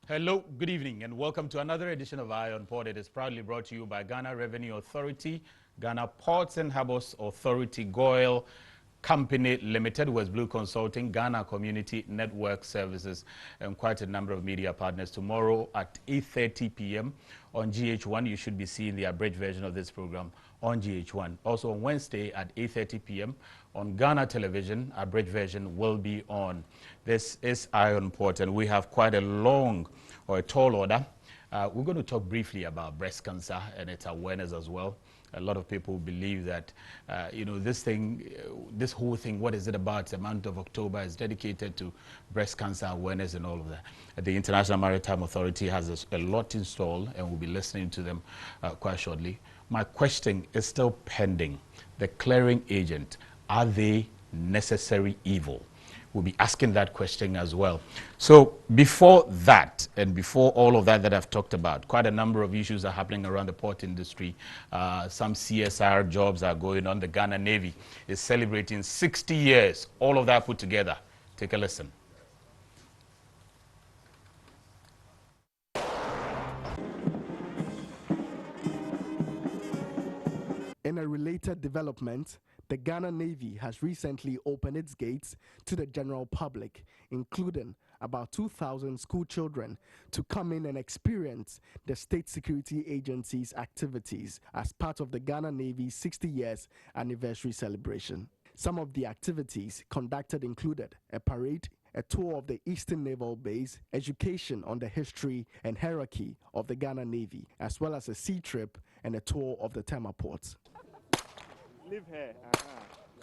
Hello, good evening, and welcome to another edition of Eye on Port. It is proudly brought to you by Ghana Revenue Authority, Ghana Ports and Harbours Authority, GOIL Company Limited, West Blue Consulting, Ghana Community Network Services, and quite a number of media partners. Tomorrow at 8:30 p.m. on GH1, you should be seeing the abridged version of this program on GH1. Also on Wednesday at 8:30 p.m. on Ghana Television, abridged version will be on. This is Eye on Port, and we have quite a long or a tall order. We're going to talk briefly about breast cancer and its awareness as well. A lot of people believe that, this whole thing, what is it about? The month of October is dedicated to breast cancer awareness and all of that. The International Maritime Authority has a lot installed, and we'll be listening to them quite shortly. My question is still pending. The clearing agent, are they necessary evil? We'll be asking that question as well. So before that, and before all of that I've talked about, quite a number of issues are happening around the port industry. Some CSR jobs are going on. The Ghana Navy is celebrating 60 years, all of that put together. Take a listen. In a related development, the Ghana Navy has recently opened its gates to the general public, including about 2,000 school children, to come in and experience the State Security Agency's activities as part of the Ghana Navy's 60 years anniversary celebration. Some of the activities conducted included a parade, a tour of the Eastern Naval Base, education on the history and hierarchy of the Ghana Navy, as well as a sea trip and a tour of the Tema ports. Live here.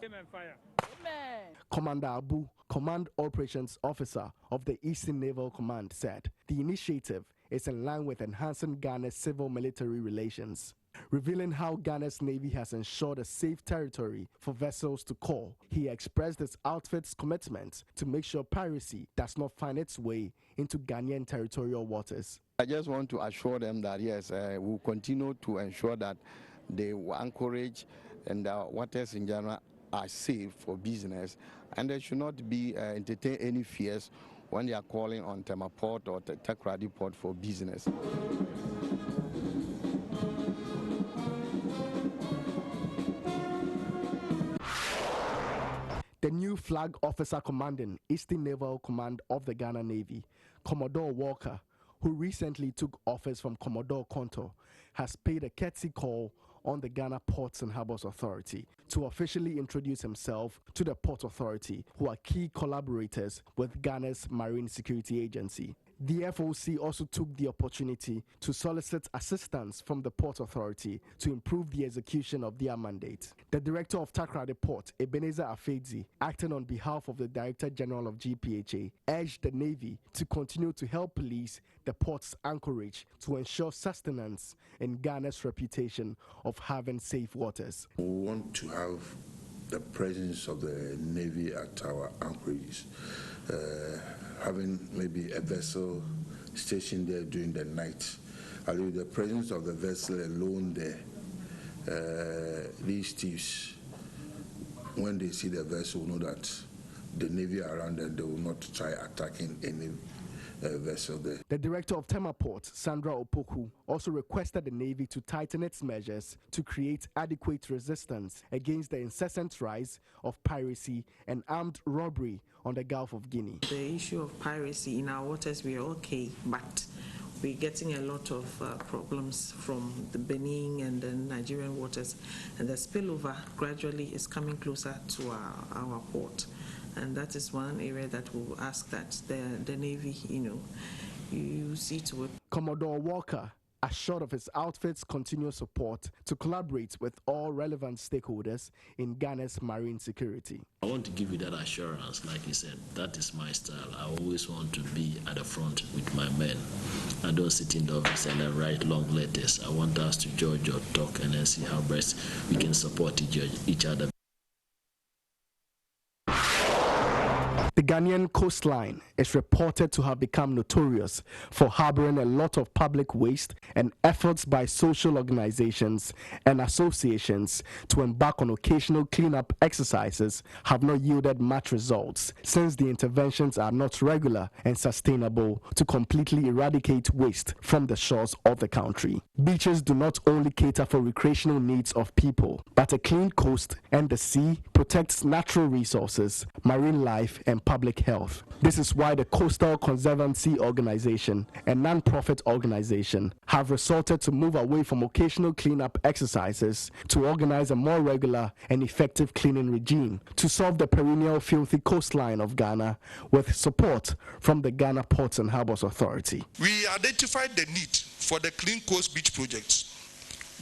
Amen. Fire. Amen. Commander Abu, Command Operations Officer of the Eastern Naval Command, said the initiative is in line with enhancing Ghana's civil-military relations. Revealing how Ghana's Navy has ensured a safe territory for vessels to call, he expressed his outfit's commitment to make sure piracy does not find its way into Ghanaian territorial waters. I just want to assure them that yes, we'll continue to ensure that they will encourage and waters in general are safe for business, and there should not be entertain any fears when they are calling on Tema Port or Takoradi Port for business. The new flag officer commanding Eastern Naval Command of the Ghana Navy, Commodore Walker, who recently took office from Commodore Konto, has paid a courtesy call on the Ghana Ports and Harbours Authority to officially introduce himself to the Port Authority, who are key collaborators with Ghana's Marine Security Agency. The FOC also took the opportunity to solicit assistance from the Port Authority to improve the execution of their mandate. The Director of Takoradi Port, Ebenezer Afedzi, acting on behalf of the Director General of GPHA, urged the Navy to continue to help police the port's anchorage to ensure sustenance in Ghana's reputation of having safe waters. We want to have the presence of the Navy at our anchorages. Having maybe a vessel stationed there during the night. I believe the presence of the vessel alone there, these thieves, when they see the vessel, know that the Navy around them, they will not try attacking any vessel there. The Director of Tema Port, Sandra Opoku, also requested the Navy to tighten its measures to create adequate resistance against the incessant rise of piracy and armed robbery on the Gulf of Guinea. The issue of piracy in our waters, we are okay, but we're getting a lot of problems from the Benin and the Nigerian waters, and the spillover gradually is coming closer to our port. And that is one area that we will ask that the Navy, you see to it. Commodore Walker assured of his outfit's continuous support to collaborate with all relevant stakeholders in Ghana's marine security. I want to give you that assurance, like you said, that is my style. I always want to be at the front with my men. I don't sit in the office and I write long letters. I want us to judge or talk and then see how best we can support each other. The Ghanaian coastline is reported to have become notorious for harboring a lot of public waste, and efforts by social organizations and associations to embark on occasional cleanup exercises have not yielded much results, since the interventions are not regular and sustainable to completely eradicate waste from the shores of the country. Beaches do not only cater for recreational needs of people, but a clean coast and the sea protects natural resources, marine life, and public health. This is why the Coastal Conservancy Organization, a non-profit organization, have resorted to move away from occasional cleanup exercises to organize a more regular and effective cleaning regime to solve the perennial filthy coastline of Ghana with support from the Ghana Ports and Harbours Authority. We identified the need for the Clean Coast Beach project,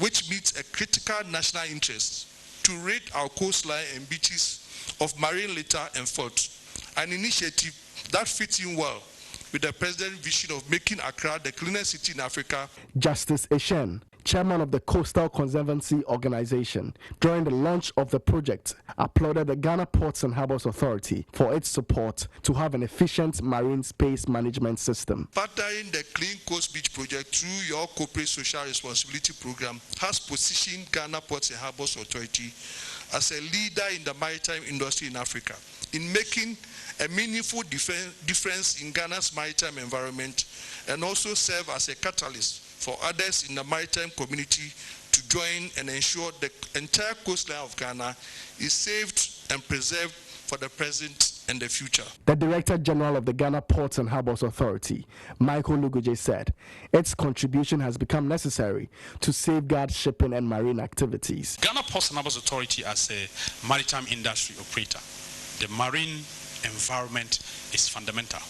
which meets a critical national interest to rid our coastline and beaches of marine litter and filth, an initiative that fits in well with the President's vision of making Accra the cleanest city in Africa. Justice Eshen, chairman of the Coastal Conservancy Organization, during the launch of the project, applauded the Ghana Ports and Harbours Authority for its support to have an efficient marine space management system. Partnering the Clean Coast Beach project through your corporate social responsibility program has positioned Ghana Ports and Harbours Authority as a leader in the maritime industry in Africa, in making a meaningful difference in Ghana's maritime environment, and also serve as a catalyst for others in the maritime community to join and ensure the entire coastline of Ghana is saved and preserved for the present and the future. The Director General of the Ghana Ports and Harbours Authority, Michael Luguje, said its contribution has become necessary to safeguard shipping and marine activities. Ghana Ports and Harbours Authority, as a maritime industry operator, the marine environment is fundamental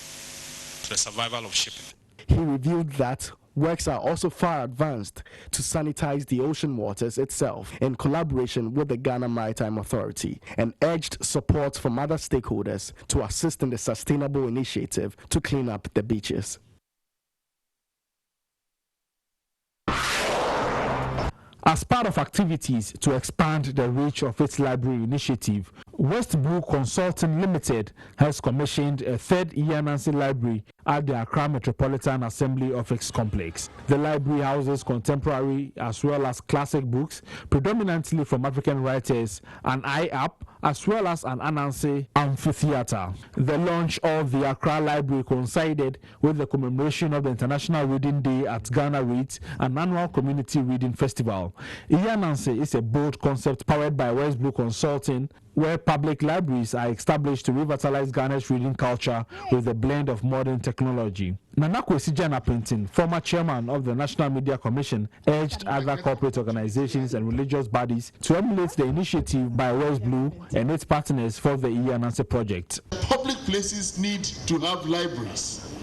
to the survival of shipping. He revealed that works are also far advanced to sanitize the ocean waters itself in collaboration with the Ghana Maritime Authority, and urged support from other stakeholders to assist in the sustainable initiative to clean up the beaches. As part of activities to expand the reach of its library initiative, West Blue Consulting Limited has commissioned a third e-ANANSE library at the Accra Metropolitan Assembly Office Complex. The library houses contemporary as well as classic books, predominantly from African writers, an i-app, as well as an ANANSE amphitheater. The launch of the Accra Library coincided with the commemoration of the International Reading Day at Ghana Reads, an annual community reading festival. e-ANANSE is a bold concept powered by West Blue Consulting, where public libraries are established to revitalize Ghana's reading culture with a blend of modern technology. Nana Kwesi Janapintin, former chairman of the National Media Commission, urged other corporate organizations and religious bodies to emulate the initiative by West Blue and its partners for the e-ANANSE project. Public places need to have libraries.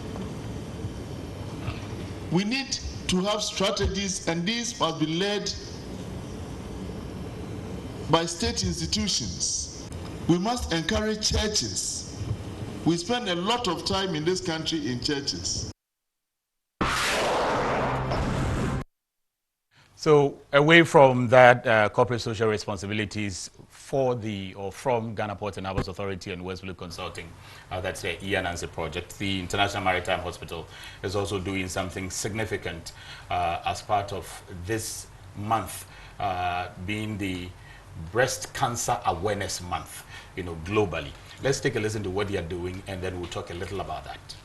We need to have strategies, and these must be led by state institutions. We must encourage churches. We spend a lot of time in this country in churches. So away from that corporate social responsibilities for from Ghana Ports and Harbours Authority and West Blue Consulting, that's the e-ANANSE project, the International Maritime Hospital is also doing something significant as part of this month being the Breast Cancer Awareness Month, globally. Let's take a listen to what they are doing, and then we'll talk a little about that.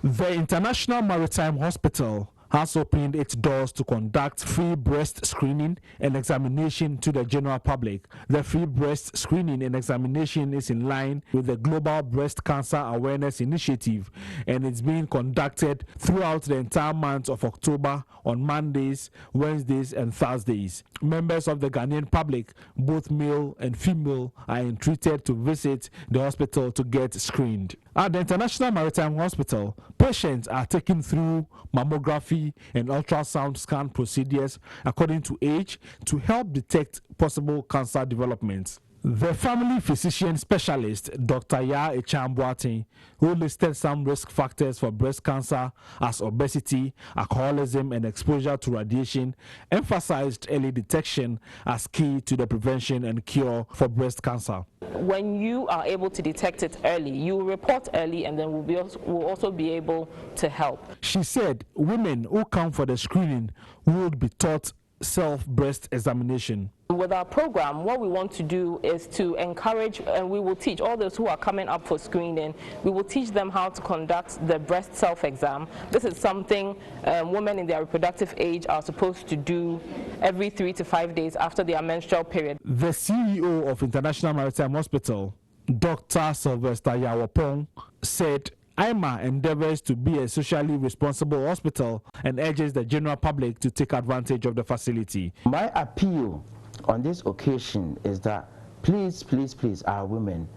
The International Maritime Hospital has opened its doors to conduct free breast screening and examination to the general public. The free breast screening and examination is in line with the Global Breast Cancer Awareness Initiative, and it's being conducted throughout the entire month of October on Mondays, Wednesdays, and Thursdays. Members of the Ghanaian public, both male and female, are entreated to visit the hospital to get screened. At the International Maritime Hospital, patients are taken through mammography and ultrasound scan procedures according to age to help detect possible cancer developments. The family physician specialist, Dr. Ya Echambuatin, who listed some risk factors for breast cancer as obesity, alcoholism, and exposure to radiation, emphasized early detection as key to the prevention and cure for breast cancer. When you are able to detect it early, you will report early, and then we'll also be able to help. She said women who come for the screening would be taught self-breast examination. With our program, what we want to do is to encourage, and we will teach all those who are coming up for screening, we will teach them how to conduct the breast self-exam. This is something women in their reproductive age are supposed to do every 3 to 5 days after their menstrual period. The CEO of International Maritime Hospital, Dr. Sylvester Yawapong, said IMaH endeavors to be a socially responsible hospital and urges the general public to take advantage of the facility. My appeal on this occasion is that please, please, please, our women,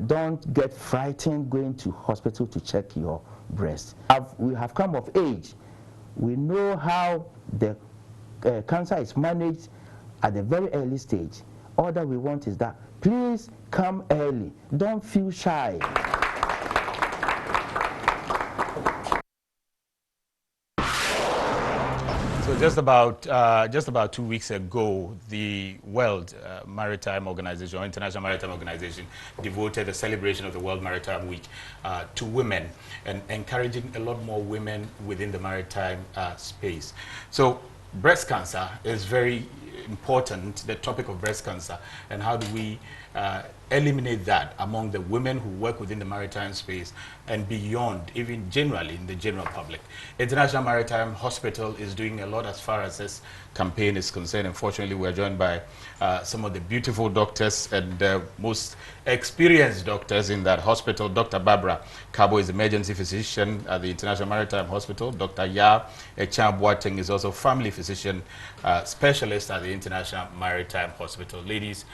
don't get frightened going to hospital to check your breast. We have come of age. We know how the cancer is managed at the very early stage. All that we want is that please come early. Don't feel shy. So just about 2 weeks ago, the World Maritime Organization, or International Maritime Organization, devoted the celebration of the World Maritime Week to women and encouraging a lot more women within the maritime space. So breast cancer is very important, the topic of breast cancer, and how do we eliminate that among the women who work within the maritime space and beyond, even generally in the general public. International Maritime Hospital is doing a lot as far as this campaign is concerned. Unfortunately, we're joined by some of the beautiful doctors and most experienced doctors in that hospital. Dr. Barbara Kabo is emergency physician at the International Maritime Hospital. Dr. Ya Echambuatin is also family physician specialist at the International Maritime Hospital. Ladies,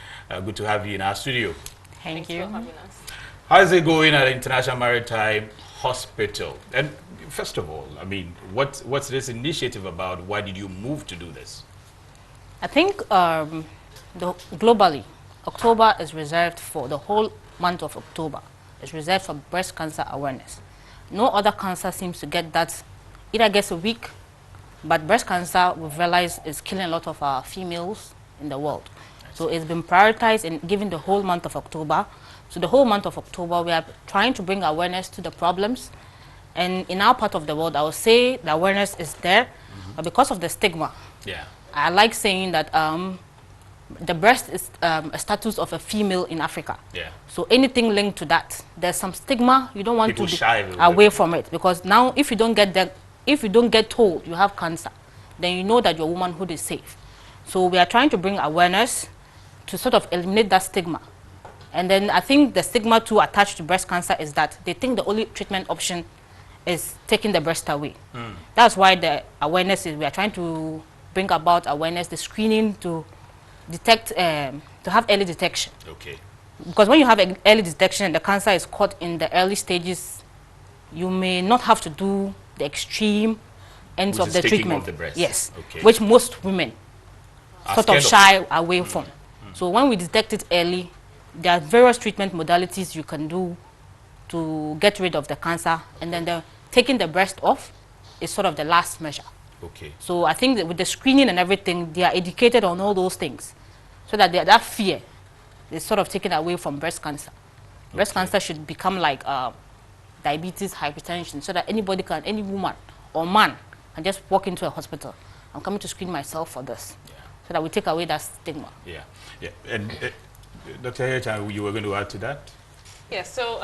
good to have you in our studio. Thank you for having us. How is it going at the International Maritime Hospital? And first of all, I mean, what's this about? Why did you move to do this? I think globally, October is reserved for the whole month of October. It's reserved for breast cancer awareness. No other cancer seems to get that. It gets a week, but breast cancer, we've realized, is killing a lot of our females in the world. So it's been prioritized and given the whole month of October. So the whole month of October, we are trying to bring awareness to the problems. And in our part of the world, I would say the awareness is there, but because of the stigma, I like saying that the breast is a status of a female in Africa. So anything linked to that, there's some stigma. You don't want to shy away from it, because now if you don't get told you have cancer, then you know that your womanhood is safe. So we are trying to bring awareness to sort of eliminate that stigma. And then I think the stigma too attached to breast cancer is that they think the only treatment option is taking the breast away. That's why the awareness is, we are trying to bring about awareness, the screening to detect, to have early detection. Because when you have early detection and the cancer is caught in the early stages, you may not have to do the extreme ends of the treatment. Of the breast. Yes, which most women sort of shy away from. So when we detect it early, there are various treatment modalities you can do to get rid of the cancer, and then taking the breast off is sort of the last measure. So I think that with the screening and everything, they are educated on all those things, so that that fear is sort of taken away from breast cancer. Breast cancer should become like diabetes, hypertension, so that anybody can, any woman or man can just walk into a hospital. I'm coming to screen myself for this, so that we take away that stigma. And Dr. Yechan, you were going to add to that? Yes, so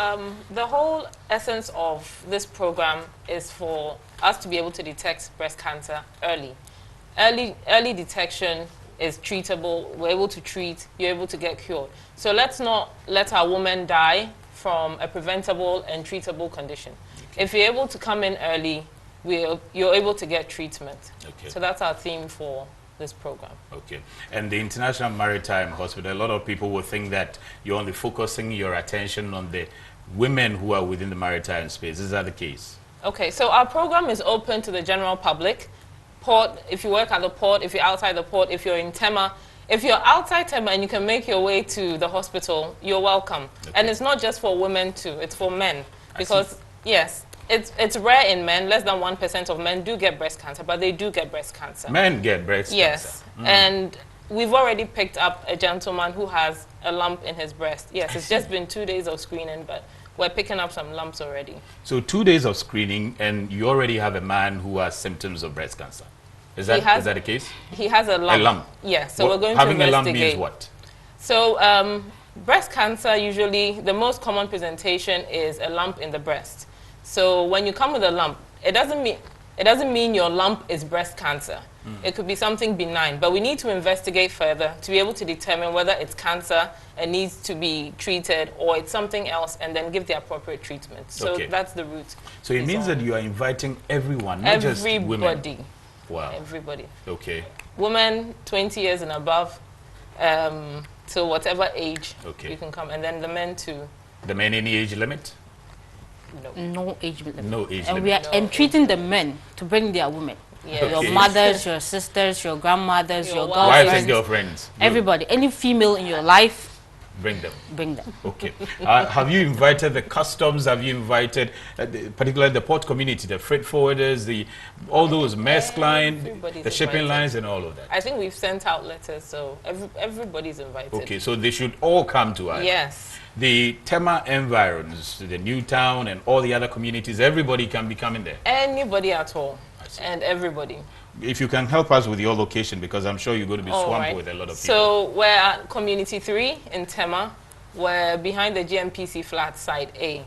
the whole essence of this program is for us to be able to detect breast cancer early. Early detection is treatable. We're able to treat, you're able to get cured. So let's not let our women die from a preventable and treatable condition. If you're able to come in early, you're able to get treatment. So that's our theme for this program. And the International Maritime Hospital, a lot of people will think that you're only focusing your attention on the women who are within the maritime space. Is that the case? So our program is open to the general public. Port, if you work at the port, if you're outside the port, if you're in Tema, If you're outside Tema and you can make your way to the hospital, you're welcome. Okay. And it's not just for women too, it's for men. Because, yes, it's rare in men. Less than 1% of men do get breast cancer, but they do get breast cancer. Men get breast cancer? Yes. And we've already picked up a gentleman who has a lump in his breast. Yes, it's just been 2 days of screening, but we're picking up some lumps already. So 2 days of screening, and you already have a man who has symptoms of breast cancer. Is that the case? He has a lump. A lump? Yes, so we're going to investigate. Having a lump means what? So breast cancer, usually the most common presentation is a lump in the breast. So when you come with a lump, it doesn't mean your lump is breast cancer. It could be something benign, but we need to investigate further to be able to determine whether it's cancer and needs to be treated or it's something else, and then give the appropriate treatment. So that's the route. So it means that you are inviting everyone, not just women. Everybody. Wow. Everybody. Okay. Women 20 years and above, to whatever age you can come, and then the men too. The men, any age limit? No. No age limit. No age limit. And we are entreating the men to bring their women. Yeah. Your mothers, your sisters, your grandmothers, your girlfriends. Wives and girlfriends. Everybody. Any female in your life. Bring them. Bring them. Okay. Have you invited the customs? Have you invited, particularly the port community, the freight forwarders, all those Maersk line, the shipping lines, and all of that? I think we've sent out letters, so everybody's invited. Okay, so they should all come to us. Yes. The Tema environs, the New Town, and all the other communities, everybody can be coming there. Anybody at all, and everybody. If you can help us with your location, because I'm sure you're going to be swamped with a lot of people. So we're at Community 3 in Tema. We're behind the GMPC flat, side A.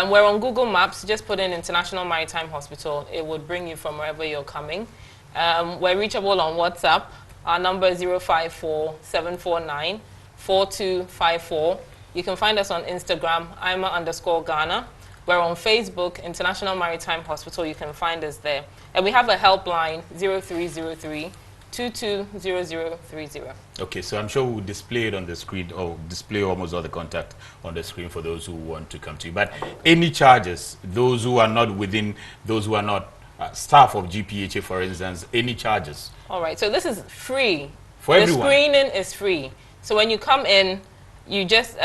We're on Google Maps. Just put in International Maritime Hospital. It would bring you from wherever you're coming. We're reachable on WhatsApp. Our number is 054-749-4254. You can find us on Instagram, IMaH_Ghana. We're on Facebook, International Maritime Hospital. You can find us there. And we have a helpline, 0303-220030. Okay, so I'm sure we'll display it on the screen, or display almost all the contact on the screen for those who want to come to you. But any charges, those who are not within, those who are not staff of GPHA, for instance, any charges? All right, so this is free. For everyone? The screening is free. So when you come in, you just...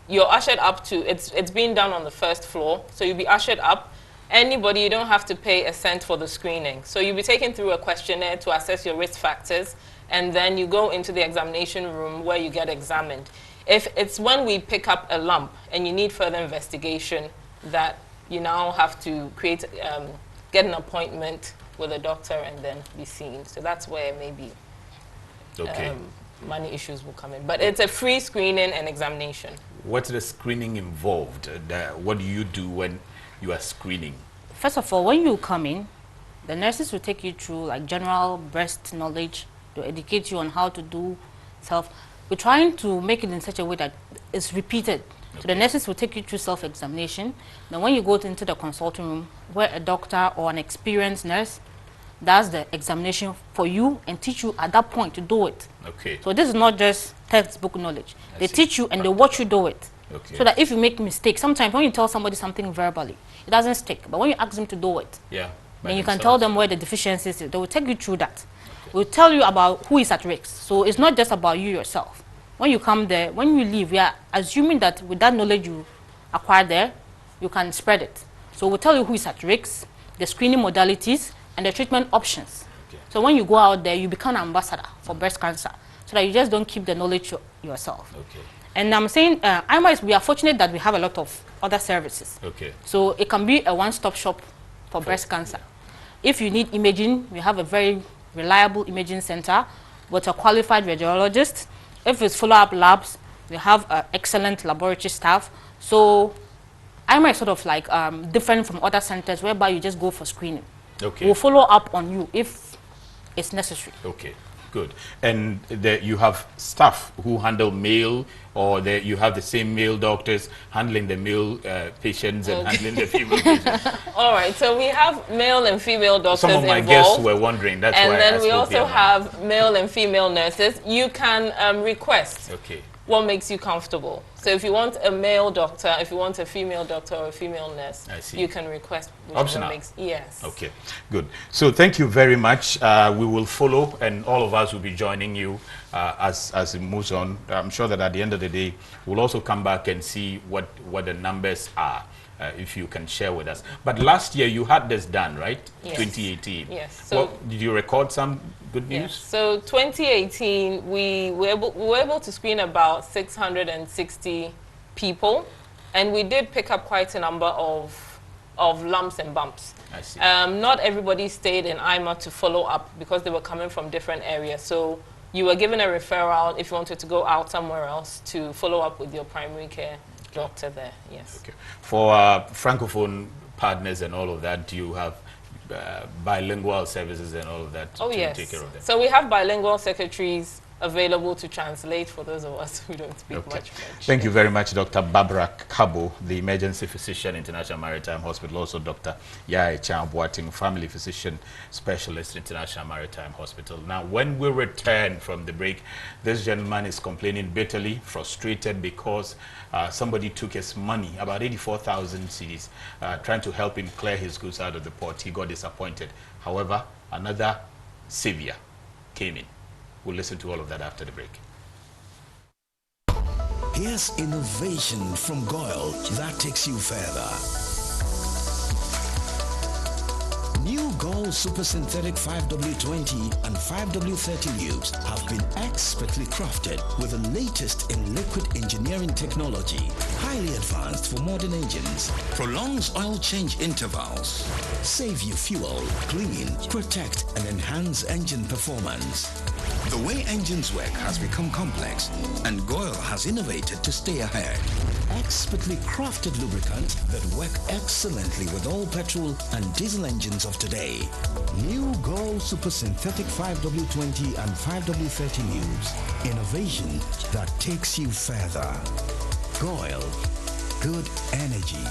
you're ushered up to, it's being done on the first floor, so you'll be ushered up. Anybody, you don't have to pay a cent for the screening. So you'll be taken through a questionnaire to assess your risk factors, and then you go into the examination room where you get examined. If it's when we pick up a lump and you need further investigation, that you now have to create, get an appointment with a doctor and then be seen. So that's where maybe money issues will come in. But it's a free screening and examination. What's the screening involved? What do you do when you are screening? First of all, when you come in, the nurses will take you through like general breast knowledge to educate you on how to do self. We're trying to make it in such a way that it's repeated. So the nurses will take you through self-examination. Then when you go into the consulting room, where a doctor or an experienced nurse does the examination for you and teach you at that point to do it. Okay. So this is not just textbook knowledge. They teach you and they watch you do it. Okay. So that if you make mistakes, sometimes when you tell somebody something verbally, it doesn't stick. But when you ask them to do it, then you can tell them where the deficiencies is. They will take you through that. We'll tell you about who is at risk. So it's not just about you yourself. When you come there, when you leave, we are assuming that with that knowledge you acquire there, you can spread it. So we'll tell you who is at risk, the screening modalities, and the treatment options. Okay. So when you go out there, you become an ambassador for breast cancer, so that you just don't keep the knowledge yourself. Okay. And I'm saying, IMaH, we are fortunate that we have a lot of other services. Okay. So it can be a one-stop shop for breast cancer. If you need imaging, we have a very reliable imaging center with a qualified radiologist. If it's follow-up labs, we have excellent laboratory staff. So IMaH is sort of like different from other centers whereby you just go for screening. Okay. We'll follow up on you if it's necessary. Okay, good. And you have staff who handle male, or you have the same male doctors handling the male patients and handling the female patients? All right, so we have male and female doctors involved. Some of my guests were wondering, that's why I And then we also have male and female nurses. You can request. Okay. what makes you comfortable. So if you want a male doctor, if you want a female doctor or a female nurse, you can request whichever makes. Yes. Okay, good. So thank you very much. We will follow, and all of us will be joining you as it moves on. I'm sure that at the end of the day, we'll also come back and see what the numbers are. If you can share with us. But last year you had this done, right? Yes. 2018. Yes. So did you record some good news? Yes. So 2018, we were able to screen about 660 people, and we did pick up quite a number of lumps and bumps. I see. Not everybody stayed in IMaH to follow up because they were coming from different areas. So you were given a referral if you wanted to go out somewhere else to follow up with your primary care doctor there. Yes. Okay. For Francophone partners and all of that, do you have bilingual services and all of that to take care of them? So we have bilingual secretaries available to translate for those of us who don't speak much French. Thank you very much, Dr. Barbara Kabo, the emergency physician, International Maritime Hospital. Also, Dr. Yai Chan-Boating, family physician specialist, International Maritime Hospital. Now, when we return from the break, this gentleman is complaining bitterly, frustrated because somebody took his money, about 84,000 cedis, trying to help him clear his goods out of the port. He got disappointed. However, another savior came in. We'll listen to all of that after the break. Here's innovation from Goyle that takes you further. New Gold Super Synthetic 5W20 and 5W30 lubes have been expertly crafted with the latest in liquid engineering technology, highly advanced for modern engines, prolongs oil change intervals, save you fuel, clean, protect, and enhance engine performance. The way engines work has become complex, and Goyle has innovated to stay ahead. Expertly crafted lubricants that work excellently with all petrol and diesel engines of today. New Goyle Super Synthetic 5W20 and 5W30 lubes. Innovation that takes you further. Goyle. Good energy.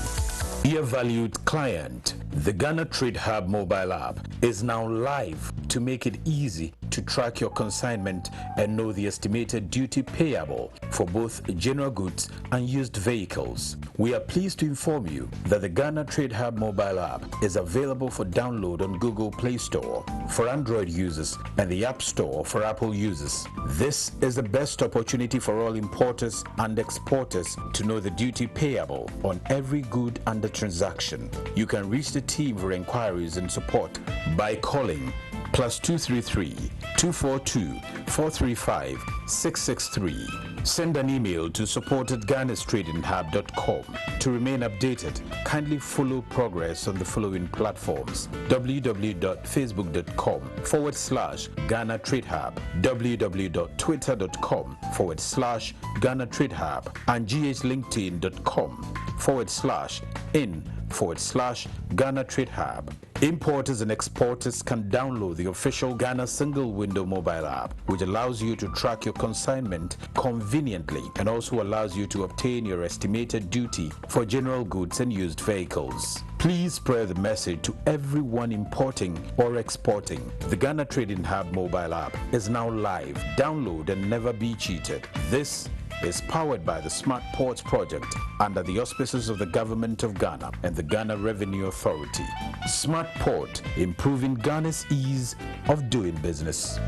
Dear valued client, the Ghana Trade Hub mobile app is now live to make it easy to track your consignment and know the estimated duty payable for both general goods and used vehicles. We are pleased to inform you that the Ghana Trade Hub mobile app is available for download on Google Play Store for Android users and the App Store for Apple users. This is the best opportunity for all importers and exporters to know the duty payable on every good under transaction. You can reach the team for inquiries and support by calling +233 242 435 663. Send an email to support@ghanastradinghub.com. To remain updated, kindly follow progress on the following platforms: www.facebook.com/Ghana Trade Hub, www.twitter.com/Ghana Trade Hub, and ghlinkedin.com/in/Ghana Trade Hub. Importers and exporters can download the official Ghana single window mobile app, which allows you to track your consignment conveniently and also allows you to obtain your estimated duty for general goods and used vehicles. Please spread the message to everyone importing or exporting. The Ghana Trading Hub mobile app is now live. Download and never be cheated. This is powered by the Smart Ports Project under the auspices of the Government of Ghana and the Ghana Revenue Authority. Smart Port, improving Ghana's ease of doing business.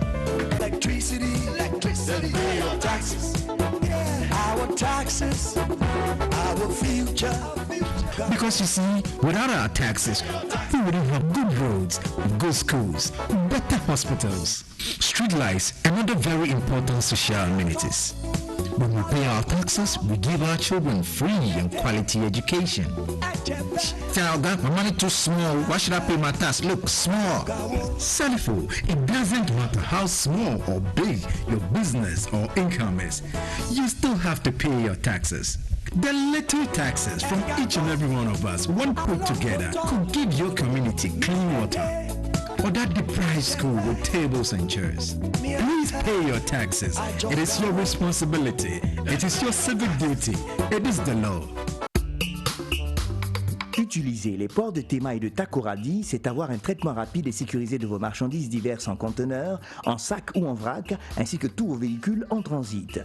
Electricity, then pay your taxes. Our taxes, our future. Because you see, without our taxes, we wouldn't have good roads, good schools, better hospitals, street lights, and other very important social amenities. When we pay our taxes, we give our children free and quality education. Tell God, my money too small. Why should I pay my tax? Look, small. Selful. It doesn't matter how small or big your business or income is. You still have to pay your taxes. The little taxes from each and every one of us, when put together, could give your community clean water. Or that deprived school with tables and chairs. Please pay your taxes. It is your responsibility. It is your civic duty. It is the law. Utiliser les ports de Tema et de Takoradi, c'est avoir un traitement rapide et sécurisé de vos marchandises diverses en conteneurs, en sac ou en vrac, ainsi que tous vos véhicules en transit.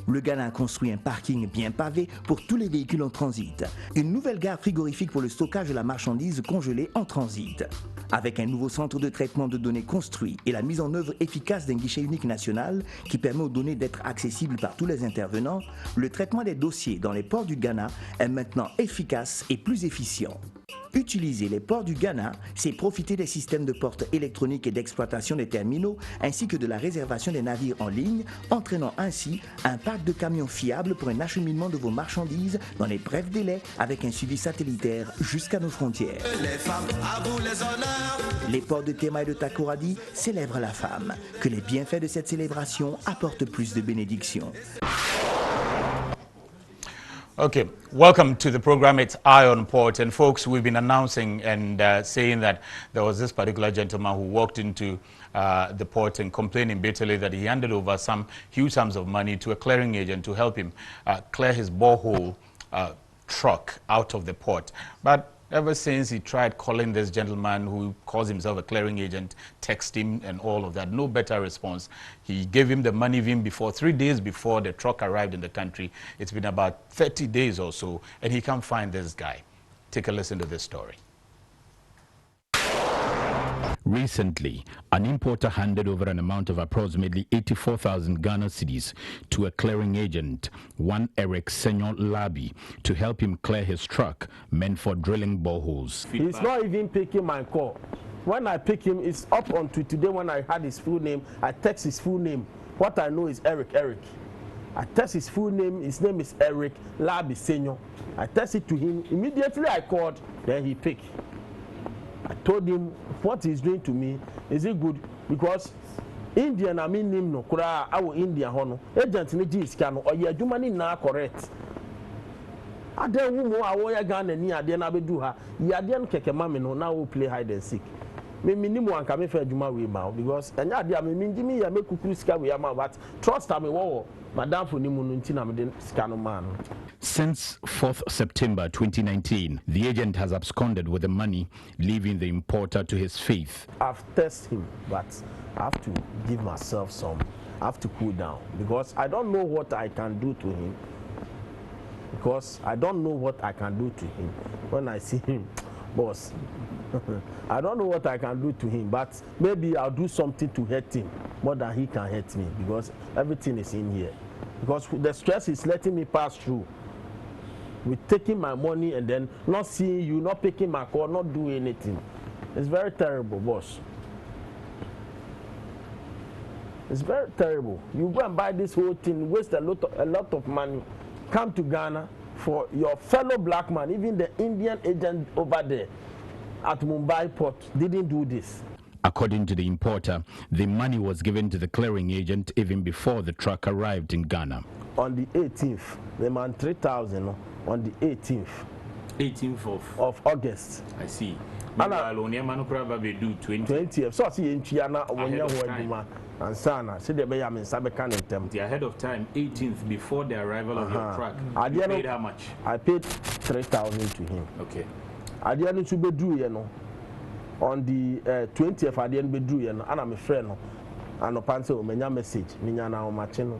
Le Ghana a construit un parking bien pavé pour tous les véhicules en transit. Une nouvelle gare frigorifique pour le stockage de la marchandise congelée en transit. Avec un nouveau centre de traitement de données construit et la mise en œuvre efficace d'un guichet unique national qui permet aux données d'être accessibles par tous les intervenants, le traitement des dossiers dans les ports du Ghana est maintenant efficace et plus efficient. Utiliser les ports du Ghana, c'est profiter des systèmes de portes électroniques et d'exploitation des terminaux, ainsi que de la réservation des navires en ligne, entraînant ainsi un parc de camions fiable pour un acheminement de vos marchandises dans les brefs délais avec un suivi satellitaire jusqu'à nos frontières. Les femmes, à vous les honneurs. Les ports de Tema et de Takoradi célèbrent la femme. Que les bienfaits de cette célébration apportent plus de bénédictions. Okay, welcome to the program. It's Eye on Port. And folks, we've been announcing and saying that there was this particular gentleman who walked into the port and complaining bitterly that he handed over some huge sums of money to a clearing agent to help him clear his borehole truck out of the port. But ever since he tried calling this gentleman who calls himself a clearing agent, text him and all of that, no better response. He gave him the money even before, 3 days before the truck arrived in the country. It's been about 30 days or so, and he can't find this guy. Take a listen to this story. Recently, an importer handed over an amount of approximately 84,000 Ghana cedis to a clearing agent, one Eric Senyor Labi, to help him clear his truck meant for drilling boreholes. He's not even picking my call. When I pick him, it's up until today when I had his full name. I text his full name. What I know is Eric. I text his full name. His name is Eric Labi Senyor. I text it to him. Immediately I called, then he picked. I told him what he's doing to me. Is it good? Because Indian, I mean him no kura our India hono agent ni ji sika no oye adwuma ni na correct. Ade wu mo awo ya Ghana ni ade na bedu ha. Ya ade no keke mame no na wo play hide and seek. Me minimum anka me fa adwuma we ma because anya ade am me ngimi ya me kukuru sika we ma but trust am wo madam for ni mu no nti na me de sika no man. Since 4th September 2019, the agent has absconded with the money, leaving the importer to his fate. I've tested him, but I have to give myself some. I have to cool down because I don't know what I can do to him. Because I don't know what I can do to him when I see him, boss. I don't know what I can do to him, but maybe I'll do something to hurt him more than he can hurt me because everything is in here. Because the stress is letting me pass through. With taking my money and then not seeing you, not picking my call, not doing anything. It's very terrible, boss. It's very terrible. You go and buy this whole thing, waste a lot of money, come to Ghana for your fellow black man, even the Indian agent over there at Mumbai port didn't do this. According to the importer, the money was given to the clearing agent even before the truck arrived in Ghana. On the 18th, the man 3,000 on the 18th. 18th of August. I see. $20. So I see Chiana when you were and Sana. See the Bayam and Sabekan. The ahead of time, 18th before the arrival of your truck. You paid how much? I paid 3,000 to him. Okay. I didn't to be do you know. On the 20th, I didn't be do you know. And I'm a friend. And a pencil, many message. Minyana machino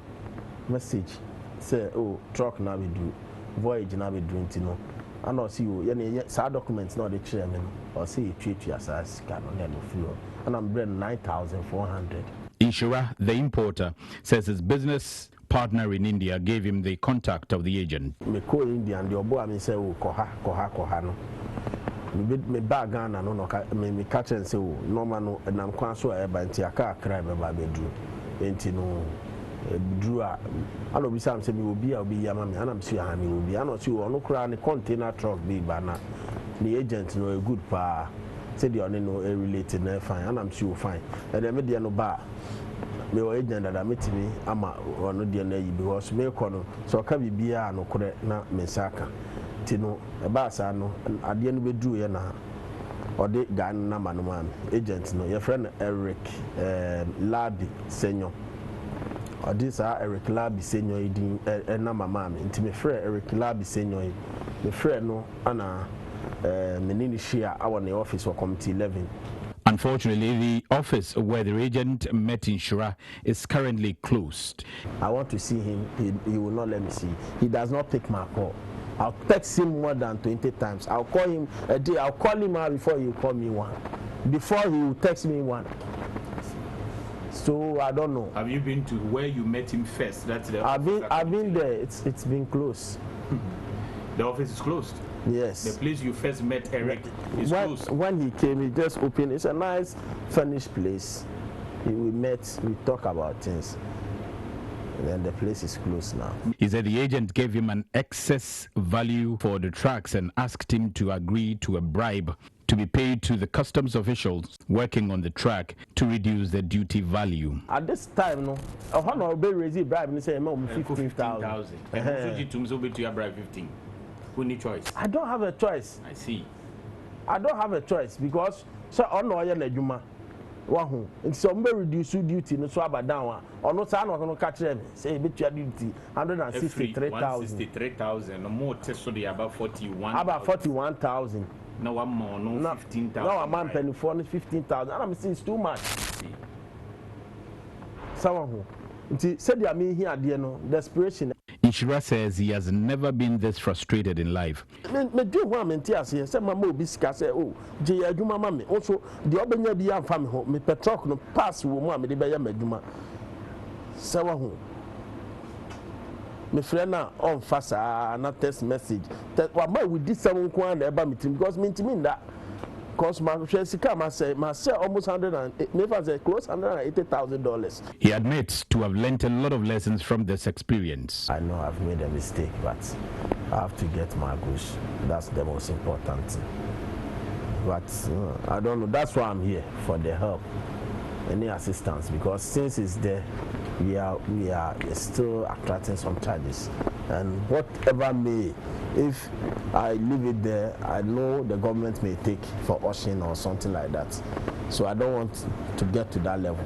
message. Say, oh, truck now we do. Voyage now we do. I know see you. Any documents not the chairman. Or see you treat you as can on the floor. And I'm bringing 9,400. Ishura, the importer, says his business partner in India gave him the contact of the agent. Me call India and your boy I say oh koha no. Me bag Ghana no me catch and say oh no man no and I'm kwan so e ba nti aka ACCRA be ba be dru. Enti no dru a ana obi sam say me obi a obi yama me ana me see ha me obi ana see ono kra ne container truck be ba na the agent no a good pa say the one no related na fine ana me see fine and then me dey no ba me o agent that meet me ama ono dey na yi because me kono so ka bibia no kore na me saka tino e ba sa no ade no bedru ye na ode gan na man agent no your friend Eric Labi Senyor ode sa Eric Labi Senyor idin na mama me nti me frɛ Eric Labi Senyor me frɛ no ana menini share our office for committee 11. Unfortunately, the office where the agent met Inshira is currently closed. I want to see him. He will not let me see. He does not pick my call. I'll text him more than 20 times. I'll call him a day. I'll call him out before he will call me one. Before he will text me one. So I don't know. Have you been to where you met him first? That's the I've been there. It's been closed. The office is closed. Yes. The place you first met Eric is closed. When he came, he just opened. It's a nice, furnished place. We met. We talk about things. And then the place is closed now. He said the agent gave him an excess value for the trucks and asked him to agree to a bribe to be paid to the customs officials working on the track to reduce the duty value. At this time, no, I want to be raising bribe and say, "Mom, 15,000." Who need choice? I don't have a choice. I see. I don't have a choice because so I know I am a juma. Wahu. And so me reduce duty no so abadan or no say no catch them say be duty 163,000. 163,000. No more test so they about 41. About 41,000. No one more, no 15,000. No a man penny for 15,000. And I'm saying it's too much. Someone who said they are me here no desperation. Inshira says he has never been this frustrated in life. Me do one me tia say mama obi sika say oh je adwuma ma me also the obenya bi amfa me ho me petrol no pass wo mu a me de be ya madwuma se wa ho me frɛ na on fa saa na text message wa ma we di 7 kwa na eba me team because me ntimi nda because my sika ma say almost 100 me fa say close $180,000. He admits to have learnt a lot of lessons from this experience. I know I've made a mistake, but I have to get my goose. That's the most important thing. But I don't know. That's why I'm here, for the help, any assistance, because since it's there, we are still attracting some charges. And whatever may, if I leave it there, I know the government may take for ushering or something like that. So I don't want to get to that level.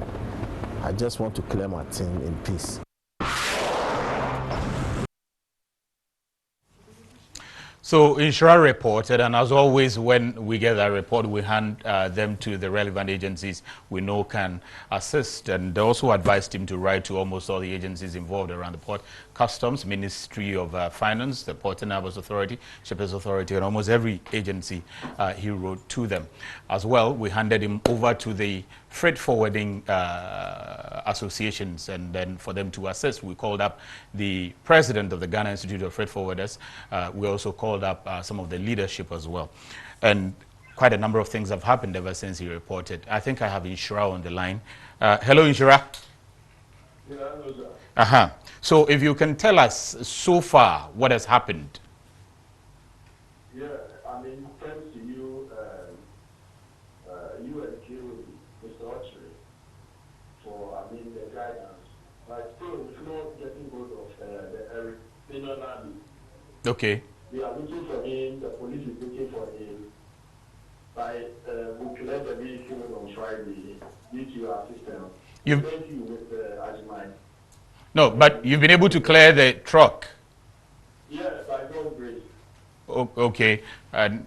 I just want to clear my team in peace. So Inshira reported, and as always, when we get that report, we hand them to the relevant agencies we know can assist. And they also advised him to write to almost all the agencies involved around the port: Customs, Ministry of Finance, the Port and Harbours Authority, Shippers Authority, and almost every agency he wrote to them. As well, we handed him over to the freight forwarding associations, and then for them to assess, we called up the president of the Ghana Institute of Freight Forwarders. We also called up some of the leadership as well. And quite a number of things have happened ever since he reported. I think I have Inshira on the line. Hello, Inshira. Yeah, hello, sir. So if you can tell us so far what has happened. Yeah, I mean, thanks to you, you and Mr. Archery, for, I mean, the guidance. But still, it's not getting hold of the Eric Pinonadi. Okay. We are looking for him, the police is looking for him. We collect the vehicle on Friday due to your assistance. Thank you with Ajimai. No, but you've been able to clear the truck. Yes, by God's grace. Okay. And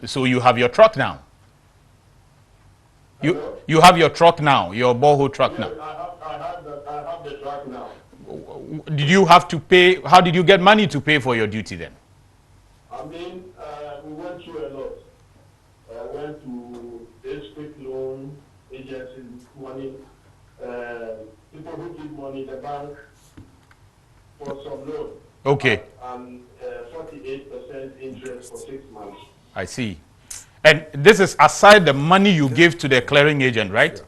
so you have your truck now? You have your truck now, your borehole truck now? I have the truck now. Did you have to pay? How did you get money to pay for your duty then? I mean, we went through a lot. Went to this quick loan agencies, money, people who give money, the bank, for some loan. Okay. And 48% interest for 6 months. I see. And this is aside the money you give to the clearing agent, right?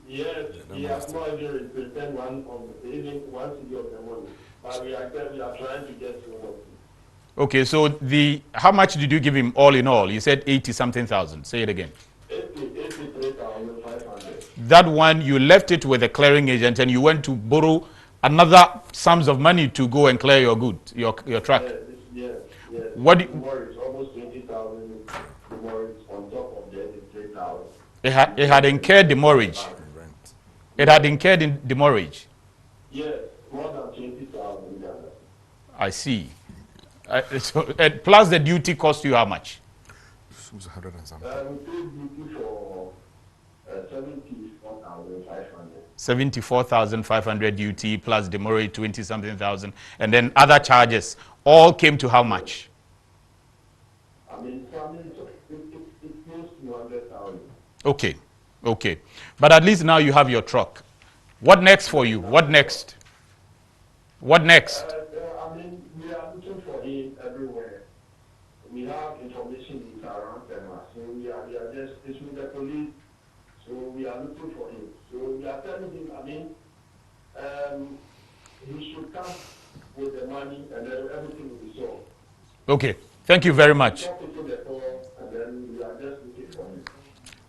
Yes, he has not even returned one city of the money. But we are trying to get to one of them. Okay, so how much did you give him all in all? You said 80-something thousand. Say it again. 83,500. That one, you left it with the clearing agent and you went to borrow another sums of money to go and clear your goods, your truck. Yes. What do Demurrage, almost 20,000 demurrage on top of the 83,000. It had incurred demurrage. It had incurred demurrage. Yes, more than 20,000. I see. Plus the duty cost you how much? was 100 and something. We paid duty for 74,500. 74,500 UT plus demurrage 20-something thousand, and then other charges all came to how much? I mean, it's close to 100,000. Okay, okay. But at least now you have your truck. What next for you? What next? What next? I mean, we are looking for him everywhere. We have information around them, so we are just, it's with the police, so we are looking for him. So we are telling him, I mean, he should come with the money and then everything will be solved. Okay, thank you very much.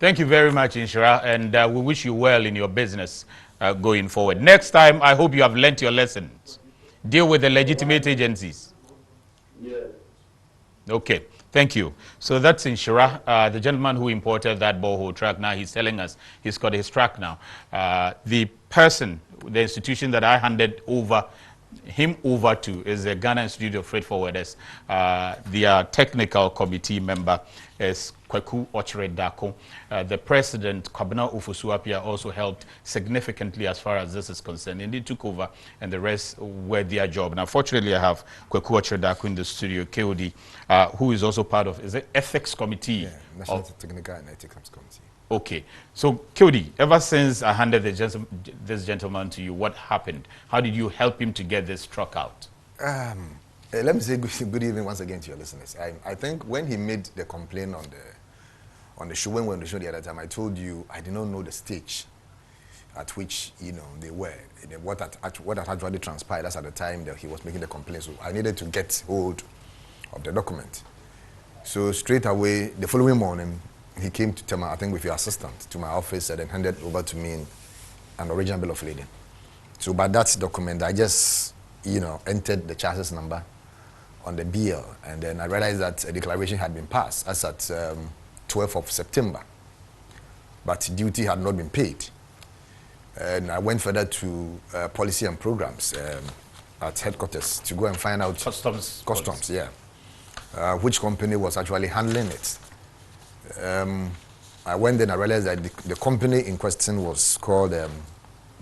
Thank you very much, Inshira, and we wish you well in your business going forward. Next time, I hope you have learnt your lessons. Deal with the legitimate agencies. Yes. Okay, thank you. So that's Inshira, the gentleman who imported that borehole truck. Now he's telling us he's got his truck now. The person, the institution that I handed him over to is the Ghana Institute of Freight Forwarders. Their technical committee member is Kwaku Ochre-Dako. The president, Kwabena Ofosu-Appiah, also helped significantly as far as this is concerned. And they took over, and the rest were their job. Now, fortunately, I have Kwaku Ochre-Dako in the studio, KOD, who is also part of, is it Ethics Committee? Yeah, National Technical and Ethics Committee. Okay. So, KOD, ever since I handed this gentleman to you, what happened? How did you help him to get this truck out? Let me say good evening once again to your listeners. I think when he made the complaint on the show, when we were on the show the other time, I told you I did not know the stage at which they were, what had actually transpired. That's at the time that he was making the complaint. So I needed to get hold of the document. So straight away, the following morning, he came to Tema, I think with your assistant, to my office and then handed over to me an original bill of lading. So by that document, I just entered the chassis number on the bill, and then I realized that a declaration had been passed as at 12th of September, but duty had not been paid. And I went further to policy and programs at headquarters to go and find out customs, yeah, which company was actually handling it. I went there and I realized that the company in question was called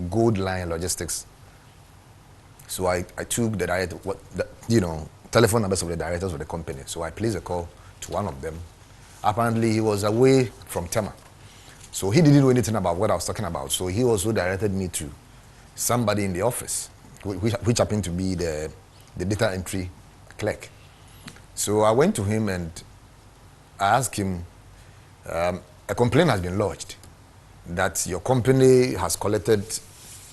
Gold Line Logistics. So I took the telephone numbers of the directors of the company. So I placed a call to one of them. Apparently, he was away from Tema. So he didn't know anything about what I was talking about. So he also directed me to somebody in the office, which happened to be the data entry clerk. So I went to him and I asked him, a complaint has been lodged that your company has collected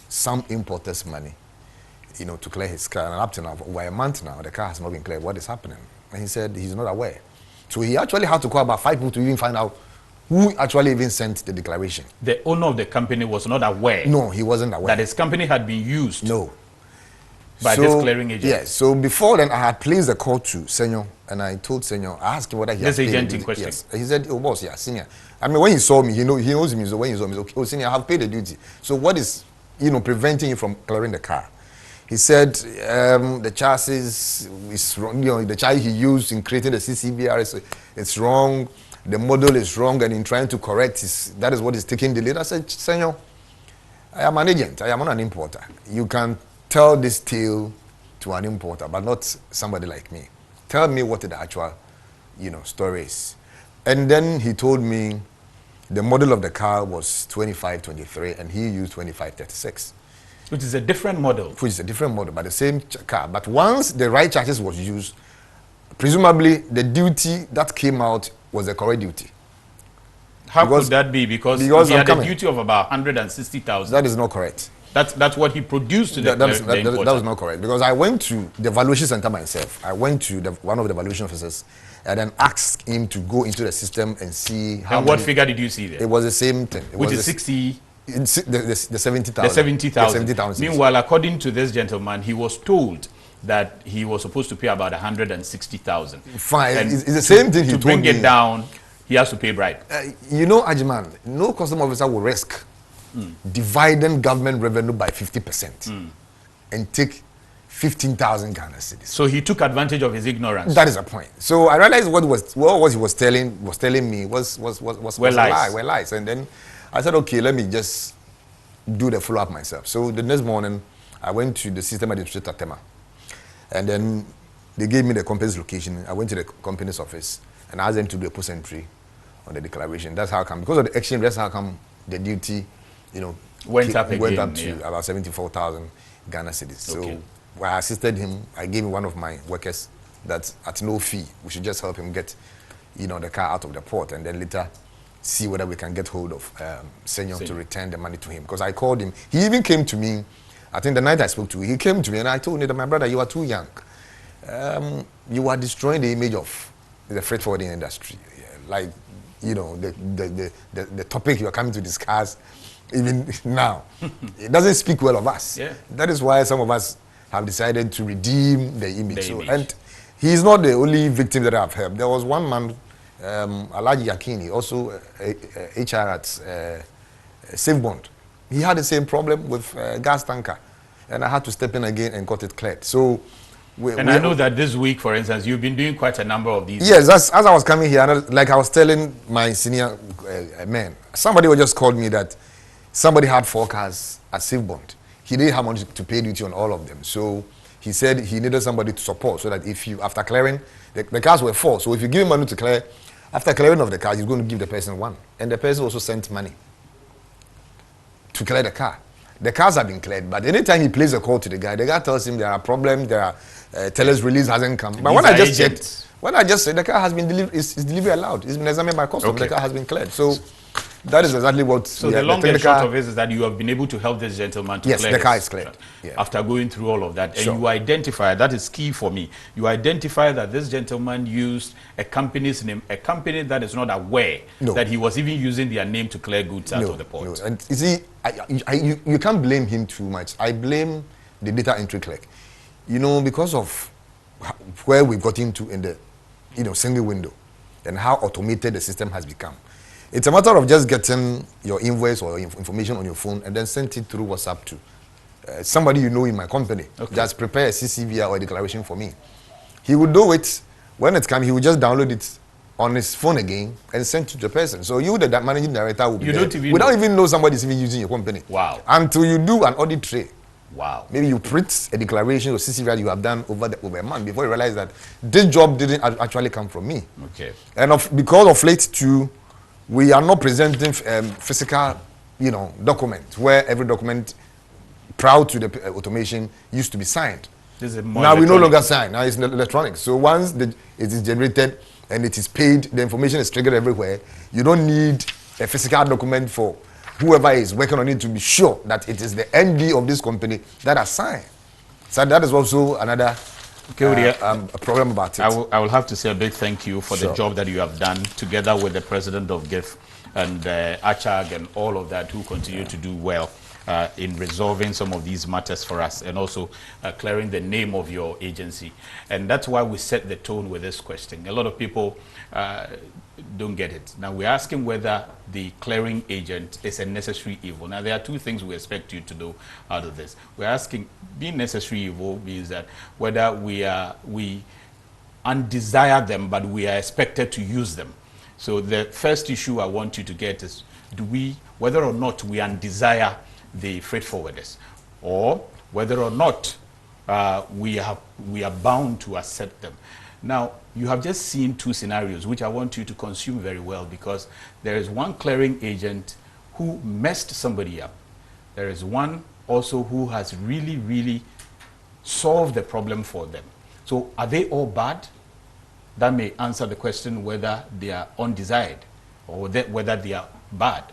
some importer's money, to clear his car. And up to now, over a month now, the car has not been cleared. What is happening? And he said he's not aware. So he actually had to call about 5 people to even find out who actually even sent the declaration. The owner of the company was not aware? No, he wasn't aware. That his company had been used? No. By this clearing agent? Yes. So before then, I had placed a call to Senor, and I told Senor, I asked him whether he has paid. This agent in question? Yes. He said, oh, boss, yeah, senior. I mean, when he saw me, he knows me. So when he saw me, he said, okay, oh, senior, I have paid the duty. So what is, preventing you from clearing the car? He said the chassis is wrong. The chassis he used in creating the CCBR it's wrong. The model is wrong, and in trying to correct that is what is taking the lead. I said, Senor, I am an agent. I am not an importer. You can tell this tale to an importer, but not somebody like me. Tell me what the actual, story is. And then he told me the model of the car was 2523, and he used 2536. Which is a different model. Which is a different model, but the same car. But once the right chassis was used, presumably the duty that came out was the correct duty. How could that be? Because he had a duty of about 160,000. That is not correct. That's what he produced to that was not correct. Because I went to the valuation center myself. I went to one of the valuation officers and then asked him to go into the system and see how. And what figure did you see there? It was the same thing. Which is 60. The 70,000. The 70,000. 70,000. Meanwhile, according to this gentleman, he was told that he was supposed to pay about 160,000. Fine, it's the same thing he told me. To bring it down, he has to pay bribe. Ajiman, no customs officer will risk dividing government revenue by 50% and take 15,000 Ghana cedis. So he took advantage of his ignorance. That is the point. So I realized what he was telling me was lies. And then I said, okay, let me just do the follow-up myself. So the next morning, I went to the system administrator Tema, and then they gave me the company's location. I went to the company's office and asked them to do a post entry on the declaration. That's how come, because of the exchange, that's how come the duty, went up to about 74,000 Ghana cedis. Okay. So I assisted him. I gave him one of my workers that at no fee, we should just help him get, the car out of the port, and then later see whether we can get hold of Senyor to return the money to him. Because I called him. He even came to me. I think the night I spoke to him, he came to me and I told him that, my brother, you are too young. You are destroying the image of the freight forwarding industry. Like, the topic you are coming to discuss, even now, it doesn't speak well of us. Yeah. That is why some of us have decided to redeem the image. And he's not the only victim that I've helped. There was one man, Alaji Yakini, also HR at SafeBond. He had the same problem with gas tanker, and I had to step in again and got it cleared. So, I know that this week, for instance, you've been doing quite a number of these. Yes, as I was coming here, like I was telling my senior men, somebody just called me that somebody had 4 cars at SafeBond. He didn't have money to pay duty on all of them. So he said he needed somebody to support, so that if you, after clearing, the cars were 4. So if you give him money to clear, after clearing of the car, he's going to give the person 1. And the person also sent money to clear the car. The cars have been cleared, but anytime he plays a call to the guy tells him there are problems, teller's release hasn't come. But when I just said the car has been delivered, it's delivery allowed. It's been examined by customs. Okay. The car has been cleared. So that is exactly what. So the long and short of it is that you have been able to help this gentleman to clear. Yes, the car is cleared. Yeah. After going through all of that, sure. And you identify, that is key for me. You identify that this gentleman used a company's name, a company that is not aware that he was even using their name to clear goods out of the port. No. And you see, you can't blame him too much. I blame the data entry clerk. Because of where we've got into in the single window and how automated the system has become. It's a matter of just getting your invoice or information on your phone and then send it through WhatsApp to somebody in my company. Okay. Just prepare a CCVR or a declaration for me. He would do it. When it comes, he would just download it on his phone again and send it to the person. So you, the managing director, will be there without even know somebody's even using your company. Wow. Until you do an audit trail. Wow. Maybe you print a declaration or CCVR you have done over a month before you realize that this job didn't actually come from me. Okay. And because of late too, we are not presenting physical, documents where every document prior to the automation used to be signed. Now we no longer sign. Now it's electronic. So once it is generated and it is paid, the information is triggered everywhere. You don't need a physical document for whoever is working on it to be sure that it is the MD of this company that has signed. So that is also another a problem about it. I will have to say a big thank you for the job that you have done together with the president of GIF and ACCRA and all of that, who continue to do well in resolving some of these matters for us, and also clearing the name of your agency. And that's why we set the tone with this question. A lot of people don't get it. Now we're asking whether the clearing agent is a necessary evil. Now there are 2 things we expect you to do out of this. We're asking, being necessary evil means that whether we undesire them, but we are expected to use them. So the first issue I want you to get is, whether or not we undesire the freight forwarders, or whether or not we are bound to accept them. Now, you have just seen 2 scenarios, which I want you to consume very well, because there is one clearing agent who messed somebody up. There is one also who has really, really solved the problem for them. So are they all bad? That may answer the question whether they are undesired or whether they are bad.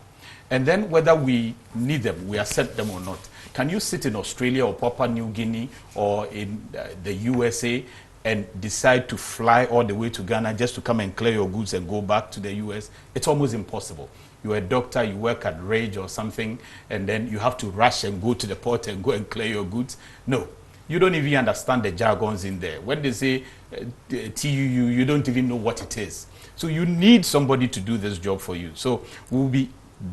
And then whether we need them, we accept them or not. Can you sit in Australia or Papua New Guinea or in the USA and decide to fly all the way to Ghana just to come and clear your goods and go back to the US? It's almost impossible. You're a doctor, you work at Rage or something, and then you have to rush and go to the port and go and clear your goods. No, you don't even understand the jargons in there. When they say TUU, you don't even know what it is. So you need somebody to do this job for you. So we'll be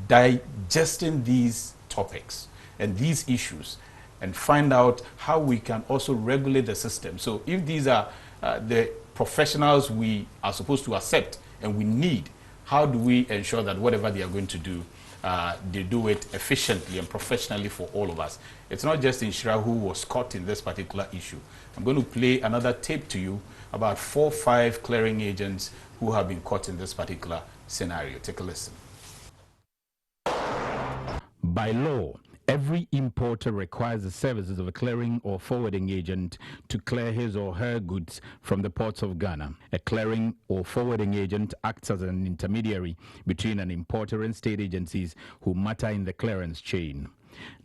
digesting these topics and these issues and find out how we can also regulate the system. So if these are the professionals we are supposed to accept and we need, how do we ensure that whatever they are going to do, they do it efficiently and professionally for all of us? It's not just Inshira who was caught in this particular issue. I'm going to play another tape to you about 4 or 5 clearing agents who have been caught in this particular scenario. Take a listen. By law, every importer requires the services of a clearing or forwarding agent to clear his or her goods from the ports of Ghana. A clearing or forwarding agent acts as an intermediary between an importer and state agencies who matter in the clearance chain.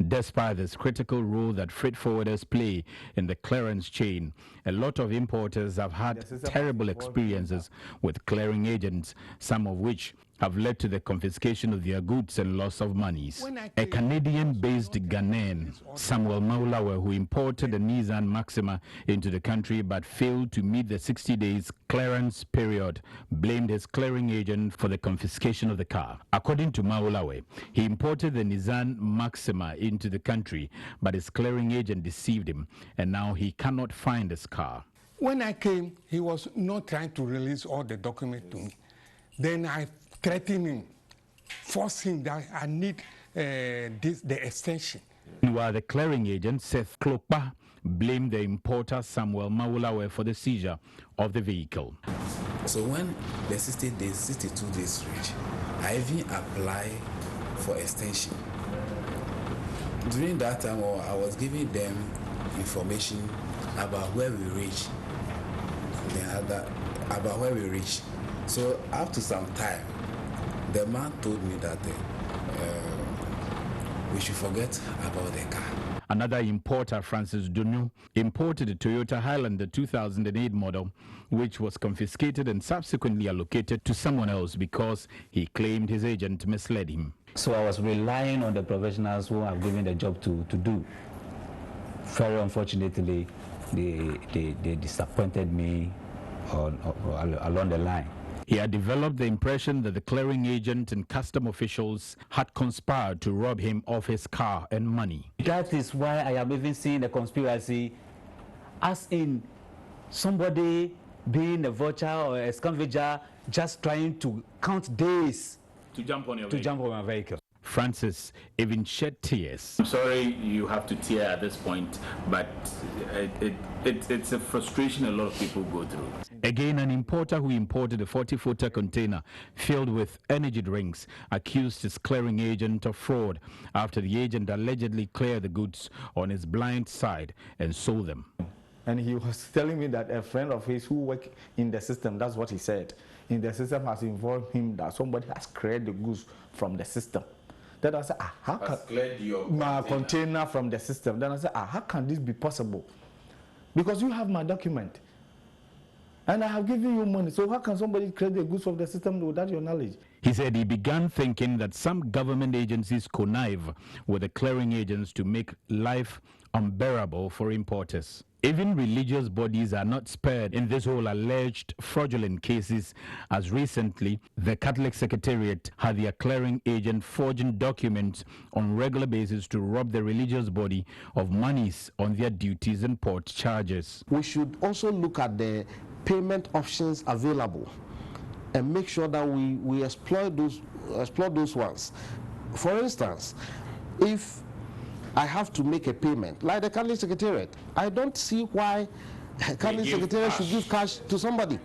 Despite this critical role that freight forwarders play in the clearance chain, a lot of importers have had terrible experiences with clearing agents, some of which have led to the confiscation of their goods and loss of monies. A Canadian-based Ghanaian, Samuel Maulawe, who imported a Nissan Maxima into the country but failed to meet the 60 days clearance period, blamed his clearing agent for the confiscation of the car. According to Maulawe, he imported the Nissan Maxima into the country, but his clearing agent deceived him, and now he cannot find his car. When I came, he was not trying to release all the documents to me. Then I threatened him, forced him that I need the extension. While the clearing agent, Seth Klokpa, blamed the importer Samuel Maulawe for the seizure of the vehicle. So when the 60 days, 62 days reach, I even apply for extension. During that time, I was giving them information about where we reach, about where we reach. So after some time, the man told me that we should forget about the car. Another importer, Francis Dunu, imported a Toyota Highlander 2008 model, which was confiscated and subsequently allocated to someone else because he claimed his agent misled him. So I was relying on the professionals who have given the job to do. Very unfortunately, they disappointed me along the line. He had developed the impression that the clearing agent and custom officials had conspired to rob him of his car and money. That is why I am even seeing the conspiracy as in somebody being a vulture or a scavenger just trying to count days to jump on my vehicle. Francis even shed tears. I'm sorry you have to tear at this point, but it's a frustration a lot of people go through. Again, an importer who imported a 40-footer container filled with energy drinks accused his clearing agent of fraud after the agent allegedly cleared the goods on his blind side and sold them. And he was telling me that a friend of his who worked in the system, that's what he said, in the system has involved him that somebody has cleared the goods from the system. Then I said, how can my container from the system? Then I said, how can this be possible? Because you have my document. And I have given you money. So how can somebody clear the goods from the system without your knowledge? He said he began thinking that some government agencies connive with the clearing agents to make life unbearable for importers. Even religious bodies are not spared in this whole alleged fraudulent cases, as recently the Catholic Secretariat had their clearing agent forging documents on regular basis to rob the religious body of monies on their duties and port charges. We should also look at the payment options available and make sure that we explore those ones. For instance, if I have to make a payment, like the Catholic Secretariat, I don't see why the Catholic Secretariat should give cash to somebody.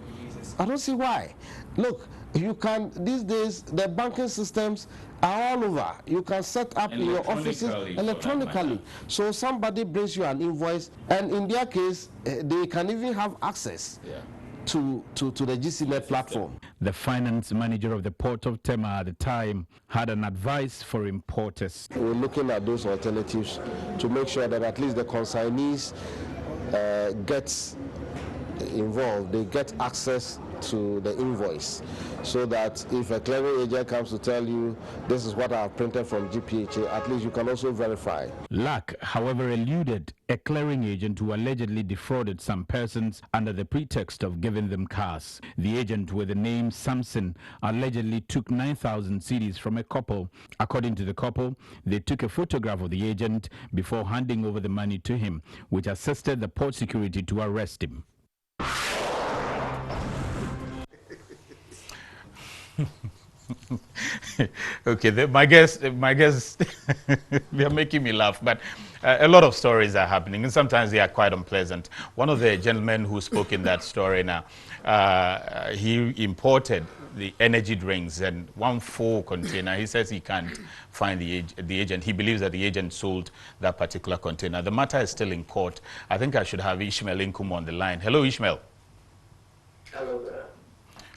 I don't see why. Look, you can, these days, the banking systems are all over. You can set up in your offices electronically. So somebody brings you an invoice, and in their case, they can even have access to the GCNet platform. The finance manager of the Port of Tema at the time had an advice for importers. We're looking at those alternatives to make sure that at least the consignees get involved, they get access to the invoice, so that if a clearing agent comes to tell you this is what I have printed from GPHA, at least you can also verify. Lack, however, eluded a clearing agent who allegedly defrauded some persons under the pretext of giving them cars. The agent with the name Samson allegedly took 9,000 cedis from a couple. According to the couple, they took a photograph of the agent before handing over the money to him, which assisted the port security to arrest him. Okay, my guess, they are making me laugh, but a lot of stories are happening, and sometimes they are quite unpleasant. One of the gentlemen who spoke in that story now, he imported the energy drinks and one full container. He says he can't find the agent. He believes that the agent sold that particular container. The matter is still in court. I think I should have Ishmael Inkum on the line. Hello, Ishmael. Hello there.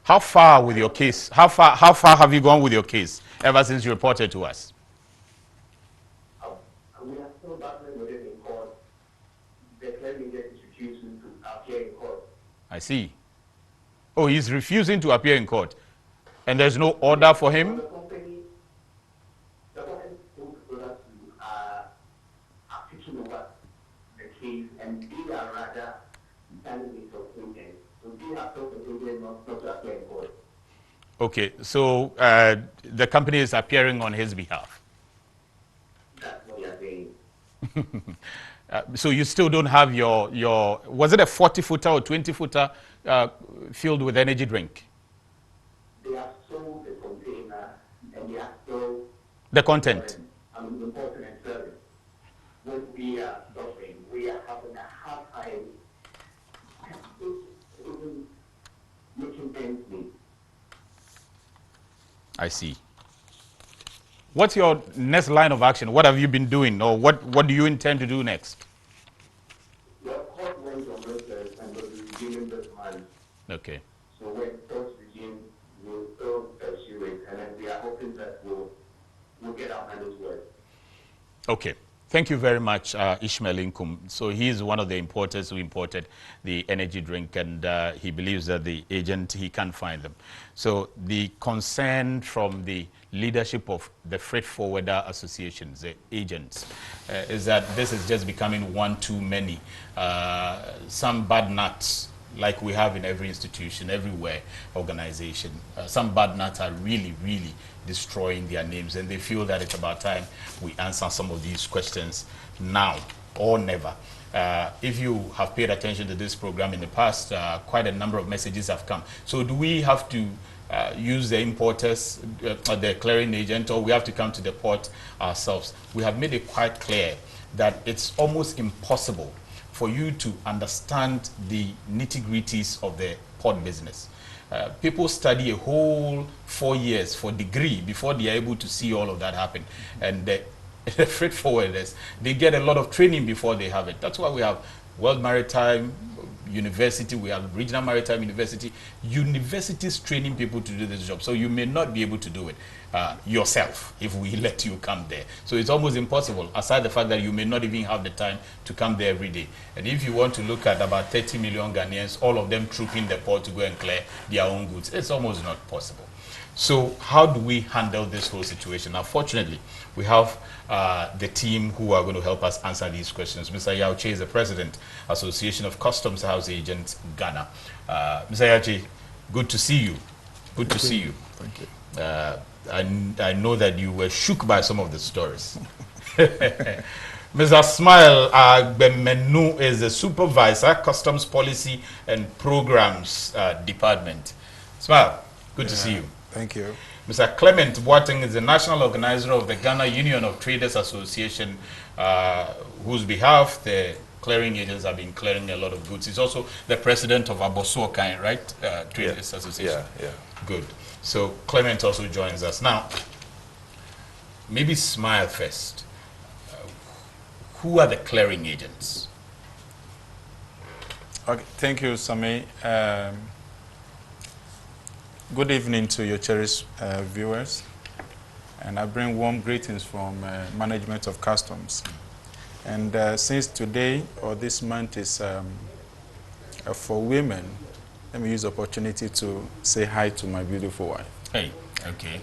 How far with your case? How far have you gone with your case ever since you reported to us? We are still battling with it in court. The clearing agent is refusing to appear in court. I see. Oh, he's refusing to appear in court, and there's no order for him? The company products are picking over the case, and they are rather standing in contention. So they are self-contained not to appear in court. Okay, so the company is appearing on his behalf. That's what you're saying. So you still don't have your was it a 40-footer or 20-footer filled with energy drink? They have sold the container and they are still The content. Importing and selling. What we are suffering, we are having a hard time even making ends meet. I see. What's your next line of action? What have you been doing, or what do you intend to do next? The court went on record and was resuming this month. Okay. So when court resumes, we'll still pursue it, and then we are hoping that we'll get our handles work. Okay. Thank you very much, Ishmael Inkum. So he's one of the importers who imported the energy drink, and he believes that the agent, he can't find them. So the concern from the leadership of the freight forwarder associations, the agents, is that this is just becoming one too many. Some bad nuts, like we have in every institution, everywhere, organization. Some bad nuts are really, really destroying their names, and they feel that it's about time we answer some of these questions now or never. If you have paid attention to this program in the past, quite a number of messages have come. So do we have to use the importers, the clearing agent, or we have to come to the port ourselves? We have made it quite clear that it's almost impossible for you to understand the nitty-gritties of the port business. People study a whole 4 years for degree before they are able to see all of that happen. And the freight forwarders, they get a lot of training before they have it. That's why we have World Maritime University, we have Regional Maritime University, universities training people to do this job. So you may not be able to do it yourself if we let you come there. So it's almost impossible, aside the fact that you may not even have the time to come there every day. And if you want to look at about 30 million Ghanaians, all of them trooping the port to go and clear their own goods, it's almost not possible. So how do we handle this whole situation? Now, fortunately, we have the team who are going to help us answer these questions. Mr. Yauche is the president, Association of Customs House Agents, Ghana. Mr. Yauche, good to see you. Good to see you. Thank you. I know that you were shook by some of the stories. Mr. Smile Agbemenu is the supervisor, Customs Policy and Programs Department. Smile, good to see you. Thank you. Mr. Clement Boateng is the national organizer of the Ghana Union of Traders Association, whose behalf the clearing agents have been clearing a lot of goods. He's also the president of Abosuokai, right? Traders Association. Yeah. Good. So Clement also joins us. Now, maybe Smile first. Who are the clearing agents? Okay, thank you, Sami. Good evening to your cherished viewers. And I bring warm greetings from Management of Customs. And since today or this month is for women, let me use the opportunity to say hi to my beautiful wife. Hey, okay.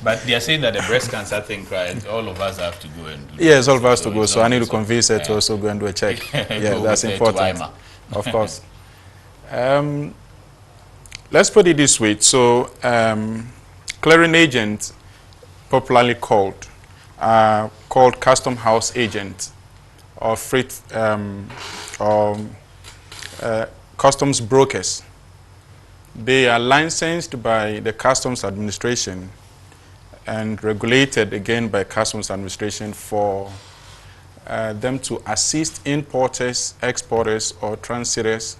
But they are saying that the breast cancer thing, right? All of us have to go and do. Yes, all of us to go. So I need to convince her to also go and do a check. Go Yeah, that's with important. IMaH. Of course. Let's put it this way. So, clearing agent, popularly called custom house agent or freight customs brokers. They are licensed by the Customs Administration and regulated again by Customs Administration for them to assist importers, exporters, or transitors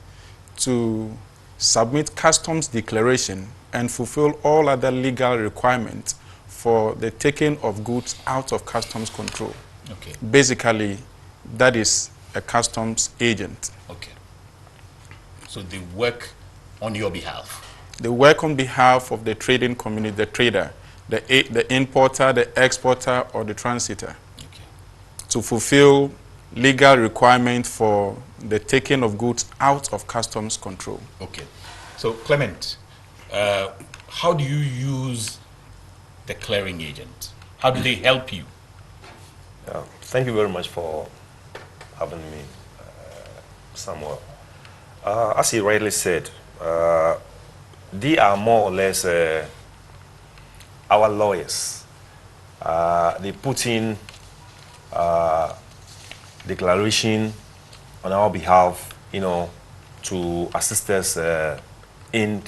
to submit customs declaration and fulfill all other legal requirements for the taking of goods out of customs control. Okay. Basically, that is a customs agent. Okay. So they work on your behalf? They work on behalf of the trading community, the trader, the importer, the exporter, or the transitor, okay, to fulfill legal requirement for the taking of goods out of customs control. Okay. So, Clement, how do you use the clearing agent? How do they help you? Thank you very much for having me, Samuel. As he rightly said, they are more or less our lawyers. They put in declaration on our behalf, you know, to assist us in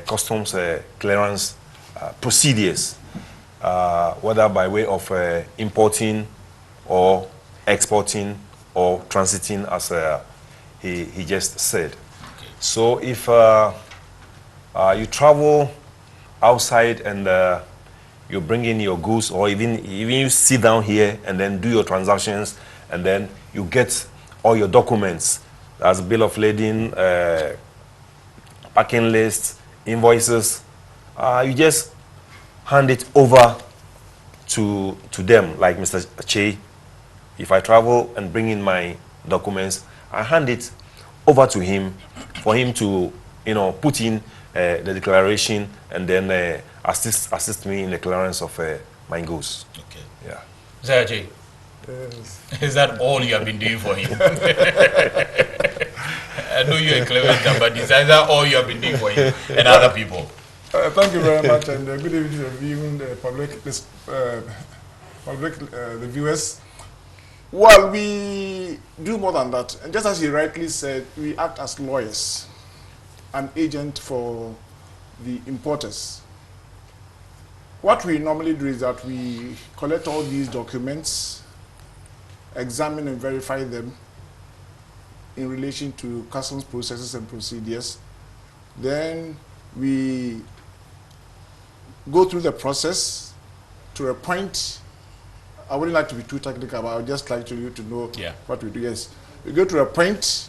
customs clearance procedures, whether by way of importing or exporting or transiting, as he just said. Okay. So if you travel outside and you bring in your goods, or even you sit down here and then do your transactions, and then you get all your documents, as bill of lading, packing list, invoices, you just hand it over to them, like Mr. Che. If I travel and bring in my documents, I hand it over to him for him to, you know, put in the declaration and then assist me in the clearance of my goods. Okay. Yeah. Mr. Che, yes. Is that all you have been doing for him? I know you're a clever man, but is that all you have been doing for him and other people? Thank you very much, and good evening to the viewing the viewers. Well, we do more than that, and just as he rightly said, we act as lawyers, an agent for the importers. What we normally do is that we collect all these documents, examine and verify them in relation to customs processes and procedures. Then we go through the process to a point. I wouldn't like to be too technical, but I would just like you to know what we do. Yes, we go to a point,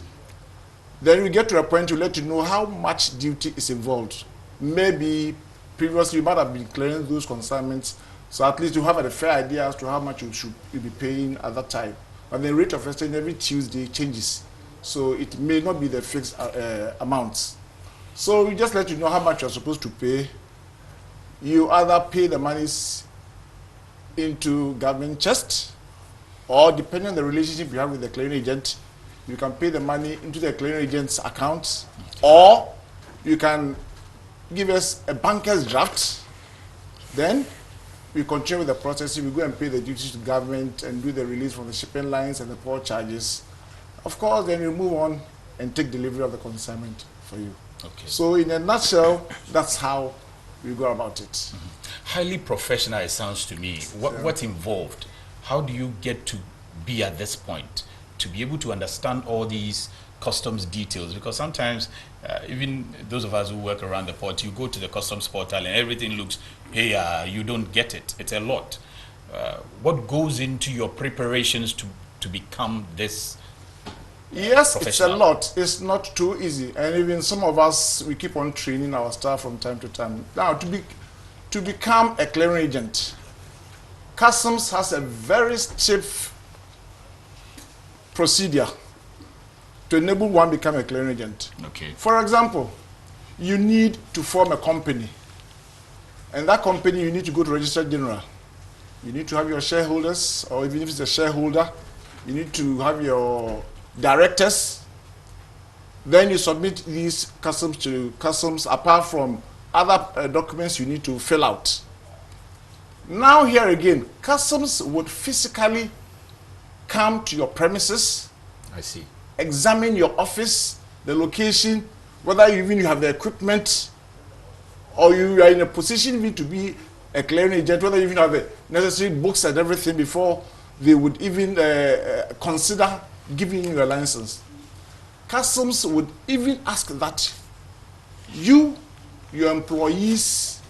then we get to a point to let you know how much duty is involved. Maybe previously you might have been clearing those consignments, so at least you have a fair idea as to how much you should be paying at that time. But the rate of exchange every Tuesday changes, so it may not be the fixed amounts. So we just let you know how much you're supposed to pay. You either pay the monies into government chest, or depending on the relationship you have with the clearing agent, you can pay the money into the clearing agent's account, or you can give us a banker's draft. Then we continue with the processing. We go and pay the duties to government and do the release from the shipping lines and the port charges. Of course, then we move on and take delivery of the consignment for you. Okay. So in a nutshell, that's how we go about it. Mm-hmm. Highly professional, it sounds to me. What's involved? How do you get to be at this point, to be able to understand all these customs details? Because sometimes, even those of us who work around the port, you go to the customs portal and everything looks, hey, you don't get it. It's a lot. What goes into your preparations to become this? Yes, it's a lot. It's not too easy. And even some of us, we keep on training our staff from time to time. Now, to become a clearing agent, Customs has a very stiff procedure. to enable one become a clearing agent. Okay. For example, you need to form a company. And that company, you need to go to Register General. You need to have your shareholders, or even if it's a shareholder, you need to have your directors. Then you submit these customs to customs, apart from other documents you need to fill out. Now here again, customs would physically come to your premises. I see. Examine your office, the location, whether you even have the equipment, or you are in a position even to be a clearing agent, whether you even have the necessary books and everything before they would even consider giving you a license. Customs would even ask that you, your employees,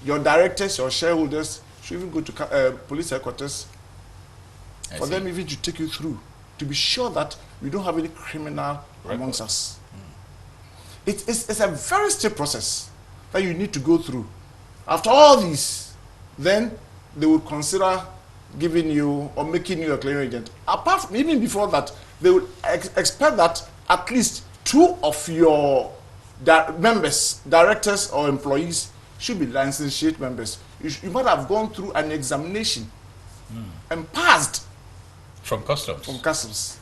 your directors, your shareholders should even go to police headquarters for them even to take you through, to be sure that we don't have any criminal amongst us. It's a very stiff process that you need to go through. After all this, then they would consider giving you or making you a clearing agent. Apart from, even before that, they would expect that at least 2 of your members, directors or employees, should be licensed shade members. You might have gone through an examination and passed. From customs? From customs.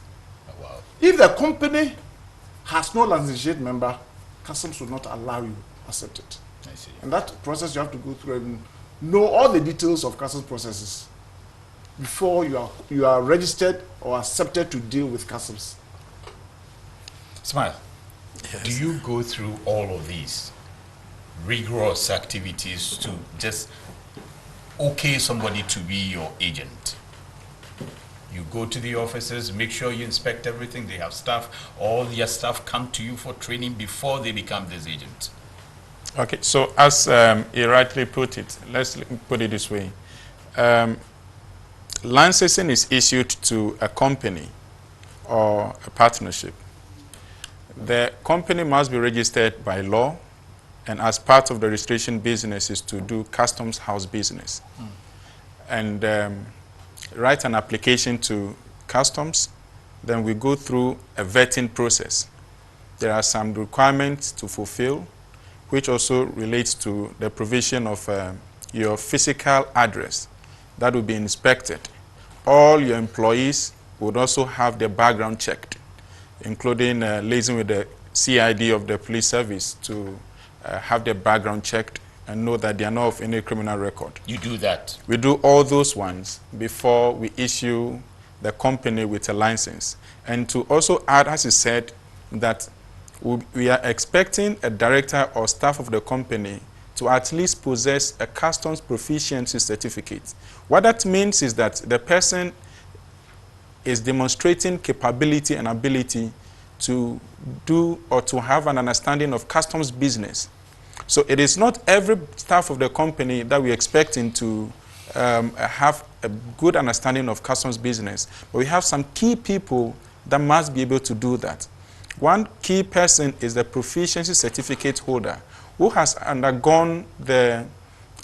Oh, wow. If the company has no licensed shade member, customs will not allow you to accept it. I see. And that process you have to go through and know all the details of customs processes before you are registered or accepted to deal with customs. Smile. Yes. Do you go through all of these rigorous activities to just okay somebody to be your agent? You go to the offices, make sure you inspect everything, they have staff, all your staff come to you for training before they become this agent. Okay, so as you rightly put it, let's put it this way. Licensing is issued to a company or a partnership. The company must be registered by law, and as part of the registration business is to do customs house business. And write an application to customs, then we go through a vetting process. There are some requirements to fulfill, which also relates to the provision of your physical address that will be inspected. All your employees would also have their background checked, including liaising with the CID of the police service to have their background checked and know that they are not of any criminal record. You do that? We do all those ones before we issue the company with a license. And to also add, as you said, that we are expecting a director or staff of the company to at least possess a customs proficiency certificate. What that means is that the person is demonstrating capability and ability to do or to have an understanding of customs business. So it is not every staff of the company that we're expecting to have a good understanding of customs business, but we have some key people that must be able to do that. One key person is the proficiency certificate holder who has undergone the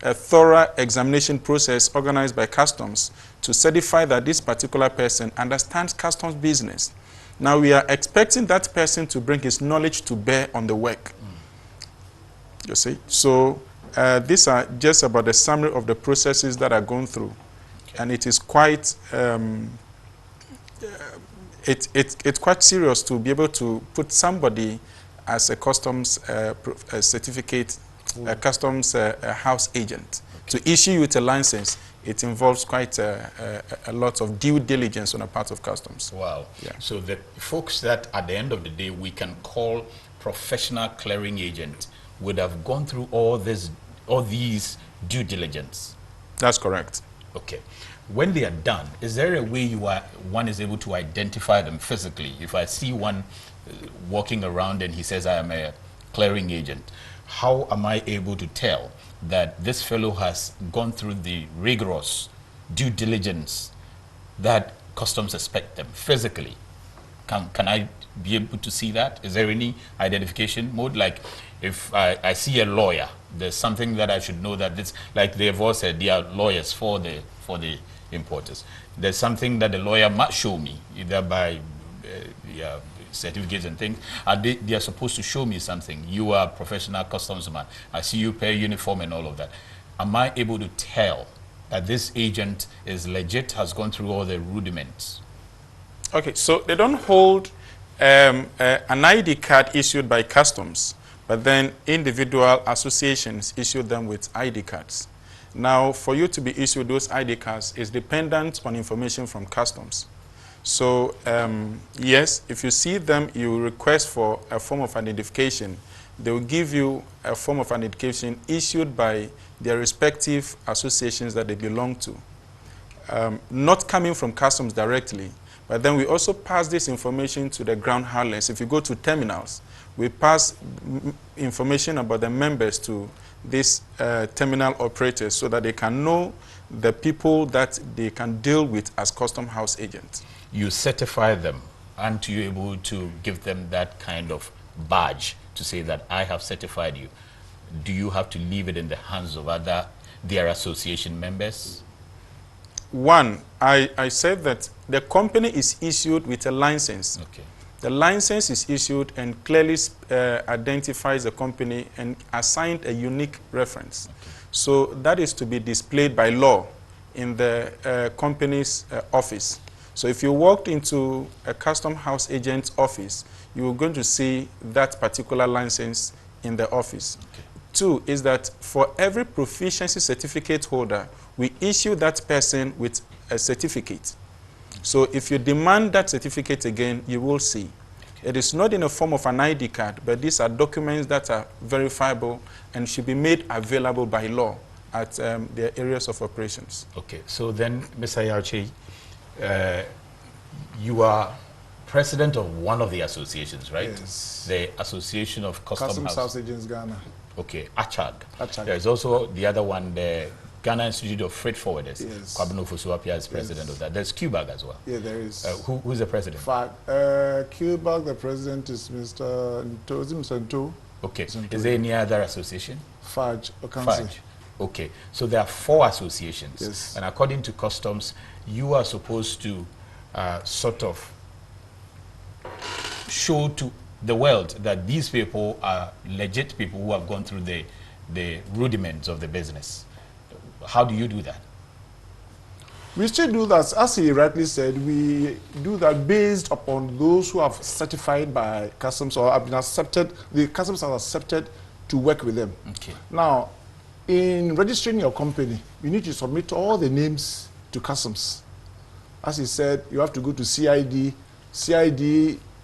thorough examination process organized by customs to certify that this particular person understands customs business. Now we are expecting that person to bring his knowledge to bear on the work. You see? So these are just about the summary of the processes that are going through. Okay. And it is quite, it's quite serious to be able to put somebody as a customs certificate, a customs house agent. Okay. To issue you with a license, it involves quite a lot of due diligence on the part of customs. Wow. Yeah. So the folks that at the end of the day we can call professional clearing agent would have gone through all these due diligence. That's correct. Okay. When they are done, is there a way one is able to identify them physically? If I see one walking around and he says, I am a clearing agent, how am I able to tell that this fellow has gone through the rigorous due diligence that customs expect them physically? Can I be able to see that? Is there any identification mode? Like if I see a lawyer, there's something that I should know that this, like they've all said, they are lawyers for the importers. There's something that the lawyer must show me, either by certificates and things, they are supposed to show me something. You are a professional customs man. I see you pay uniform and all of that. Am I able to tell that this agent is legit, has gone through all the rudiments? Okay, so they don't hold an ID card issued by customs, but then individual associations issue them with ID cards. Now, for you to be issued those ID cards is dependent on information from customs. So, yes, if you see them, you request for a form of identification. They will give you a form of identification issued by their respective associations that they belong to. Not coming from customs directly, but then we also pass this information to the ground handlers. If you go to terminals, we pass information about the members to these terminal operators so that they can know the people that they can deal with as custom house agents. You certify them. Aren't you able to give them that kind of badge to say that I have certified you? Do you have to leave it in the hands of their association members? One, I said that the company is issued with a license. Okay. The license is issued and clearly identifies the company and assigned a unique reference. Okay. So that is to be displayed by law in the company's office. So if you walked into a custom house agent's office, you are going to see that particular license in the office. Okay. Two is that for every proficiency certificate holder, we issue that person with a certificate. So if you demand that certificate again, you will see. Okay. It is not in the form of an ID card, but these are documents that are verifiable and should be made available by law at their areas of operations. Okay, so then, Mr. Yarchi, you are president of one of the associations, right? Yes. The Association of Customs House Agents Ghana. Okay, ACCRA. ACCRA. There is also the other one, the Ghana Institute of Freight Forwarders. Yes. Kwabeno Fosuapia is president of that. There's QBAG as well. Yeah, there is. Who's the president? QBAG, the president is Mr. Nto. Okay. Is there any other association? FAJ. Okay. So there are 4 associations. Yes. And according to customs, you are supposed to sort of show to the world that these people are legit people who have gone through the rudiments of the business. How do you do that? We still do that. As he rightly said, we do that based upon those who have certified by customs or have been accepted, the customs have accepted to work with them. Okay. Now, in registering your company, you need to submit all the names to customs. As he said, you have to go to CID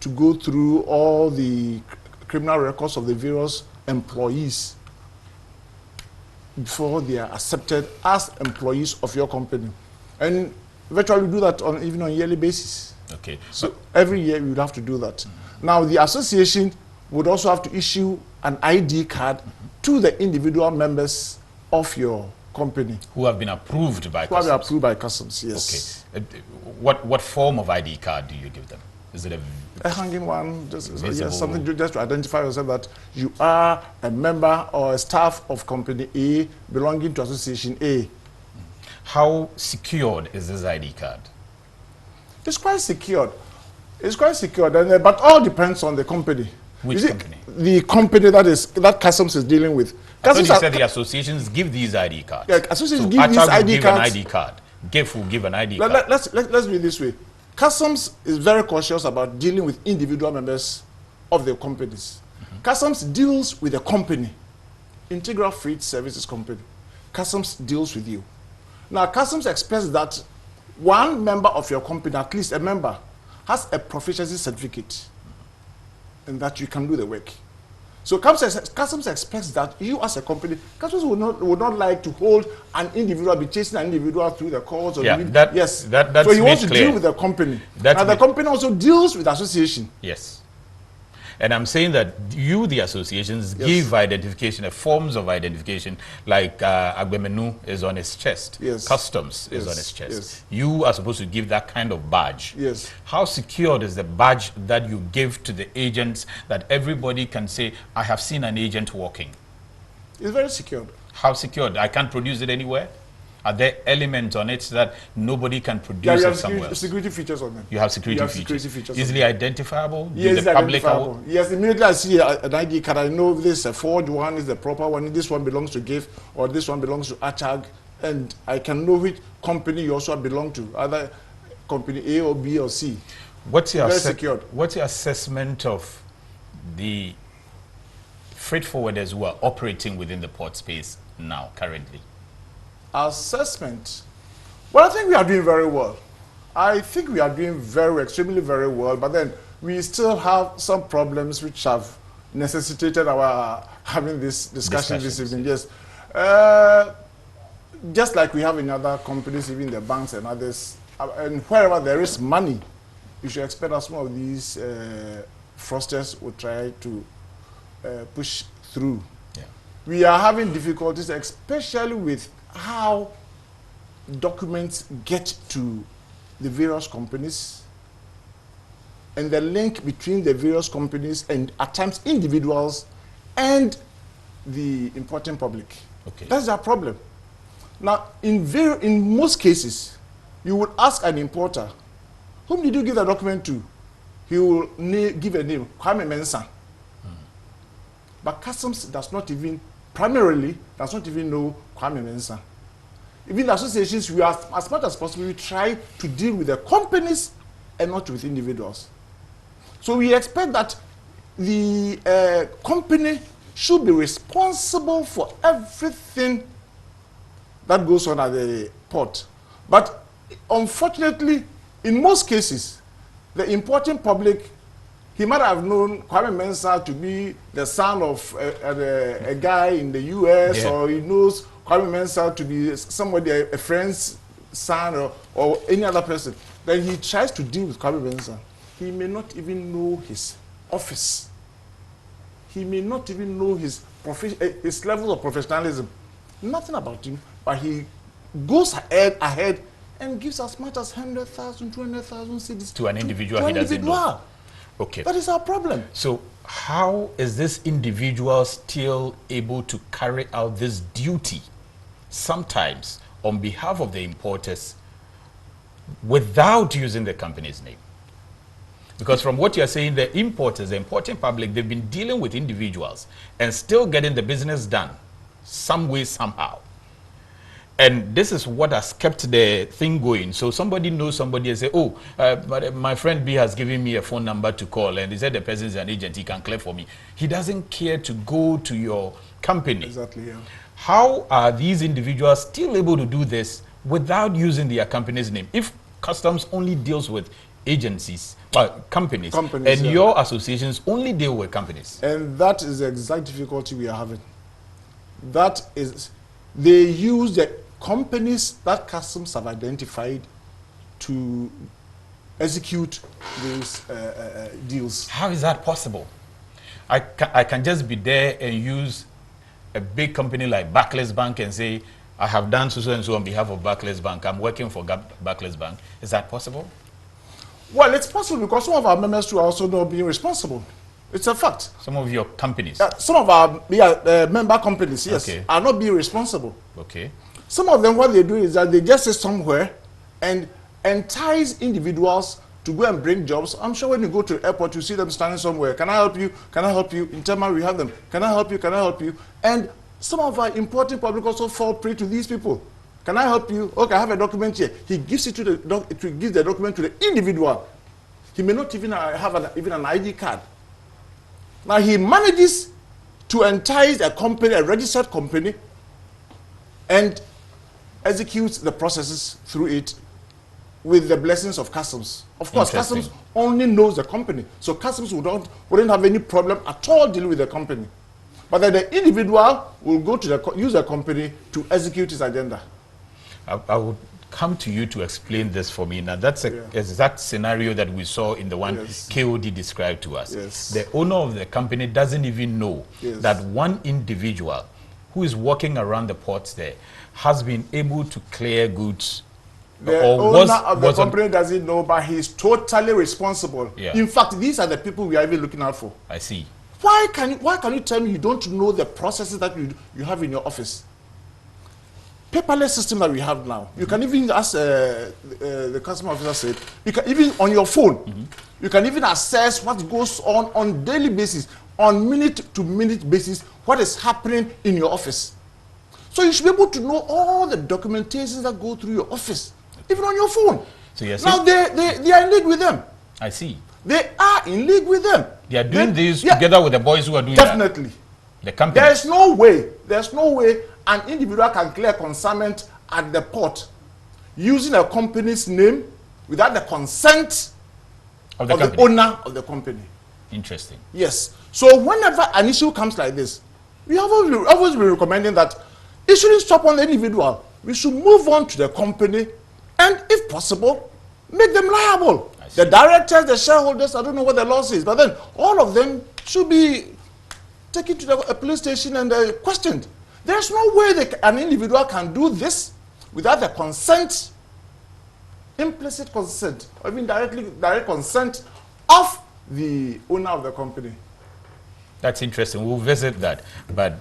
to go through all the criminal records of the various employees before they are accepted as employees of your company. And virtually do that even on a yearly basis. Okay. So every year you would have to do that. Now the association would also have to issue an ID card to the individual members of your company. Who have been approved by customs? Who have been approved by customs, yes. Okay. What form of ID card do you give them? Is it a hanging one? Yes, something just to identify yourself that you are a member or a staff of company A belonging to association A. How secured is this ID card? It's quite secured. It's quite secured, but all depends on the company. Which company? The company that customs is dealing with. I thought you said the associations give these ID cards. Yeah, associations give these ID cards. An ID card. GEF will give an ID card. Let's do it this way. Customs is very cautious about dealing with individual members of the companies. Customs deals with the company, Integral Freight Services Company. Customs deals with you. Now, customs expects that one member of your company, at least a member, has a proficiency certificate and that you can do the work. So customs expects that you as a company, customs would not like to hold an individual, be chasing an individual through the courts. Or that's so he wants to clear. deal with the company. Now the company also deals with the association. Yes. And I'm saying that you, the associations, give identification, forms of identification, like Agbemenu is on his chest. Yes. Customs is on his chest. Yes. You are supposed to give that kind of badge. Yes. How secured is the badge that you give to the agents that everybody can say, I have seen an agent walking? It's very secured. How secured? I can't produce it anywhere? Are there elements on it that nobody can produce Yeah, you have somewhere else? security features on them. You have security features. Easily identifiable? Yes, the public identifiable. Yes, immediately I see an ID card, I know this is a forged one, is the proper one, this one belongs to GIF, or this one belongs to ACCRA, and I can know which company you also belong to, either company A or B or C. What's your secured. Assessment of the freight forwarders who are operating within the port space now, currently? Assessment. Well, I think we are doing very well. I think we are doing extremely very well, but then we still have some problems which have necessitated our having this discussion this evening. Yes. Just like we have in other companies, even the banks and others, and wherever there is money, you should expect that some of these fraudsters will try to push through. Yeah. We are having difficulties, especially with how documents get to the various companies and the link between the various companies and at times individuals and the importing public. Okay. That's our problem. Now, in most cases, you would ask an importer, whom did you give the document to? He will give a name, Kwame Mensah. But customs primarily does not even know Kwame Mensah. Even the associations, we are, as much as possible, we try to deal with the companies and not with individuals. So we expect that the company should be responsible for everything that goes on at the port. But unfortunately, in most cases, the importing public, he might have known Kwame Mensah to be the son of a guy in the US, yeah, or he knows Kwame Mensah to be somebody, a friend's son or any other person. Then he tries to deal with Kwame Mensah. He may not even know his office. He may not even know his level of professionalism. Nothing about him, but he goes ahead and gives as much as 100,000, 200,000 cedis to an individual he doesn't know. Okay. That is our problem. So how is this individual still able to carry out this duty, sometimes on behalf of the importers, without using the company's name? Because from what you're saying, the importers, the importing public, they've been dealing with individuals and still getting the business done some way, somehow. And this is what has kept the thing going. So somebody knows somebody and say, oh, but my friend B has given me a phone number to call, and he said the person is an agent, he can clear for me. He doesn't care to go to your company. Exactly, yeah. How are these individuals still able to do this without using their company's name? If customs only deals with agencies, companies, and yeah, your associations only deal with companies. And that is the exact difficulty we are having. That is, they use the companies that customs have identified to execute these deals. How is that possible? I can just be there and use a big company like Barclays Bank and say, I have done so and so on behalf of Barclays Bank. I'm working for Barclays Bank. Is that possible? Well, it's possible because some of our members too are also not being responsible. It's a fact. Some of your companies? Some of our member companies, yes, okay, are not being responsible. Okay. Some of them, what they do is that they just sit somewhere and entice individuals to go and bring jobs. I'm sure when you go to the airport, you see them standing somewhere. Can I help you? Can I help you? In Tema, we have them. Can I help you? Can I help you? And some of our importing public also fall prey to these people. Can I help you? Okay, I have a document here. He gives it to gives the document to the individual. He may not even have even an ID card. Now he manages to entice a company, a registered company, and executes the processes through it with the blessings of customs. Of course, customs only knows the company, so customs wouldn't have any problem at all dealing with the company. But then the individual will go to use the company to execute his agenda. I would come to you to explain this for me. Now, that's an exact scenario that we saw in the one KOD described to us. Yes. The owner of the company doesn't even know that one individual who is walking around the ports there has been able to clear goods. The owner of the company doesn't know, but he's totally responsible. Yeah. In fact, these are the people we are even looking out for. I see. Why can you tell me you don't know the processes that you have in your office? paperless system that we have now, you can even, as the customer officer said, you can even on your phone, you can even assess what goes on daily basis, on minute-to-minute basis, what is happening in your office. So you should be able to know all the documentations that go through your office, even on your phone. So yes, now they are in league with them. I see. They are in league with them. They are doing this together with the boys who are doing definitely. The company. There's no way an individual can clear consignment at the port using a company's name without the consent of the owner of the company. Interesting. Yes. So whenever an issue comes like this, we have always been recommending that it shouldn't stop on the individual. We should move on to the company and, if possible, make them liable. The directors, the shareholders, I don't know what the law says, but then all of them should be taken to a police station and questioned. There's no way an individual can do this without the consent, implicit consent, or even direct consent of the owner of the company. That's interesting. We'll visit that. But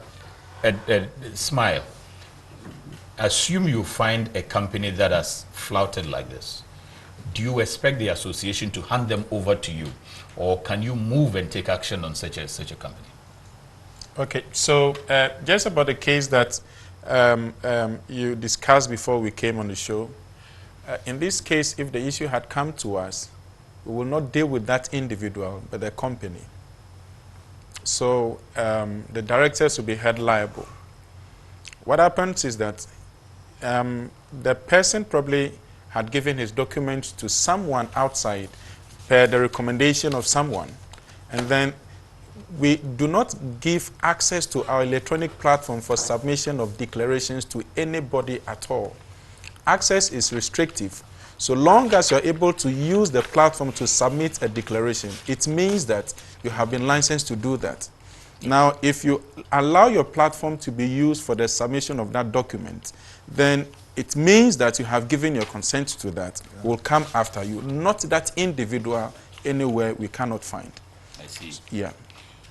Smile, assume you find a company that has flouted like this. Do you expect the association to hand them over to you, or can you move and take action on such a company? Okay, so just about the case that you discussed before we came on the show, in this case, if the issue had come to us, we will not deal with that individual, but the company. So the directors will be held liable. What happens is that the person probably had given his documents to someone outside per the recommendation of someone, and then we do not give access to our electronic platform for submission of declarations to anybody at all. Access is restrictive. So long as you're able to use the platform to submit a declaration, it means that you have been licensed to do that. Now, if you allow your platform to be used for the submission of that document, then it means that you have given your consent to that. We'll come after you, not that individual anywhere we cannot find. I see. Yeah.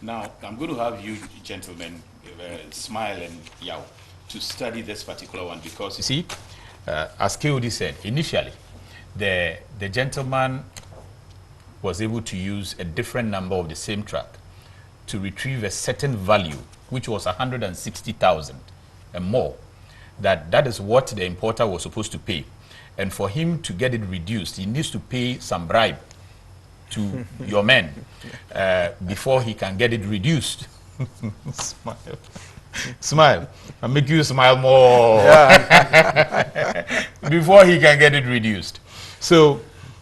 Now, I'm going to have you gentlemen, Smile and Yao, to study this particular one, because you see, as KOD said, initially, the gentleman was able to use a different number of the same track to retrieve a certain value, which was 160,000 and more. That is what the importer was supposed to pay. And for him to get it reduced, he needs to pay some bribe to your men before he can get it reduced. Smile. Smile. I'll make you smile more. Yeah. Before he can get it reduced. So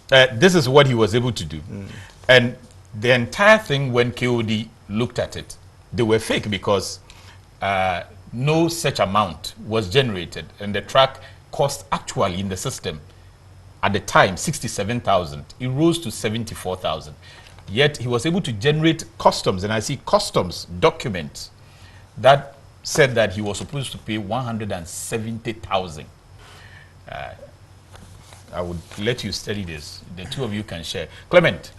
this is what he was able to do. And the entire thing, when KOD looked at it, they were fake, because no such amount was generated, and the track cost actually in the system at the time 67,000. It rose to 74,000. Yet he was able to generate customs, and I see customs documents that said that he was supposed to pay 170,000. I would let you study this. The two of you can share. Clement,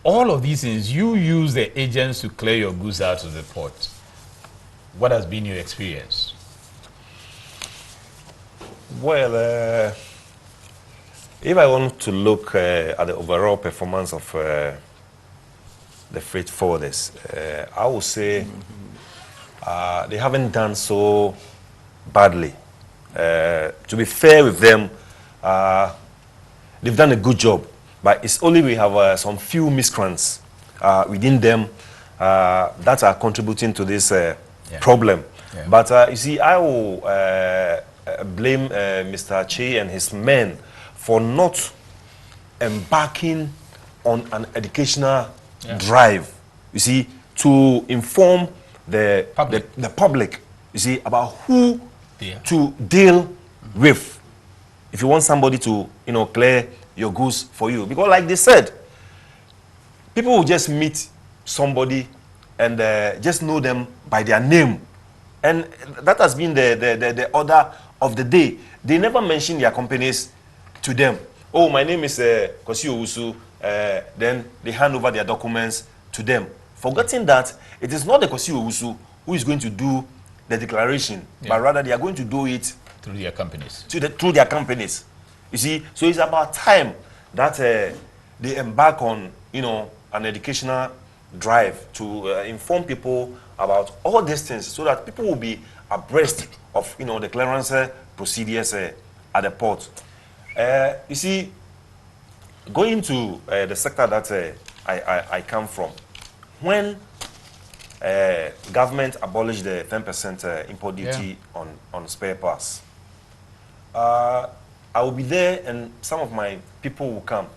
all of these things, you use the agents to clear your goods out of the port. What has been your experience? Well, if I want to look at the overall performance of the freight forwarders, I would say they haven't done so badly. To be fair with them, they've done a good job, but it's only we have some few miscreants within them that are contributing to this problem. Yeah. But you see, I will blame Mr. Che and his men for not embarking on an educational drive, you see, to inform the public, you see, about who to deal with if you want somebody to, you know, clear your goods for you. Because like they said, people will just meet somebody and just know them by their name. And that has been the order of the day. They never mention their companies to them. Oh, my name is Kosi Owusu. Then they hand over their documents to them, forgetting that it is not the Kosi Owusu who is going to do the declaration, but rather they are going to do it through their companies. Through their companies. You see, so it's about time that they embark on, you know, an educational drive to inform people about all these things, so that people will be abreast of, you know, the clearance procedures at the port. You see, going to the sector that I come from, when government abolished the 10% import duty on spare parts, I will be there and some of my people will come.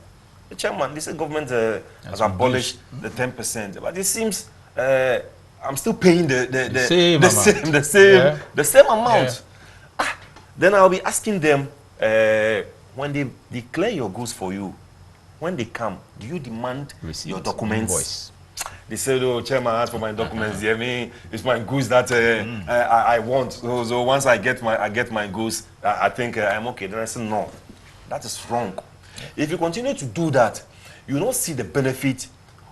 The chairman, this government has abolished the 10%, but it seems I'm still paying the same amount. Yeah. Then I'll be asking them, when they declare your goods for you, when they come, do you demand your documents? Invoice. They said, "Oh, chairman, ask for my documents. Yeah, me, it's my goods that I want. So once I get my goods, I think I'm okay." Then I said, "No, that is wrong. If you continue to do that, you don't see the benefit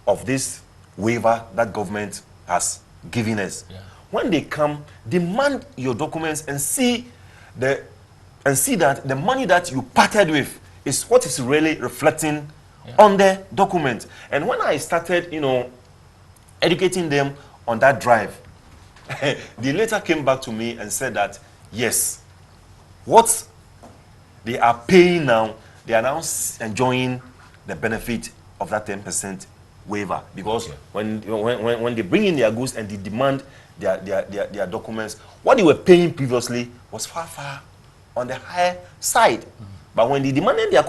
of this waiver that government has given us. Yeah. When they come, demand your documents and see that the money that you parted with is what is really reflecting on the document." And when I started, you know, educating them on that drive, they later came back to me and said that yes, what they are paying now, they are now enjoying the benefit of that 10% waiver, because when they bring in their goods and they demand their documents, what they were paying previously was far on the higher side. But when they demanded their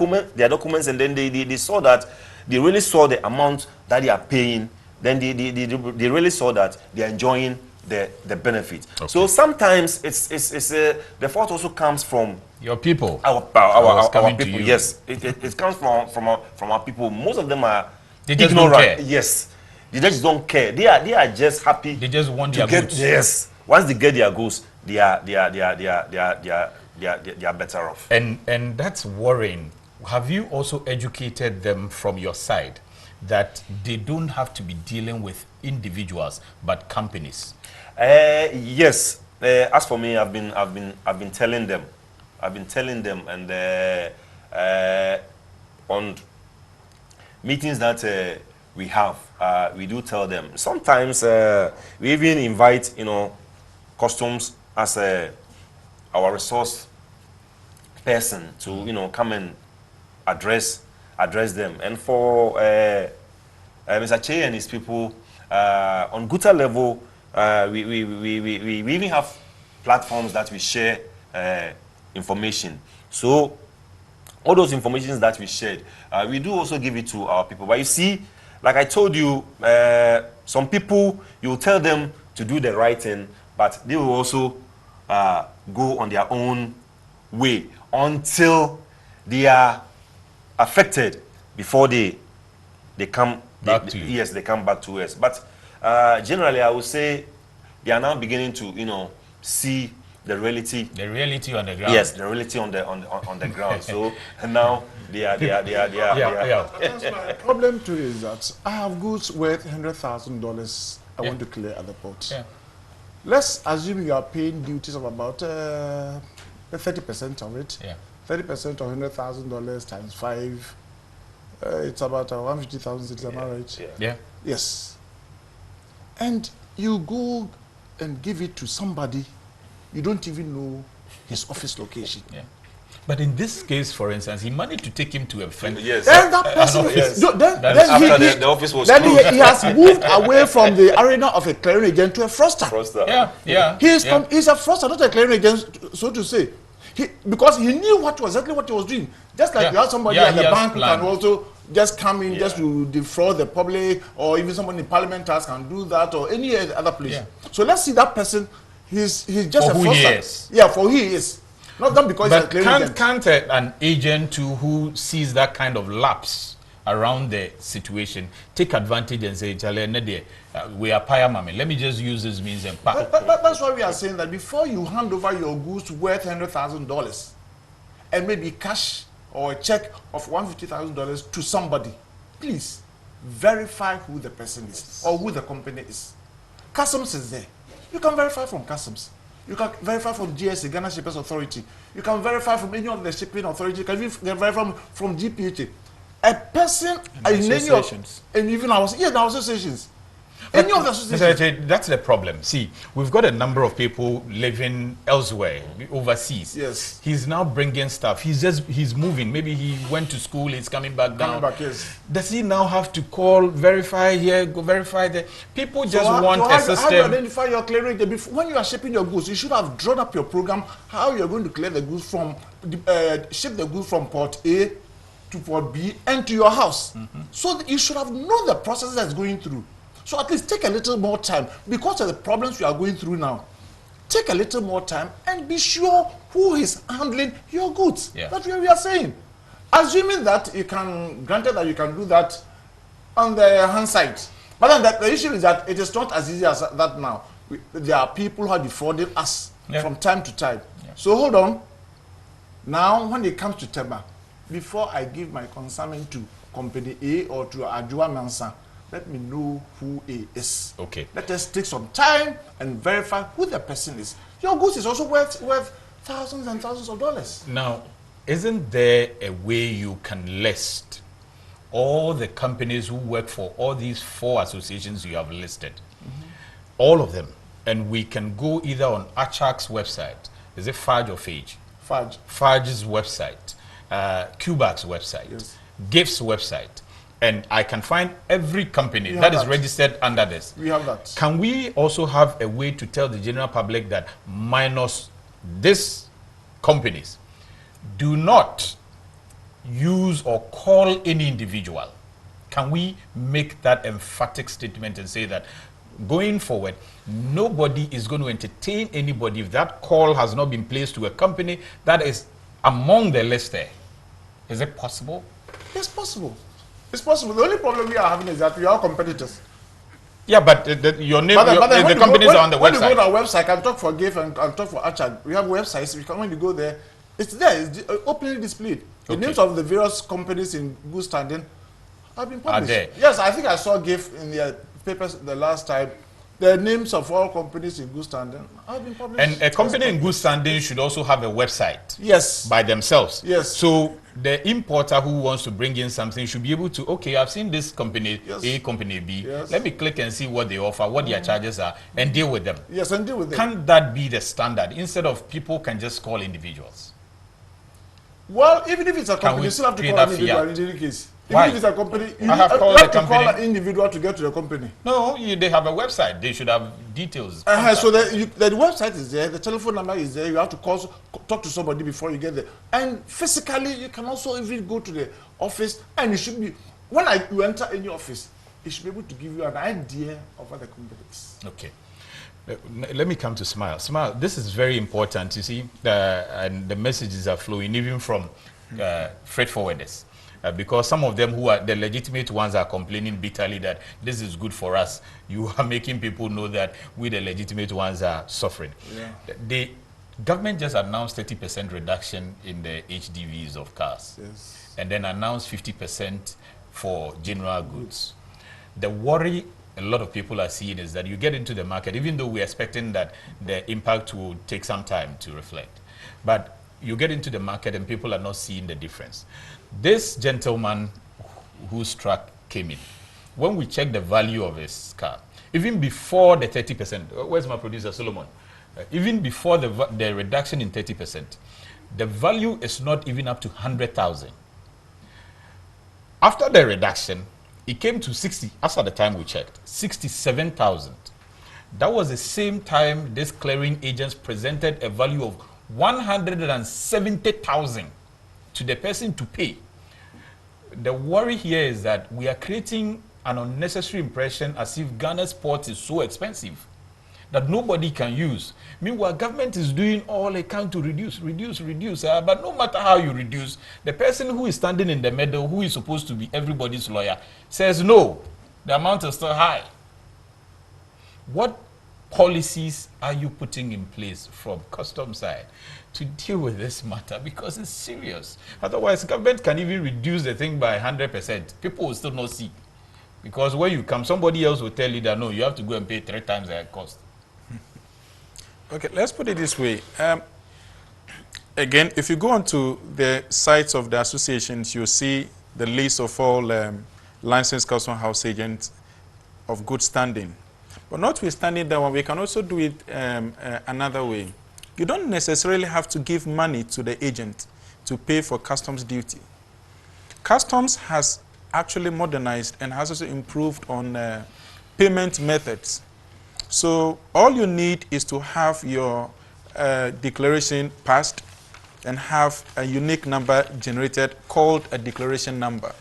documents and then they saw that, they really saw the amount that they are paying, then they really saw that they are enjoying the benefit. Okay. So sometimes it's the fault also comes from your people. Our people. Yes, it comes from our people. Most of them are ignorant. Don't care. Yes, they just don't care. They are just happy. They just want their goods. Yes, once they get their goods, they are better off. And that's worrying. Have you also educated them from your side that they don't have to be dealing with individuals but companies? Yes. As for me, I've been telling them, and on meetings that we have, we do tell them. Sometimes we even invite, you know, customs as our resource person to, you know, come and address them. And for Mr. Che and his people, on Guta level, we even have platforms that we share information. So all those informations that we shared, we do also give it to our people. But you see, like I told you, some people, you tell them to do the right thing, but they will also go on their own way until they are affected before they come back to you. Yes, they come back to us. But generally, I would say they are now beginning to, you know, see the reality. The reality on the ground. Yes, the reality on the ground. So and now they are. My problem too is that I have goods worth $100,000 I want to clear at the port. Yeah. Let's assume you are paying duties of about 30% of it. Yeah. 30% of $100,000 times 5. It's about 150,000. Am I right? Yeah. Yes. And you go and give it to somebody, you don't even know his office location. Yeah. But in this case, for instance, he managed to take him to a friend. Yes. Then that person, the office was then he has moved away from the arena of a clearing agent to a fraudster. Yeah. He's a fraudster, not a clearing agent, so to say. Because he knew exactly what he was doing. Just like you have somebody at the bank who can also just come in just to defraud the public, or even somebody in Parliament House can do that, or any other place. Yeah. So let's see that person. He's just for a who fraudster. He is. Yeah, for who he is. Not because he's a clearing agent. Can't an agent who sees that kind of lapse around the situation take advantage and say, we are paya mame. Let me just use this means and that's why we are saying that before you hand over your goods worth $100,000 and maybe cash or a check of $150,000 to somebody, please verify who the person is or who the company is. Customs is there. You can verify from customs. You can verify from GSA, Ghana Shippers Authority. You can verify from any of the shipping authority. You can even verify from GPHA. A person in any of, and even our associations. Any of the associations. That's the problem. See, we've got a number of people living elsewhere, overseas. Yes. He's now bringing stuff. He's moving. Maybe he went to school. He's coming back now. Yes. Does he now have to call, verify here, go verify there? People just want a system. How do you identify your clearance? When you are shipping your goods, you should have drawn up your program how you are going to clear the goods from, ship the goods from port A to port B and to your house. So that you should have known the process that's going through. So at least take a little more time because of the problems we are going through now. Take a little more time and be sure who is handling your goods. Yeah. That's what we are saying. Assuming that you can, granted that you can do that on the hand side. But then the issue is that it is not as easy as that now. There are people who are defrauding us from time to time. Yeah. So hold on. Now when it comes to Tema, before I give my consignment to company A or to Adjoa Mansa, let me know who A is. Okay. Let us take some time and verify who the person is. Your goods is also worth thousands and thousands of dollars. Now, isn't there a way you can list all the companies who work for all these 4 associations you have listed? All of them. And we can go either on ACCRA's website. Is it FAJ or FAGE? FAJ. FAJ's website. QBAC's website. Yes. GIF's website. And I can find every company that is registered under this. We have that. Can we also have a way to tell the general public that minus these companies, do not use or call any individual? Can we make that emphatic statement and say that going forward, nobody is going to entertain anybody if that call has not been placed to a company that is among the list there? Is it possible? It's possible. It's possible. The only problem we are having is that we are competitors. Yeah, but your name, the companies are on the website. When you go to our website, I can talk for GIF and talk for ACCRA. We have websites. When you go there, it's there. It's openly displayed. The names of the various companies in good standing have been published. Are there? Yes, I think I saw GIF in their papers the last time. The names of all companies in good standing have been published. And a company in good standing should also have a website. Yes. By themselves. Yes. So the importer who wants to bring in something should be able to, okay, I've seen this company A, company B. Yes. Let me click and see what they offer, what their charges are, and deal with them. Yes, and deal with them. Can that be the standard instead of people can just call individuals? Well, even if it's a company, you still have to call an individual in any case. Why? Even if it's a company, you have have to call an individual to get to the company. No, they have a website. They should have details. So the website is there, the telephone number is there. You have to talk to somebody before you get there. And physically, you can also even go to the office. And it should be, when you enter any office, it should be able to give you an idea of what the company is. Okay. Let me come to Smile. Smile, this is very important, you see, and the messages are flowing even from freight forwarders. Because some of them who are the legitimate ones are complaining bitterly that this is good for us. You are making people know that we, the legitimate ones, are suffering. Yeah. The government just announced 30% reduction in the HDVs of cars. Yes. And then announced 50% for general goods. The worry a lot of people are seeing is that you get into the market, even though we're expecting that the impact will take some time to reflect. But you get into the market and people are not seeing the difference. This gentleman whose truck came in, when we check the value of his car, even before the 30%, where's my producer, Solomon? Even before the reduction in 30%, the value is not even up to 100,000. After the reduction, it came to 60, as at the time we checked, 67,000. That was the same time this clearing agents presented a value of 170,000 to the person to pay. The worry here is that we are creating an unnecessary impression as if Ghana's port is so expensive that nobody can use. Meanwhile, government is doing all it can to reduce. But no matter how you reduce, the person who is standing in the middle, who is supposed to be everybody's lawyer, says no, the amount is still high. What policies are you putting in place from customs side to deal with this matter? Because it's serious. Otherwise, government can even reduce the thing by 100%. People will still not see. Because when you come, somebody else will tell you that, no, you have to go and pay 3 times the cost. Okay, let's put it this way. Again, if you go onto the sites of the associations, you'll see the list of all licensed custom house agents of good standing. But notwithstanding that one, we can also do it another way. You don't necessarily have to give money to the agent to pay for customs duty. Customs has actually modernized and has also improved on payment methods. So all you need is to have your declaration passed and have a unique number generated called a declaration number.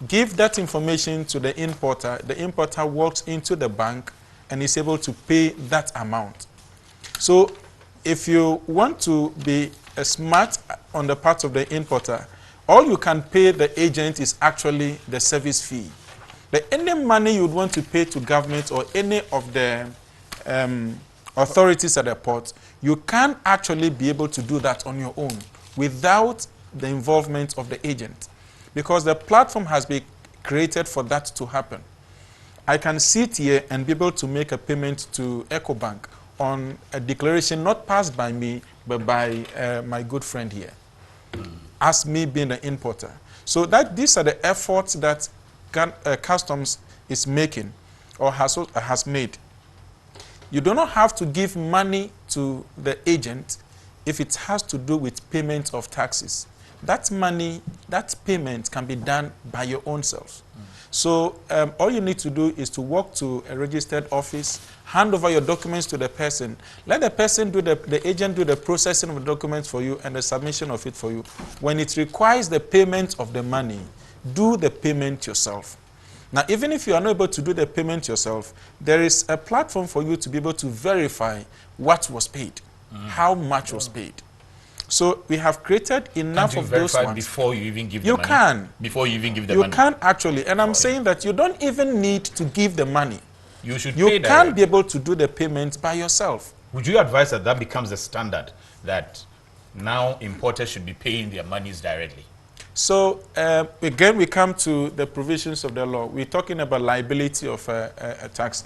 Give that information to the importer. The importer walks into the bank and is able to pay that amount. So if you want to be smart on the part of the importer, all you can pay the agent is actually the service fee. But any money you would want to pay to government or any of the authorities at the port, you can't actually be able to do that on your own without the involvement of the agent, because the platform has been created for that to happen. I can sit here and be able to make a payment to EcoBank on a declaration not passed by me, but by my good friend here, as me being the importer. So that these are the efforts that customs is making or has made. You do not have to give money to the agent if it has to do with payment of taxes. That money, that payment can be done by your own self. So all you need to do is to walk to a registered office, hand over your documents to the person, let the person do the agent do the processing of the documents for you and the submission of it for you. When it requires the payment of the money, do the payment yourself. Now, even if you are not able to do the payment yourself, there is a platform for you to be able to verify what was paid, how much was paid. So we have created enough of those ones. Before you even give the money? You can. Before you even give the money? You can actually. And I'm saying that you don't even need to give the money. You should pay You can direct. be able to do the payment by yourself. Would you advise that that becomes the standard, that now importers should be paying their monies directly? So again, we come to the provisions of the law. We're talking about liability of a tax.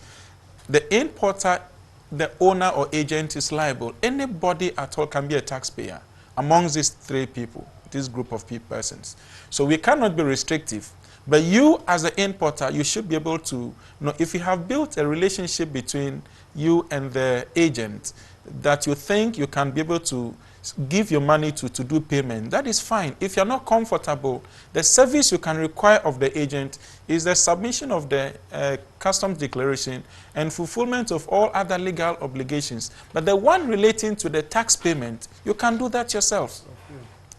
The importer, the owner or agent is liable. Anybody at all can be a taxpayer amongst these three people, this group of persons. So we cannot be restrictive. But you, as the importer, you should be able to know if you have built a relationship between you and the agent that you think you can be able to give your money to do payment, that is fine. If you're not comfortable, the service you can require of the agent is the submission of the customs declaration and fulfillment of all other legal obligations. But the one relating to the tax payment, you can do that yourself.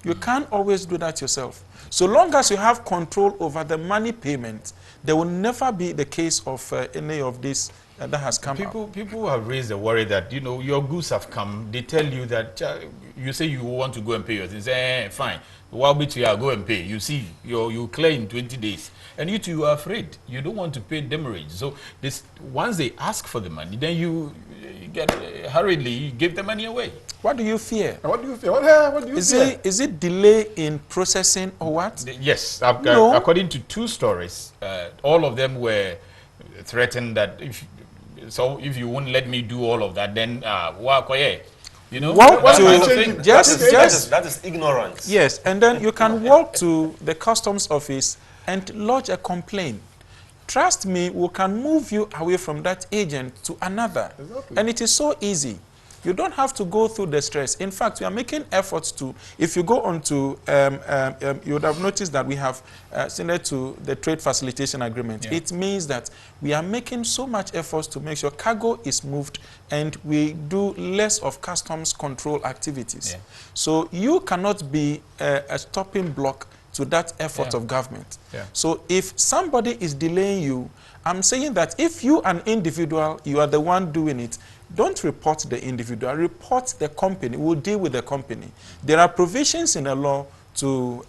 You can't always do that yourself. So long as you have control over the money payment, there will never be the case of any of this that has come up. People have raised the worry that, you know, your goods have come. They tell you that, you say you want to go and pay your things. Fine. While bit you are, go and pay. You see, you clear in 20 days. And you two, you are afraid. You don't want to pay demurrage. So this, once they ask for the money, then you get hurriedly give the money away. What do you fear? What do you fear? What do you fear? Is it delay in processing or what? Yes. No. According to two stories, all of them were threatened that if you won't let me do all of that, then you know, that is ignorance. Yes, and then you can walk to the customs office and lodge a complaint. Trust me, we can move you away from that agent to another. Exactly. And it is so easy. You don't have to go through the stress. In fact, we are making efforts to, if you go on to, you would have noticed that we have similar to the trade facilitation agreement. Yeah. It means that we are making so much efforts to make sure cargo is moved and we do less of customs control activities. Yeah. So you cannot be a stopping block to that effort of government. Yeah. So if somebody is delaying you, I'm saying that if you, an individual, you are the one doing it, don't report the individual, report the company. We'll deal with the company. There are provisions in the law to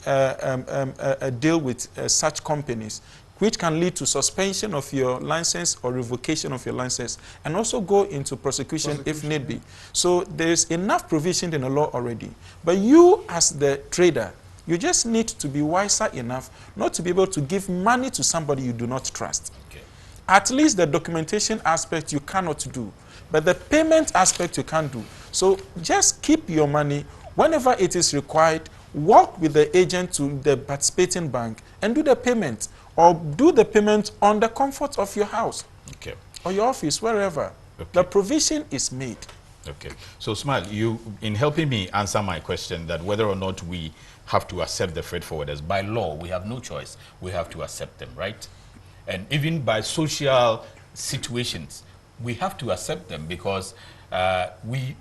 deal with such companies, which can lead to suspension of your license or revocation of your license, and also go into prosecution if need be. So there's enough provision in the law already. But you, as the trader, you just need to be wiser enough not to be able to give money to somebody you do not trust. Okay. at least the documentation aspect you cannot do, but the payment aspect you can do. So just keep your money whenever it is required. Work with the agent to the participating bank and do the payment, or do the payment on the comfort of your house, okay, or your office, wherever. Okay. The provision is made. Okay. So, Smile, you, in helping me answer my question that whether or not we have to accept the freight forwarders, by law, we have no choice. We have to accept them, right? And even by social situations, we have to accept them because we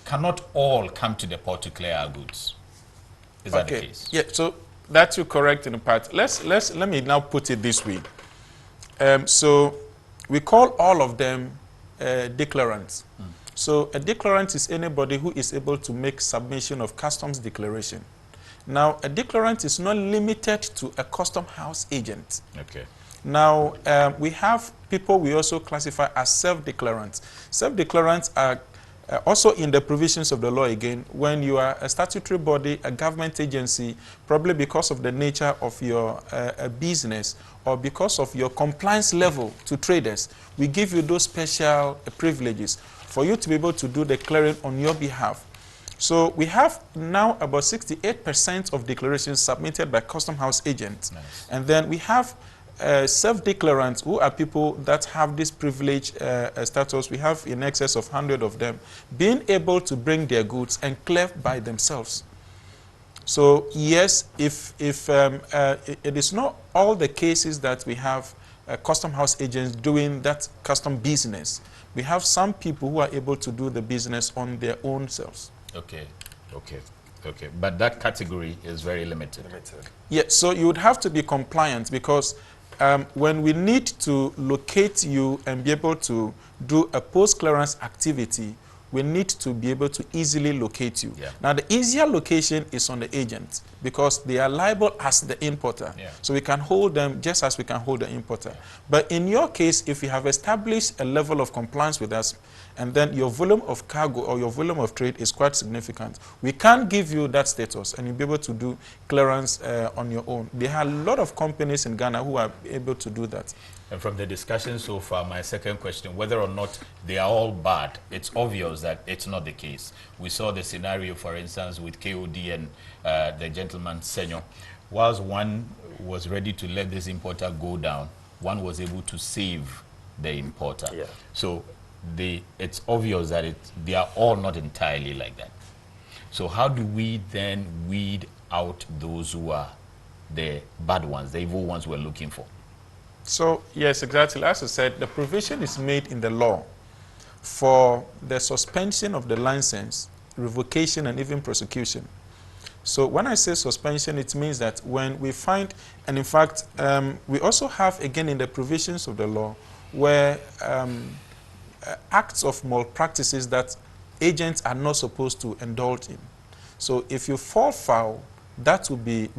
cannot all come to the port to clear our goods. Is that the case? Yeah, so that's you correct in part. Let me now put it this way. So we call all of them declarants. So a declarant is anybody who is able to make submission of customs declaration. Now, a declarant is not limited to a custom house agent. Okay. Now, we have people we also classify as self-declarants. Self-declarants are also in the provisions of the law again, when you are a statutory body, a government agency, probably because of the nature of your business or because of your compliance level to traders, we give you those special privileges for you to be able to do the clearing on your behalf. So we have now about 68% of declarations submitted by custom house agents. Nice. And then we have self-declarants, who are people that have this privilege status. We have in excess of 100 of them being able to bring their goods and clear by themselves. So yes, if it is not all the cases that we have custom house agents doing that custom business. We have some people who are able to do the business on their own selves. Okay, okay, okay. But that category is very limited. Yeah, so you would have to be compliant because when we need to locate you and be able to do a post-clearance activity, we need to be able to easily locate you. Yeah. Now, the easier location is on the agent because they are liable as the importer. Yeah. So we can hold them just as we can hold the importer. Yeah. But in your case, if you have established a level of compliance with us, and then your volume of cargo or your volume of trade is quite significant, we can give you that status and you'll be able to do clearance on your own. There are a lot of companies in Ghana who are able to do that. And from the discussion so far, my second question, whether or not they are all bad, it's obvious that it's not the case. We saw the scenario, for instance, with KOD and the gentleman Senyo. Whilst one was ready to let this importer go down, one was able to save the importer. Yeah. So it's obvious that they are all not entirely like that. So how do we then weed out those who are the bad ones, the evil ones we're looking for? So, yes, exactly. As I said, the provision is made in the law for the suspension of the license, revocation, and even prosecution. So when I say suspension, it means that when we find, and in fact, we also have, again, in the provisions of the law, where acts of malpractices that agents are not supposed to indulge in. So if you fall foul, that will be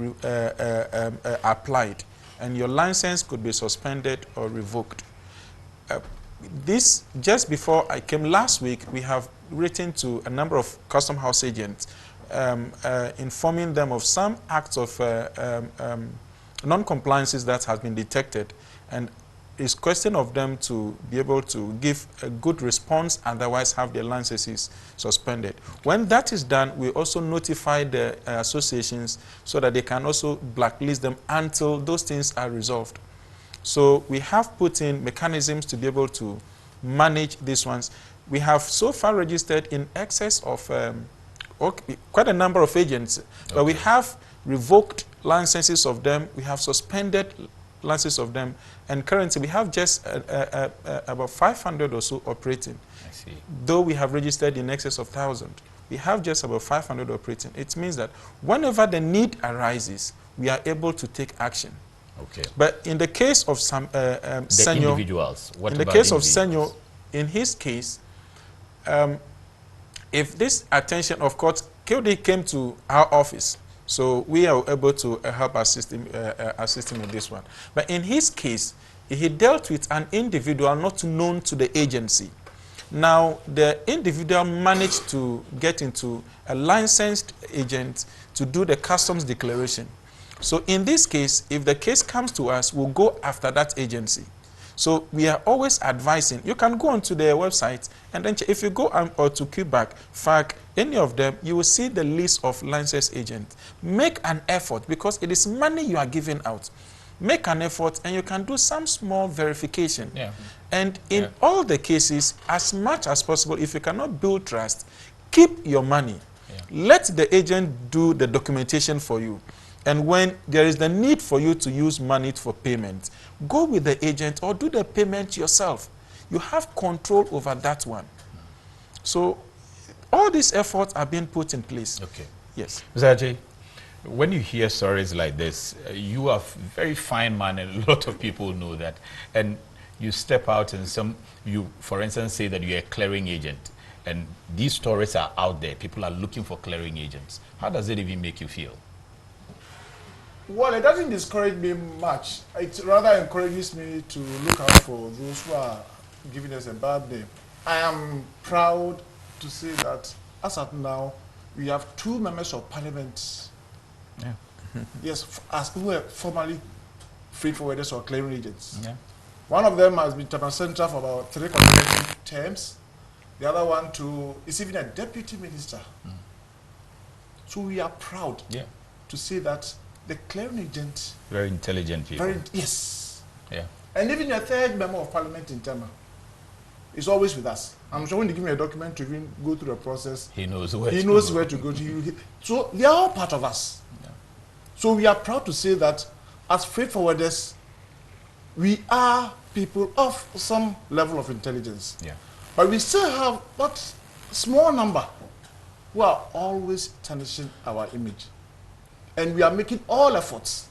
applied, and your license could be suspended or revoked. This, just before I came last week, we have written to a number of custom house agents, informing them of some acts of non-compliances that have been detected, and it's a question of them to be able to give a good response, otherwise have their licenses suspended. When that is done, we also notify the associations so that they can also blacklist them until those things are resolved. So we have put in mechanisms to be able to manage these ones. We have so far registered in excess of quite a number of agents, but we have revoked licenses of them, we have suspended licenses of them, and currently we have just about 500 or so operating. I see. Though we have registered in excess of 1,000, we have just about 500 operating. It means that whenever the need arises, we are able to take action. Okay. But in the case of some Senyo, individuals, what in the about case the of Senyo, in his case, if this attention, of course, KOD came to our office, so we are able to help assist him in this one. But in his case, he dealt with an individual not known to the agency. Now, the individual managed to get into a licensed agent to do the customs declaration. So in this case, if the case comes to us, we'll go after that agency. So we are always advising. You can go onto their website and then if you go or to Quebec, FAC, any of them, you will see the list of licensed agents. Make an effort because it is money you are giving out. Make an effort and you can do some small verification. Yeah. And in all the cases, as much as possible, if you cannot build trust, keep your money. Let the agent do the documentation for you. And when there is the need for you to use money for payment, go with the agent or do the payment yourself. You have control over that one. So all these efforts are being put in place. Okay. Yes. Mr. Ajay, when you hear stories like this, you are a very fine man, and a lot of people know that. And you step out and you, for instance, say that you're a clearing agent. And these stories are out there. People are looking for clearing agents. How does it even make you feel? Well, it doesn't discourage me much. It rather encourages me to look out for those who are giving us a bad name. I am proud to say that, as at now, we have 2 members of parliament. Yeah. Yes, as who were formerly freight forwarders or clearing agents. Yeah. One of them has been Chairman Central for about 3 consecutive terms. The other one is even a deputy minister. So we are proud to say that the clearing agent... Very intelligent people. Yes. Yeah. And even a 3rd member of parliament in Tema is always with us. I'm sure when you give me a document to even go through the process, he knows where to go to. So they are all part of us. Yeah. So we are proud to say that as freight forwarders, we are people of some level of intelligence. Yeah. But we still have that small number who are always tarnishing our image. And we are making all efforts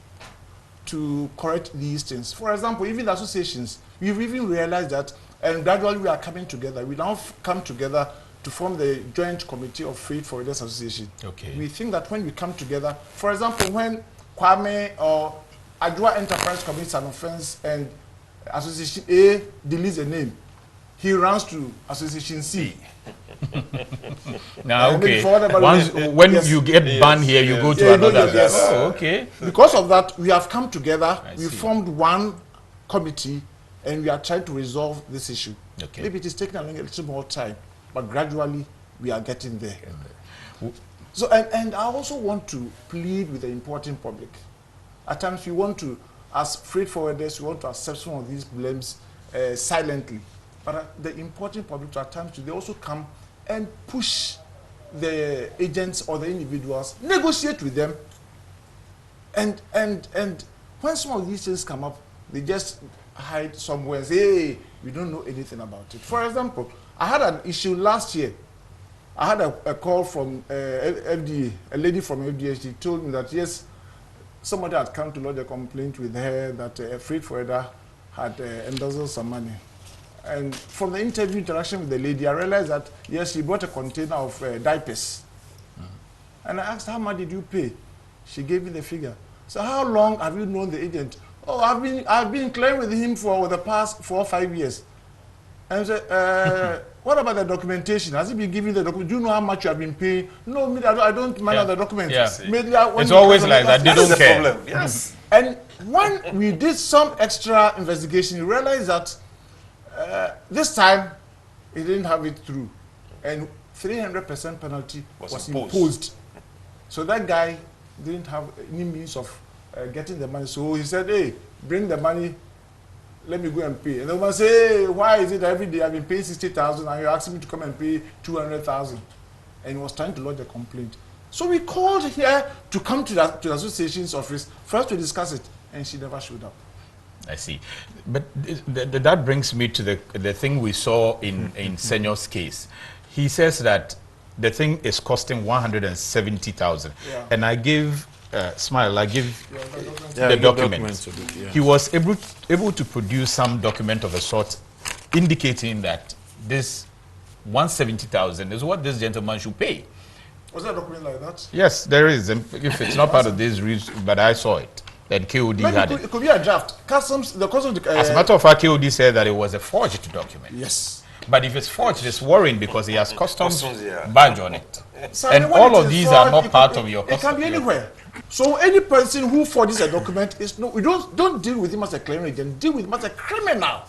to correct these things. For example, even the associations, we've even realized that, and gradually we are coming together. We now come together to form the Joint Committee of Freight Forwarders Association. Okay. We think that when we come together, for example, when Kwame or Adwa Enterprise commits an offense and Association A deletes a name, he runs to Association C. Now, okay. When you get banned here, you go to another. Yes. Oh, okay. Because of that, we have come together. We formed one committee, and we are trying to resolve this issue. Okay. Maybe it is taking a little more time, but gradually we are getting there. So, and I also want to plead with the importing public. At times, we want to, as freight forwarders, we want to accept some of these blames silently. But the importing public, at times, they also come and push the agents or the individuals, negotiate with them. And when some of these things come up, they just hide somewhere and say, hey, we don't know anything about it. For example, I had an issue last year. I had a call from FDA, a lady from FDA. She told me that, yes, somebody had come to lodge a complaint with her that a freight forwarder had embezzled some money. And from the interaction with the lady, I realized that, yes, she bought a container of diapers. And I asked, how much did you pay? She gave me the figure. So how long have you known the agent? Oh, I've been clearing with him for the past 4 or 5 years. And I said, what about the documentation? Has he been giving the document? Do you know how much you have been paying? No, I don't manage the documents. Yeah. It's always like that. They don't care. Problem. Yes. And when we did some extra investigation, we realized that this time, he didn't have it through. And 300% penalty was imposed. So that guy didn't have any means of getting the money. So he said, hey, bring the money, let me go and pay. And the woman said, hey, why is it every day I've been paying 60,000 and you're asking me to come and pay 200,000? And he was trying to lodge a complaint. So we called here to come to the association's office for us to discuss it. And she never showed up. I see. But that brings me to the thing we saw in Senyor's case. He says that the thing is costing 170,000. Yeah. And I give Smile, I give the documents. He was able to produce some document of a sort indicating that this 170,000 is what this gentleman should pay. Was there a document like that? Yes, there is. And if it's not part of this, but I saw it. That KOD had it. It could be a draft. As a matter of fact, KOD said that it was a forged document. Yes. But if it's forged, it's worrying because he has customs badge on it. So and all of these are not part of your customs. It can be anywhere. So any person who forges a document is we don't deal with him as a clearing agent, deal with him as a criminal.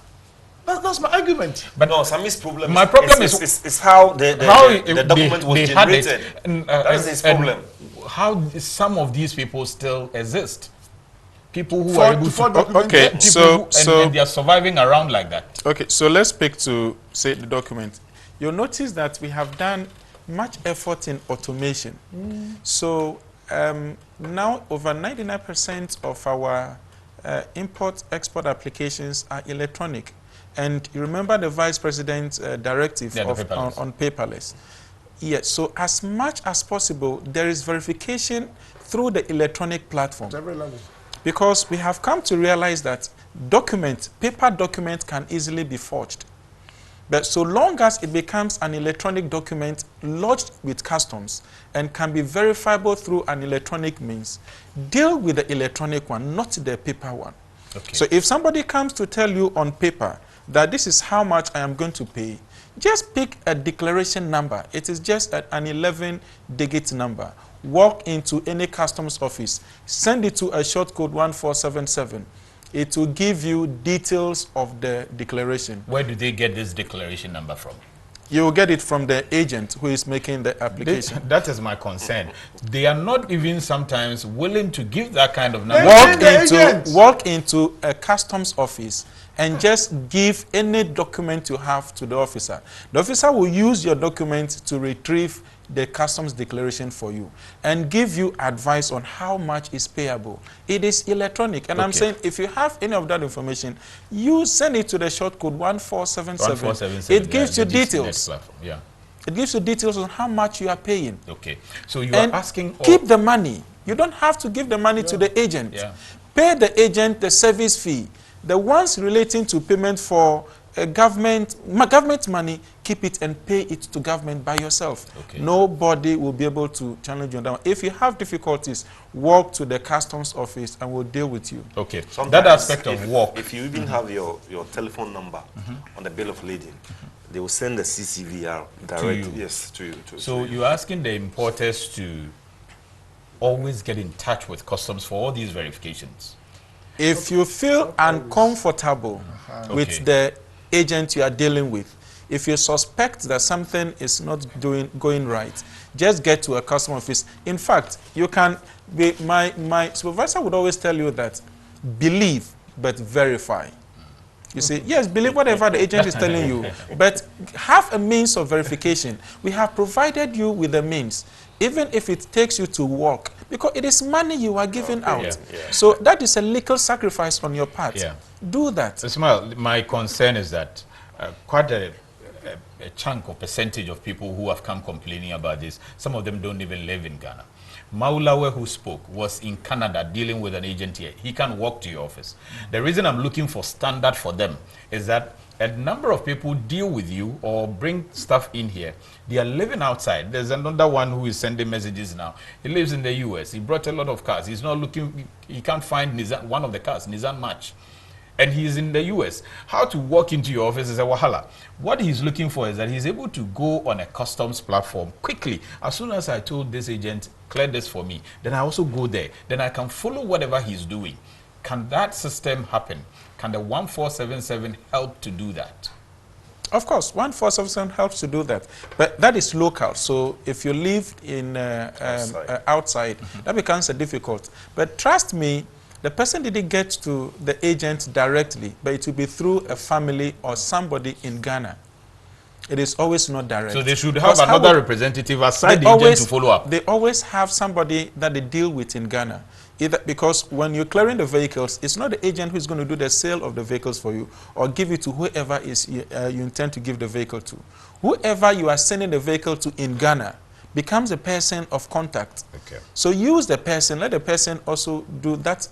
That's my argument. But no, Sammy's problem. My problem is how the document was generated. That is his problem. How some of these people still exist? People who For- are able to to for document- okay, people so and they are surviving around like that. Okay, so let's speak to say the document. You'll notice that we have done much effort in automation. So now over 99% of our import-export applications are electronic. And you remember the Vice President's directive on paperless. Yes, so as much as possible, there is verification through the electronic platform. Every level. Because we have come to realize that paper documents can easily be forged. But so long as it becomes an electronic document lodged with customs and can be verifiable through an electronic means, deal with the electronic one, not the paper one. Okay. So if somebody comes to tell you on paper that this is how much I am going to pay, just pick a declaration number. It is just an 11-digit number. Walk into any customs office, send it to a short code 1477. It will give you details of the declaration. Where do they get this declaration number from? You will get it from the agent who is making the application. That is my concern. They are not even sometimes willing to give that kind of number. Walk into a customs office and just give any document you have to the officer. The officer will use your document to retrieve the customs declaration for you and give you advice on how much is payable. It is electronic. And I'm saying if you have any of that information, you send it to the short code 1477. It gives you details. Yeah. It gives you details on how much you are paying. Okay. So you are asking... Keep the money. You don't have to give the money to the agent. Yeah. Pay the agent the service fee. The ones relating to payment for government money, keep it and pay it to government by yourself. Okay. Nobody will be able to challenge you on that one. If you have difficulties, walk to the customs office and we'll deal with you. Okay. Sometimes that aspect of work. If you even have your telephone number on the bill of lading, they will send the CCVR direct to you. So you're asking the importers to always get in touch with customs for all these verifications? If you feel uncomfortable with the agent you are dealing with, if you suspect that something is not going right, just get to a customs office. In fact, you can be, my supervisor would always tell you that believe but verify. You say, yes, believe whatever the agent is telling you, but have a means of verification. We have provided you with the means, even if it takes you to work, because it is money you are giving out. So that is a legal sacrifice on your part. Do that. Ismail, my concern is that quite a chunk or percentage of people who have come complaining about this, some of them don't even live in Ghana. Maulawe, who spoke, was in Canada dealing with an agent here. He can walk to your office. The reason I'm looking for standard for them is that a number of people deal with you or bring stuff in here. They are living outside. There's another one who is sending messages now. He lives in the US. He brought a lot of cars. He's not looking, he can't find Nissan, one of the cars, Nissan Match. And he's in the US. How to walk into your office is a wahala. What he's looking for is that he's able to go on a customs platform quickly. As soon as I told this agent, clear this for me, then I also go there. Then I can follow whatever he's doing. Can that system happen? Can the 1477 help to do that? Of course, 1477 helps to do that. But that is local. So if you live in outside, that becomes a difficult. But trust me, the person didn't get to the agent directly, but it will be through a family or somebody in Ghana. It is always not direct. So they should have another representative aside the agent to follow up. They always have somebody that they deal with in Ghana. Either because when you're clearing the vehicles, it's not the agent who's going to do the sale of the vehicles for you or give it to whoever is you intend to give the vehicle to. Whoever you are sending the vehicle to in Ghana becomes a person of contact. Okay. So use the person, let the person also do that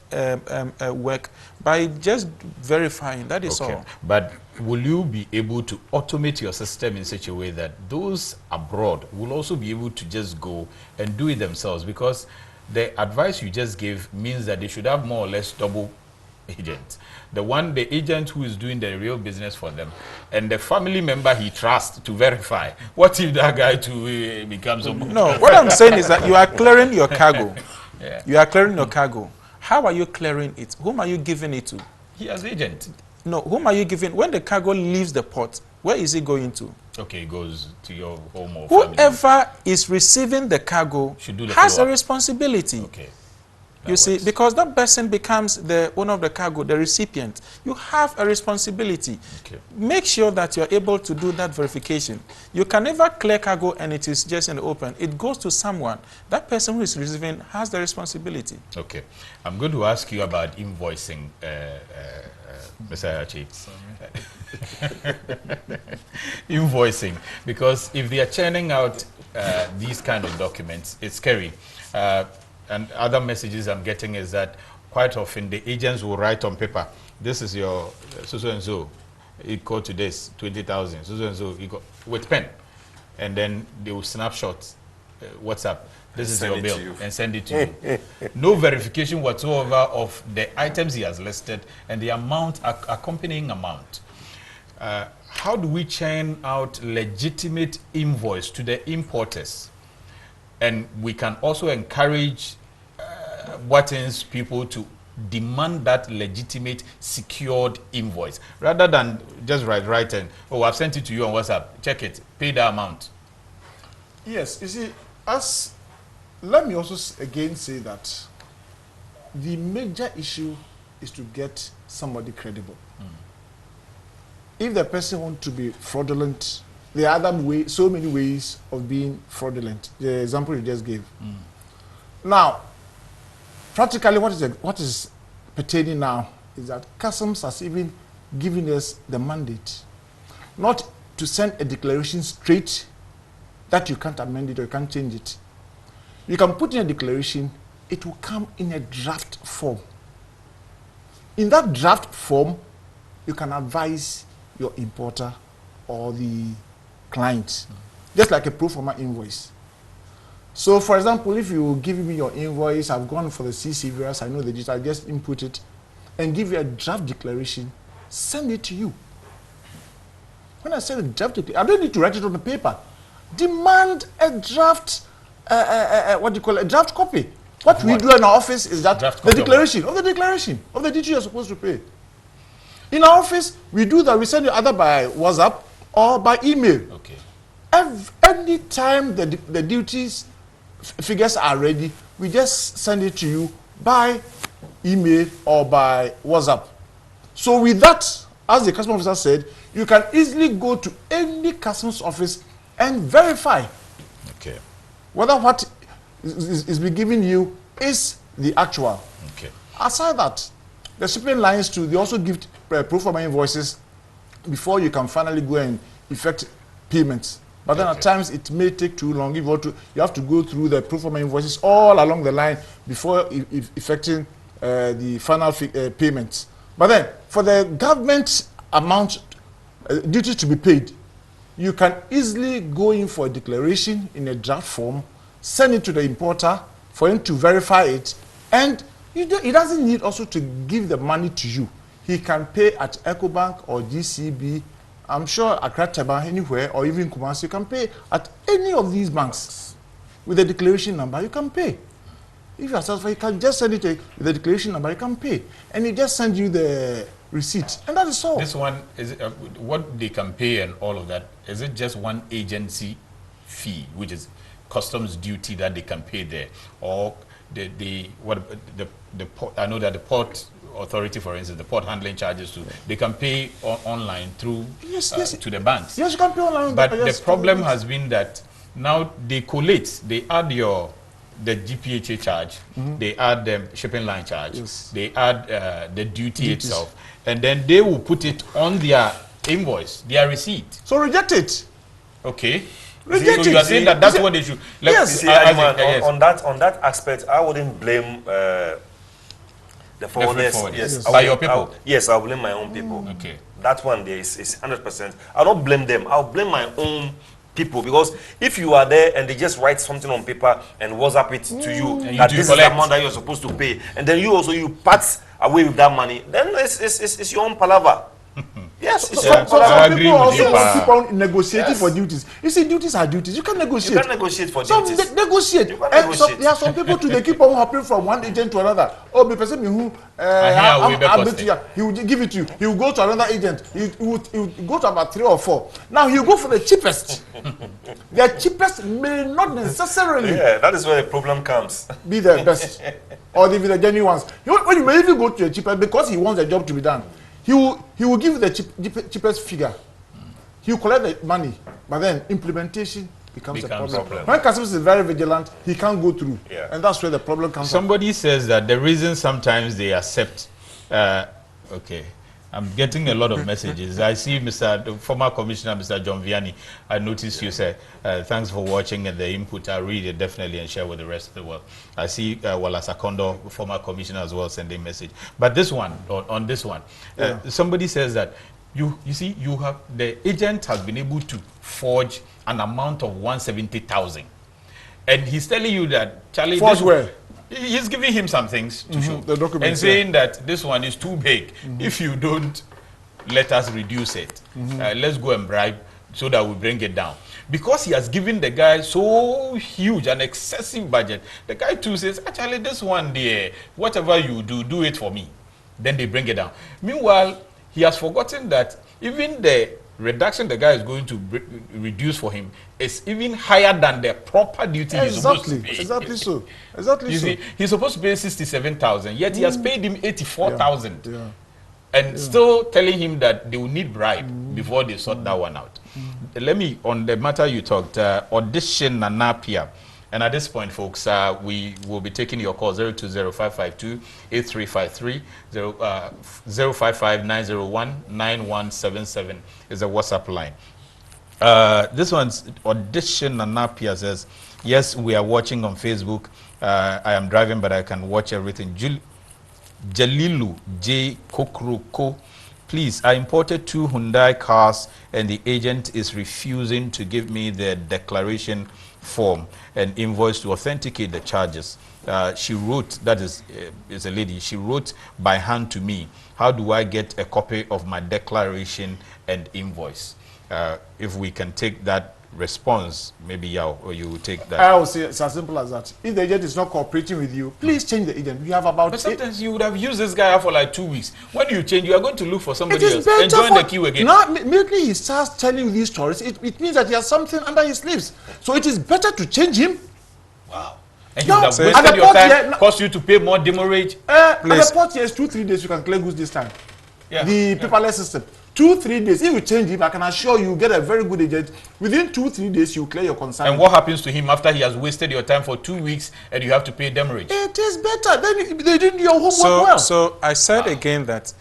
work by just verifying. That is all. But will you be able to automate your system in such a way that those abroad will also be able to just go and do it themselves? Because the advice you just gave means that they should have more or less double agents. The agent who is doing the real business for them, and the family member he trusts to verify. What if that guy too becomes a... No, what I'm saying is that you are clearing your cargo. You are clearing your cargo. How are you clearing it? Whom are you giving it to? He has agent. No, whom are you giving? When the cargo leaves the port, where is it going to? Okay, it goes to your home or Whoever family. is receiving the cargo Should do the has a follow-up. responsibility. Okay. You see, because that person becomes the owner of the cargo, the recipient. You have a responsibility. Okay. Make sure that you're able to do that verification. You can never clear cargo and it is just in the open. It goes to someone. That person who is receiving has the responsibility. Okay. I'm going to ask you about invoicing, Mr. Achi. Invoicing, because if they are churning out these kind of documents, it's scary. And other messages I'm getting is that quite often the agents will write on paper, this is your so and so, equal to this, 20,000, so and so, with pen. And then they will snapshot WhatsApp. This is your bill, and send it to you. No verification whatsoever of the items he has listed and the amount, accompanying amount. How do we churn out legitimate invoice to the importers? And we can also encourage Watins people to demand that legitimate, secured invoice, rather than just writing, oh, I've sent it to you on WhatsApp, check it, pay the amount. Yes, you see, let me also again say that the major issue is to get somebody credible. If the person wants to be fraudulent, there are so many ways of being fraudulent. The example you just gave. Now, practically what is pertaining now is that Customs has even given us the mandate not to send a declaration straight that you can't amend it or you can't change it. You can put in a declaration, it will come in a draft form. In that draft form, you can advise your importer or the client, just like a pro forma invoice. So, for example, if you give me your invoice, I've gone for the CIRCUMSPECT, I know the digital, just input it and give you a draft declaration, send it to you. When I send a draft declaration, I don't need to write it on the paper. Demand a draft, what do you call it, a draft copy. What we do in our office is that the declaration of the duty you're supposed to pay. In our office, we do that. We send it either by WhatsApp or by email. Okay. Any time the duties figures are ready, we just send it to you by email or by WhatsApp. So with that, as the customs officer said, you can easily go to any customs office and verify whether what is being given you is the actual. Okay. Aside that, the shipping lines too, they also give pro forma invoices before you can finally go and effect payments. But then at times it may take too long. You have to go through the pro forma invoices all along the line before effecting the final payments. But then for the government amount duty to be paid, you can easily go in for a declaration in a draft form, send it to the importer for him to verify it, and he doesn't need also to give the money to you. He can pay at EcoBank or GCB. I'm sure ACCRA, anywhere, or even Kumasi, you can pay at any of these banks. With the declaration number, you can pay. If you are satisfied, you can just send it with the declaration number, you can pay. And he just send you the receipt. And that is all. This one, is it, what they can pay and all of that, is it just one agency fee, which is customs duty that they can pay there? Or the port, I know that the port authority, for instance, the port handling charges too, they can pay online through to the banks. Yes, you can pay online. But the problem has been that now they collate, they add the GPHA charge, they add the shipping line charge, they add the duty itself, and then they will put it on their invoice, their receipt. So reject it. Okay. Reject so you are saying that that's what they should. Yes, on that aspect, I wouldn't blame the forwarders. Yes, by your people. Yes, I'll blame my own people. Okay. That one there is 100%. I'll not blame them. I'll blame my own people, because if you are there and they just write something on paper and WhatsApp it to you, that this is the amount that you're supposed to pay, and then you part away with that money, then it's your own palaver. Yes, So some people also keep on negotiating for duties. You see, duties are duties. You can negotiate. You can negotiate for duties. Negotiate. There are some people too. They keep on hopping from one agent to another. Oh, the person who he will give it to you. He will go to another agent. He will go to about 3 or 4. Now he will go for the cheapest. The cheapest may not necessarily. Yeah, that is where the problem comes. Be the best, or be the genuine ones. When you may even go to the cheapest because he wants the job to be done. He will give you the cheapest figure. He will collect the money, but then implementation becomes a problem. When customers is very vigilant, he can't go through, and that's where the problem comes. Somebody says that the reason sometimes they accept. Okay, I'm getting a lot of messages. I see the former Commissioner, Mr. John Vianney. I noticed you said, thanks for watching and the input. I'll read it definitely and share with the rest of the world. I see Wallace Akondo, former Commissioner as well, sending message. But this one, on this one, somebody says that you see, the agent has been able to forge an amount of 170,000. And he's telling you that, Charlie, forge where? He's giving him some things to show. The document, and saying that this one is too big. If you don't let us reduce it, let's go and bribe so that we bring it down. Because he has given the guy so huge and excessive budget, the guy too says, actually, this one there, whatever you do, do it for me. Then they bring it down. Meanwhile, he has forgotten that even the reduction the guy is going to reduce for him is even higher than the proper duty he's supposed to pay. Exactly so. Exactly you see, he's supposed to pay 67,000, yet he has paid him 84,000. And still telling him that they will need bribe before they sort that one out. Let me, on the matter you talked, audition Nanapia. And at this point, folks, we will be taking your call 020-552-8353, 055-901-9177 is the WhatsApp line. This one's Audition Nanapia says, yes, we are watching on Facebook. I am driving, but I can watch everything. Jalilu J. Kokroko, please, I imported 2 Hyundai cars and the agent is refusing to give me the declaration form and invoice to authenticate the charges. She wrote, that is a lady, she wrote by hand to me. How do I get a copy of my declaration and invoice? If we can take that response, maybe you will take that. I will say it's as simple as that. If the agent is not cooperating with you, please change the agent. We have about. But sometimes you would have used this guy for like 2 weeks. When you change, you are going to look for somebody else and join the queue again. Now, immediately he starts telling you these stories, it means that he has something under his sleeves. So it is better to change him. Wow. And you would have wasted your time, cost you to pay more demurrage. And the port here is 2-3 days you can clear goods this time. The paperless system. 2-3 days. If you change him, I can assure you get a very good agent. Within 2-3 days, you clear your concern. And what happens to him after he has wasted your time for 2 weeks and you have to pay demurrage? It is better. Then they did your homework well. So I said again that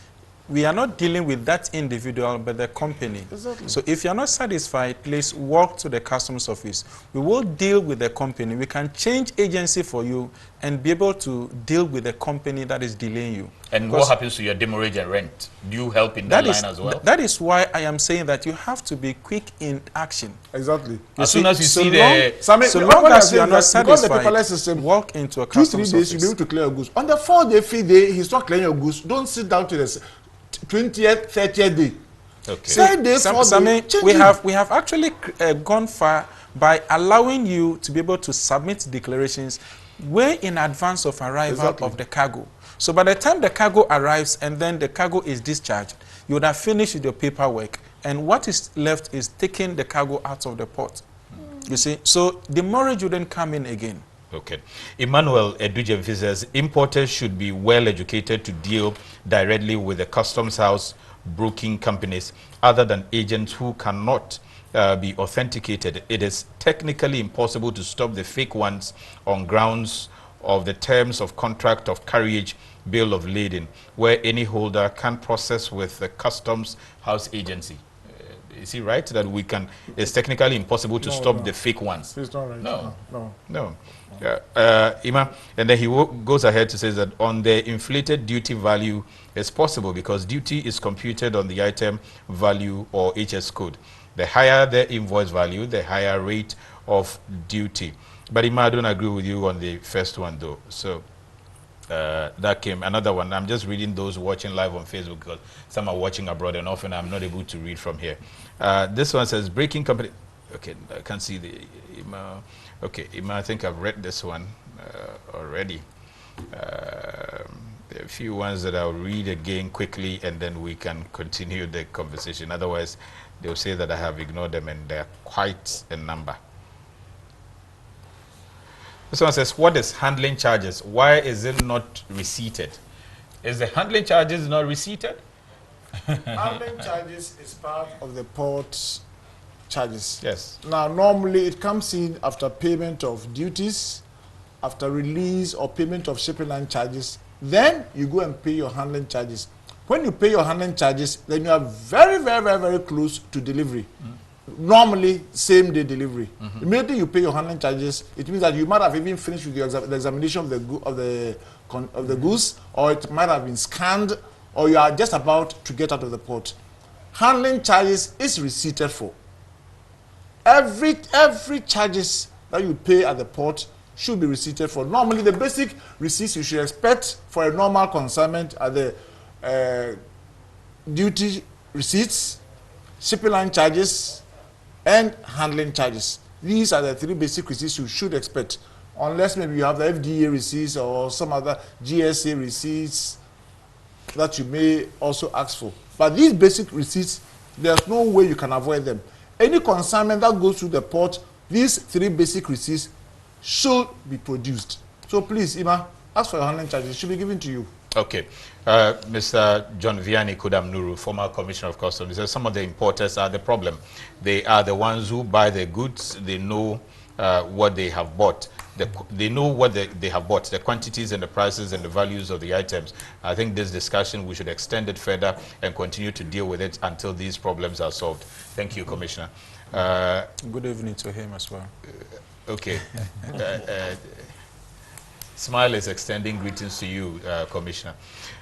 we are not dealing with that individual, but the company. Exactly. So if you are not satisfied, please walk to the customs office. We will deal with the company. We can change agency for you and be able to deal with the company that is delaying you. And what happens to your demurrage and rent? Do you help in that line as well? That is why I am saying that you have to be quick in action. Exactly. As soon as you see the... So long as you are not satisfied, because the paperless system, walk into a customs 2-3 days, you'll be able to clear your goods. On the 4th day, 5th day, he's not clearing your goods. Don't sit down to the 20th, 30th day. Okay. We have actually gone far by allowing you to be able to submit declarations way in advance of arrival of the cargo. So by the time the cargo arrives and then the cargo is discharged, you would have finished with your paperwork, and what is left is taking the cargo out of the port. You see, so the demurrage wouldn't come in again. Okay. Emmanuel Edujemfi says importers should be well educated to deal directly with the customs house broking companies other than agents who cannot be authenticated. It is technically impossible to stop the fake ones on grounds of the terms of contract of carriage bill of lading, where any holder can process with the customs house agency. Is he right that we can? It's technically impossible to stop the fake ones. It's not right. No. Ima, and then he goes ahead to say that on the inflated duty value, it's possible because duty is computed on the item value or HS code. The higher the invoice value, the higher rate of duty. But Ima, I don't agree with you on the first one though. So that came. Another one. I'm just reading those watching live on Facebook because some are watching abroad and often I'm not able to read from here. This one says breaking company. Okay, I can't see the email. Okay, email. I think I've read this one already. There are a few ones that I'll read again quickly and then we can continue the conversation. Otherwise, they'll say that I have ignored them and they're quite a number. This one says, what is handling charges? Why is it not receipted? Is the handling charges not receipted? Handling charges is part of the port charges. Yes. Now, normally it comes in after payment of duties, after release or payment of shipping line charges. Then you go and pay your handling charges. When you pay your handling charges, then you are very, very, very, very close to delivery. Normally, same day delivery. Immediately you pay your handling charges, it means that you might have even finished with the examination of the goods, or it might have been scanned, or you are just about to get out of the port. Handling charges is receipted for. Every charges that you pay at the port should be receipted for. Normally, the basic receipts you should expect for a normal consignment are the duty receipts, shipping line charges, and handling charges. These are the three basic receipts you should expect, unless maybe you have the FDA receipts or some other GSA receipts that you may also ask for. But these basic receipts, there's no way you can avoid them. Any consignment that goes through the port, these three basic receipts should be produced. So please, IMaH, ask for your handling charges. It should be given to you. Okay. Mr. John Vianney Kodam Nuru, former Commissioner of Customs, says some of the importers are the problem. They are the ones who buy the goods. They know what they have bought. They know what they have bought, the quantities and the prices and the values of the items. I think this discussion, we should extend it further and continue to deal with it until these problems are solved. Thank you, Commissioner. Good evening to him as well. Okay. Smile is extending greetings to you, Commissioner.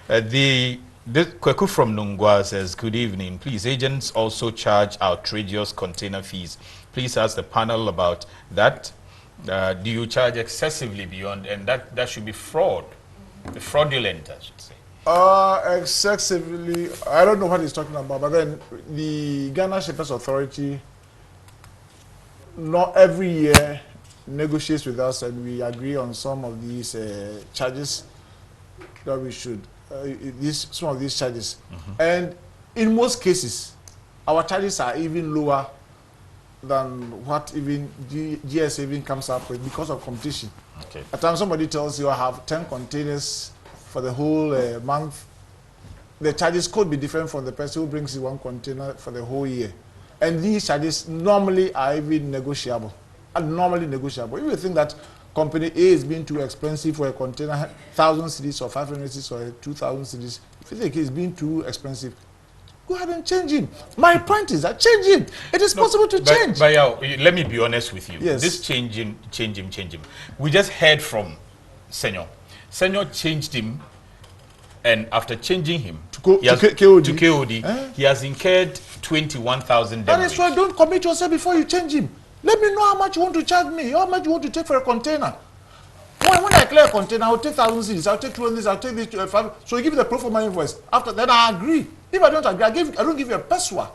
Kweku from Nungwa says, good evening. Please, agents also charge outrageous container fees. Please ask the panel about that. Do you charge excessively beyond, and that should be fraud, fraudulent, I should say. Excessively, I don't know what he's talking about, but then the Ghana Shippers Authority, not every year, negotiates with us and we agree on some of these charges that we should, some of these charges. And in most cases, our charges are even lower than what even GS even comes up with because of competition. Okay. At times somebody tells you I have 10 containers for the whole month. The charges could be different from the person who brings you one container for the whole year. And these charges normally are even negotiable. If you think that company A is being too expensive for a container, 1,000 cedis or 500 cedis or 2,000 cedis, if you think it's being too expensive, go ahead and change him. My point is that change him. It is possible to change. But let me be honest with you. Yes. This change him. We just heard from Senor. Senor changed him, and after changing him to KOD, he has incurred 21,000. That is why don't commit yourself before you change him. Let me know how much you want to charge me, how much you want to take for a container. When I clear a container, I'll take 1,000 cedis, I'll take 200 cedis, I'll take this 5. So you give me the pro forma invoice. After that, I agree. If I don't agree, I don't give you a peswa.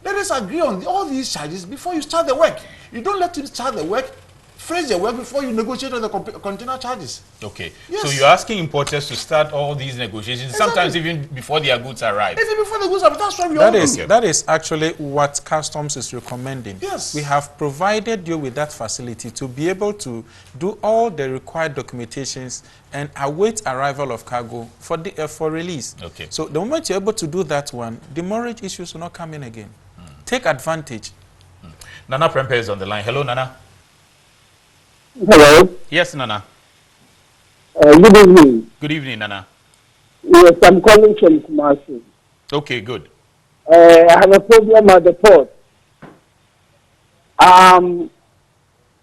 Let us agree on all these charges before you start the work. You don't let him start the work, phrase the work before you negotiate on the container charges. Okay. Yes. So you're asking importers to start all these negotiations, sometimes even before their goods arrive. Even before the goods arrive, that's why we all do. That is actually what Customs is recommending. Yes. We have provided you with that facility to be able to do all the required documentations and await arrival of cargo for release. Okay. So the moment you're able to do that one, the demurrage issues will not come in again. Take advantage. Nana Prempe is on the line. Hello, Nana. Hello. Yes, Nana. Good evening. Good evening, Nana. Yes, I'm calling from Kumasi. Okay, good. I have a problem at the port.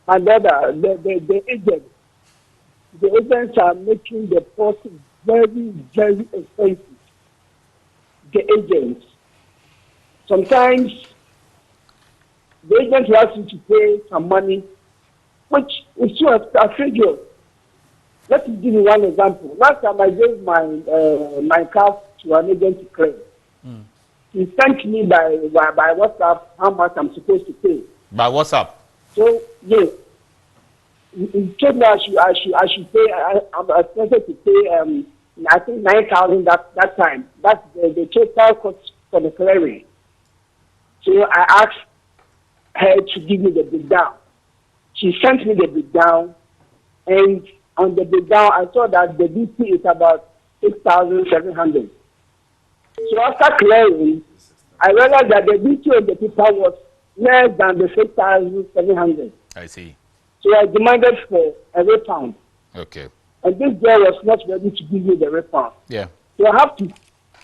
My brother, the agents are making the port very, very expensive. The agents. Sometimes the agent asks you to pay some money, which is too outrageous. Let me give you one example. Last time I gave my car to an agent to claim. He sent me by WhatsApp how much I'm supposed to pay. By WhatsApp? So, yes. He told me I should pay, I'm expected to pay, I think 9,000 that time. That's the total cost for the clearing. So I asked her to give me the breakdown. She sent me the breakdown, and on the breakdown, I saw that the BP is about 6,700. So after clearing, I realized that the BP of the paper was less than the 6,700. I see. So I demanded for a refund. Okay. And this girl was not ready to give me the refund. Yeah. So I have to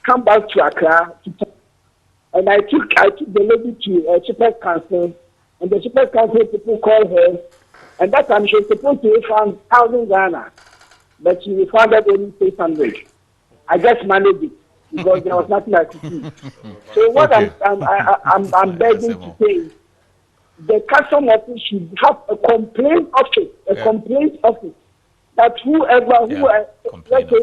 come back to Accra and I took the lady to a cheapest council, and the cheapest council people called her, and that time she was supposed to refund 1,000 Ghana, but she refunded only 600. I just managed it because there was nothing I could do. So what I'm begging to say is the custom office should have a complaint office, that whoever let's say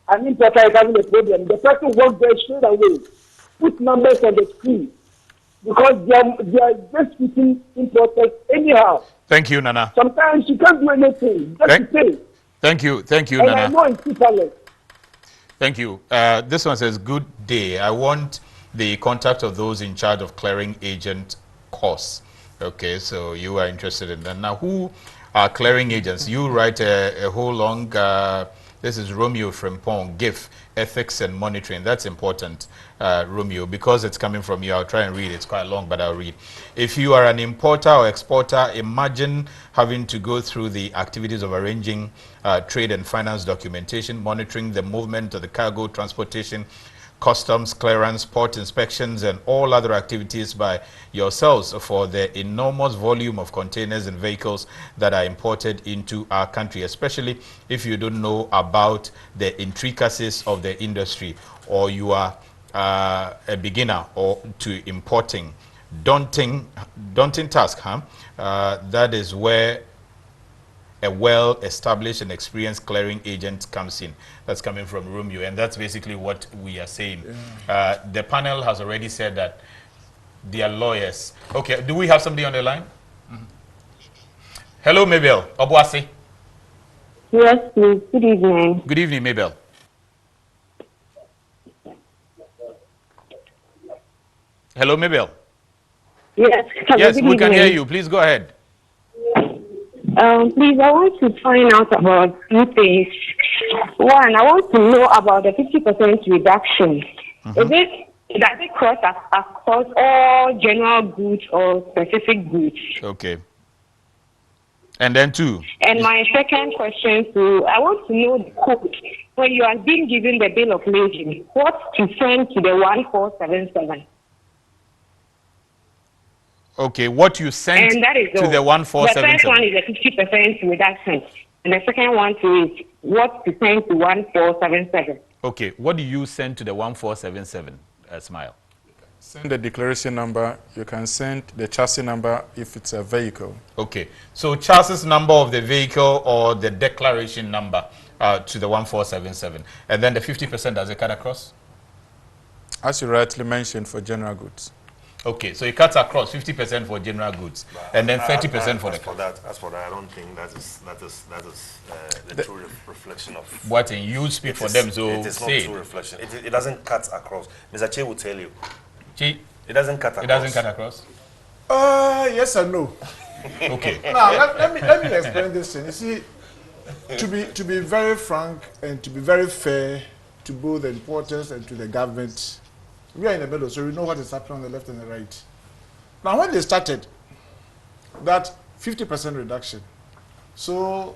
an importer is having a problem, the person works there straight away, put numbers on the screen, because they are just putting importers anyhow. Thank you, Nana. Sometimes you can't do anything, just to say. Thank you, And Nana. I know it's different. Thank you. This one says, good day. I want the contact of those in charge of clearing agent costs. Okay, so you are interested in that. Now, who are clearing agents? You write a whole long, this is Romeo Frimpong, GIF, ethics and monitoring. That's important, Romeo, because it's coming from you. I'll try and read. It's quite long, but I'll read. If you are an importer or exporter, imagine having to go through the activities of arranging trade and finance documentation, monitoring the movement of the cargo, transportation, customs clearance, port inspections, and all other activities by yourselves for the enormous volume of containers and vehicles that are imported into our country, especially if you don't know about the intricacies of the industry, or you are a beginner or to importing. Daunting task, huh? That is where a well-established and experienced clearing agent comes in. That's coming from Romeo, and that's basically what we are saying. Yeah. The panel has already said that they are lawyers. Okay, do we have somebody on the line? Hello, Mabel. Obuasi. Yes, please. Good evening. Good evening, Mabel. Hello, Mabel. Yes. Yes, we can hear you. Please go ahead. Please, I want to find out about two things. One, I want to know about the 50% reduction. Does it cross across all general goods or specific goods? Okay. And then two. And my second question, I want to know the code. When you are being given the bill of lading, what to send to the 1477? Okay, what you sent and that is to the 1477. The first one is a 50% reduction, and the second one is what to send to 1477. Okay, what do you send to the 1477, Smile? Send the declaration number. You can send the chassis number if it's a vehicle. Okay, so chassis number of the vehicle or the declaration number to the 1477. And then the 50%, does it cut across? As you rightly mentioned, for general goods. Okay, so it cuts across 50% for general goods, and then 30% for the. As for that, I don't think that is the true reflection of what in you speak for them. So it is not true reflection. It doesn't cut across. Mr. Che will tell you. Che, it doesn't cut across. It doesn't cut across. Yes and no. Okay. Now let me explain this thing. You see, to be very frank and to be very fair to both the importers and to the government. We are in the middle, so we know what is happening on the left and the right. Now, when they started that 50% reduction, so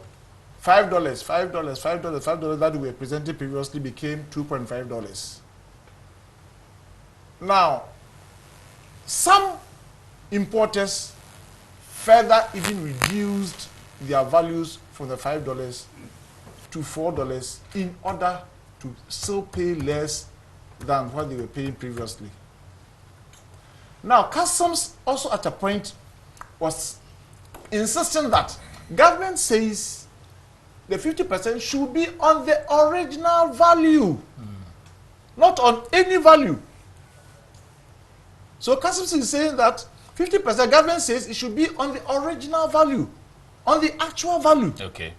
$5 that we were presenting previously became $2.5. Now, some importers further even reduced their values from the $5 to $4 in order to still pay less than what they were paying previously. Now, customs also at a point was insisting that government says the 50% should be on the original value, not on any value. So customs is saying that 50%, government says it should be on the original value, on the actual value. Okay.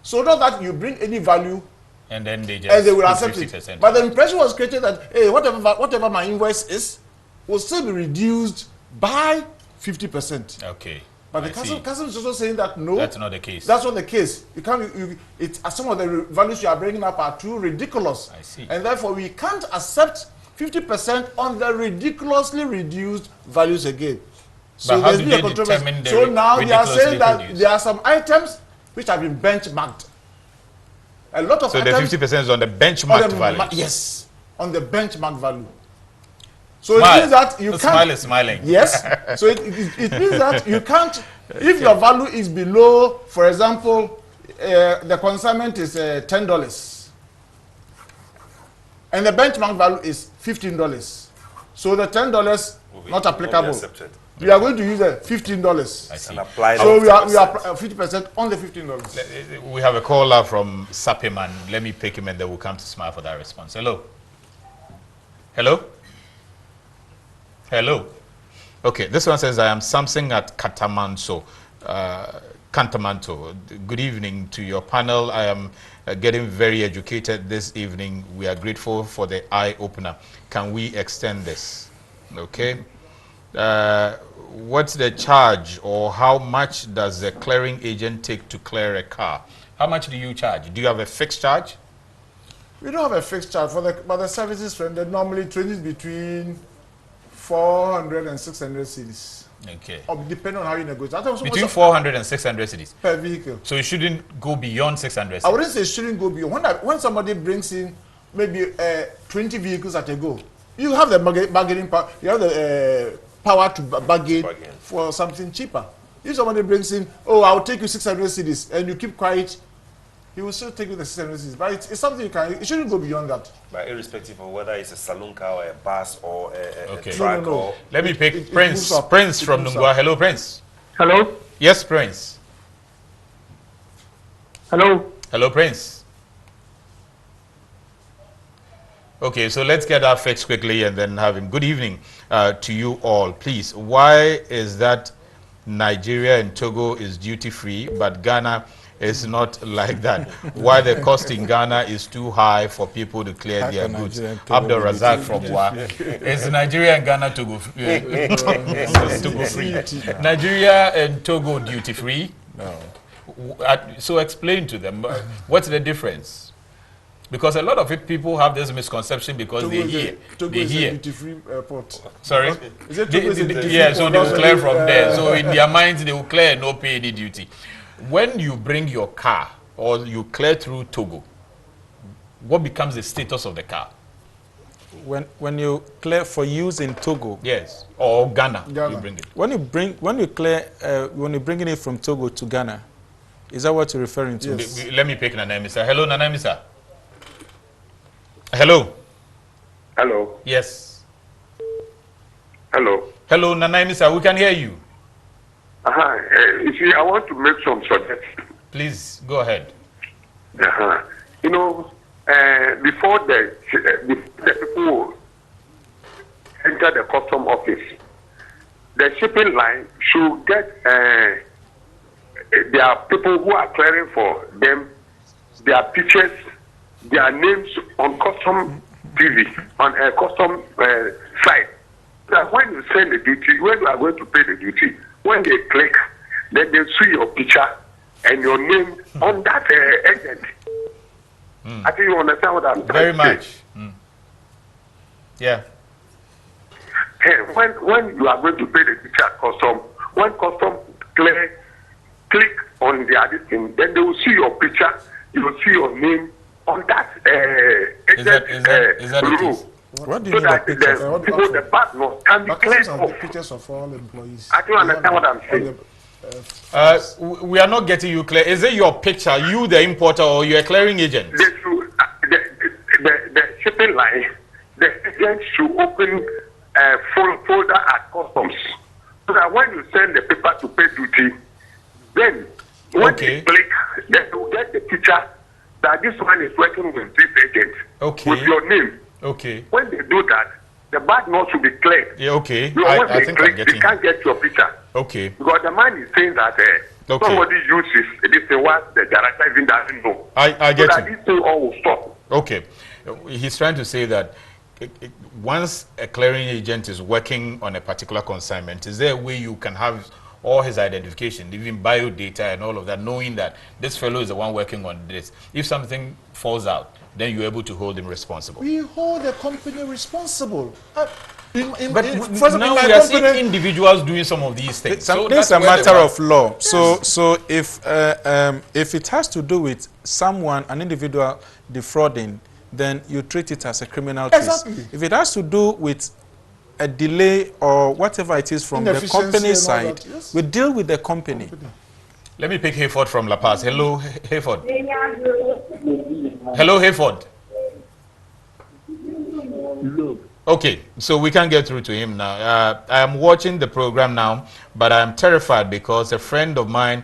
So not that you bring any value and then they and they will accept 50%. it. But the impression was created that, hey, whatever my invoice is will still be reduced by 50%. Okay. But the customs is also saying that no, that's not the case. That's not the case. You can't. Some of the values you are bringing up are too ridiculous. I see. And therefore, we can't accept 50% on the ridiculously reduced values again. So but how do there's they determine the So now they are saying that reduced? there are some items which have been benchmarked. A lot of items. So the 50% is on the benchmarked value. Yes, on the benchmark value. So Smile. it means that you The can't. smile is smiling. Yes. So it means that you can't. If your value is below, for example, the consignment is $10, and the benchmark value is $15. So the $10 not applicable. We are going to use the $15. I see. And apply so we are 50% on the $15. We have a caller from Sapiman. Let me pick him and then we'll come to Smile for that response. Hello. Hello. Hello. Okay, this one says, I am Samson at Cantamanto. Good evening to your panel. I am getting very educated this evening. We are grateful for the eye-opener. Can we extend this? Okay. What's the charge, or how much does the clearing agent take to clear a car? How much do you charge? Do you have a fixed charge? We don't have a fixed charge but the services rendered normally ranges between 400 and 600 cedis. Okay. Depending on how you negotiate. Between 400 and 600 cedis per vehicle. So it shouldn't go beyond 600 cedis. I wouldn't say it shouldn't go beyond. When somebody brings in maybe 20 vehicles at a go, you have the bargaining power. You have the power to bargain for something cheaper. If somebody brings in, oh, I'll take you 600 cedis, and you keep quiet, he will still take you the 600 cedis. But it's something you can. It shouldn't go beyond that. But irrespective of whether it's a saloon car or a bus or a Okay. truck No. or... Let me pick Prince. Prince from Nungwa. Hello, Prince. Hello. Yes, Prince. Hello. Hello, Prince. Okay, so let's get our fix quickly and then have him. Good evening to you all. Please, why is that Nigeria and Togo is duty-free, but Ghana is not like that? Why the cost in Ghana is too high for people to clear their goods? Abdul Razak from Wa. Is Nigeria and Ghana Togo free? Nigeria and Togo duty-free? No. So explain to them, what's the difference? Because a lot of people have this misconception because Togo they hear. Togo is a duty-free port. Sorry? Is it Togo is a duty-free yeah, so port? they will clear from there. So in their minds, they will clear and no pay any duty. When you bring your car or you clear through Togo, what becomes the status of the car? When you clear for use in Togo, yes, or Ghana. You bring it. When you bring it from Togo to Ghana, is that what you're referring to? Yes. Let me pick Nanamisa. Hello, Nanamisa. Hello. Hello. Yes. Hello. Hello, Nanamisa. We can hear you. You see, I want to make some suggestions. Please go ahead. You know, before the people enter the custom office, the shipping line should get there are people who are clearing for them, their pictures, their names on custom TV, on a custom site. That when you send the duty, when you are going to pay the duty, when they click, then they see your picture and your name on that agent. I think you understand what I'm Very trying to much. say. Yeah. When you are going to pay the duty at custom, when custom click on the thing, then they will see your picture, you will see your name on that agent rule. What do so you mean that by pictures? the people, the partners can be cleared off. Pictures of all employees. I don't understand what I'm saying. We are not getting you clear. Is it your picture, you the importer, or your clearing agent? The shipping line, the agent should open a folder at customs. So that when you send the paper to pay duty, then When they click, then you get the picture that this one is working with this agent. Okay. With your name. Okay. When they do that, the bad note should be cleared. Yeah, okay. Because I think I'm getting they can't get your picture. Okay. Because the man is saying that somebody uses this what the director even doesn't know. I get so that you. this thing all will stop. Okay. He's trying to say that once a clearing agent is working on a particular consignment, is there a way you can have all his identification, even bio data and all of that, knowing that this fellow is the one working on this? If something falls out, then you're able to hold him responsible. We hold the company responsible. But now we are seeing individuals doing some of these things. So that's a matter of law. Yes. So if it has to do with someone, an individual defrauding, then you treat it as a criminal case. If it has to do with a delay or whatever it is from the company side, yes, we deal with the company. Let me pick Hayford from La Paz. Hello, Hayford. Hello, Hayford. Okay, so we can get through to him now. I am watching the program now, but I am terrified because a friend of mine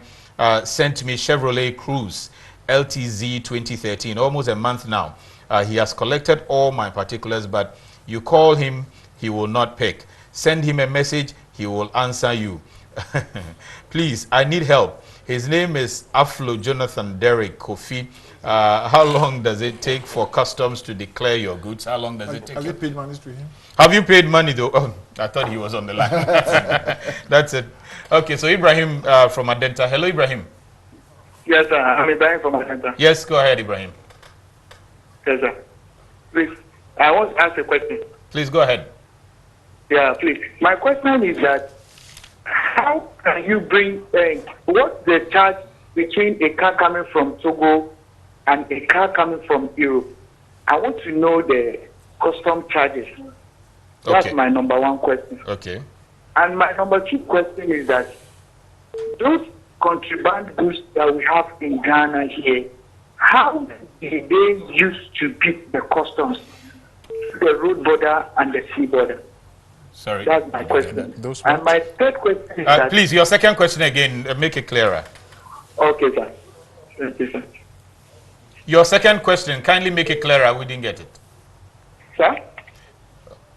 sent me Chevrolet Cruze LTZ 2013, almost a month now. He has collected all my particulars, but you call him, he will not pick. Send him a message, he will answer you. Please, I need help. His name is Aflo Jonathan Derek Kofi. How long does it take for customs to declare your goods? How long does it take? Have you paid money to him? Have you paid money though? Oh, I thought he was on the line. That's it. Okay, so Ibrahim from Adenta. Hello, Ibrahim. Yes, sir. I'm Ibrahim from Adenta. Yes, go ahead, Ibrahim. Yes, sir. Please, I want to ask a question. Please go ahead. Yeah, please. My question is that how can you bring, what's the charge between a car coming from Togo and a car coming from Europe? I want to know the custom charges. That's my number one question. Okay. And my number two question is that those contraband goods that we have in Ghana here, how did they use to beat the customs, the road border and the sea border? Sorry. That's my question. And my third question is that... Please, your second question again, make it clearer. Okay, sir. Thank you, sir. Your second question, kindly make it clearer. We didn't get it. Sir?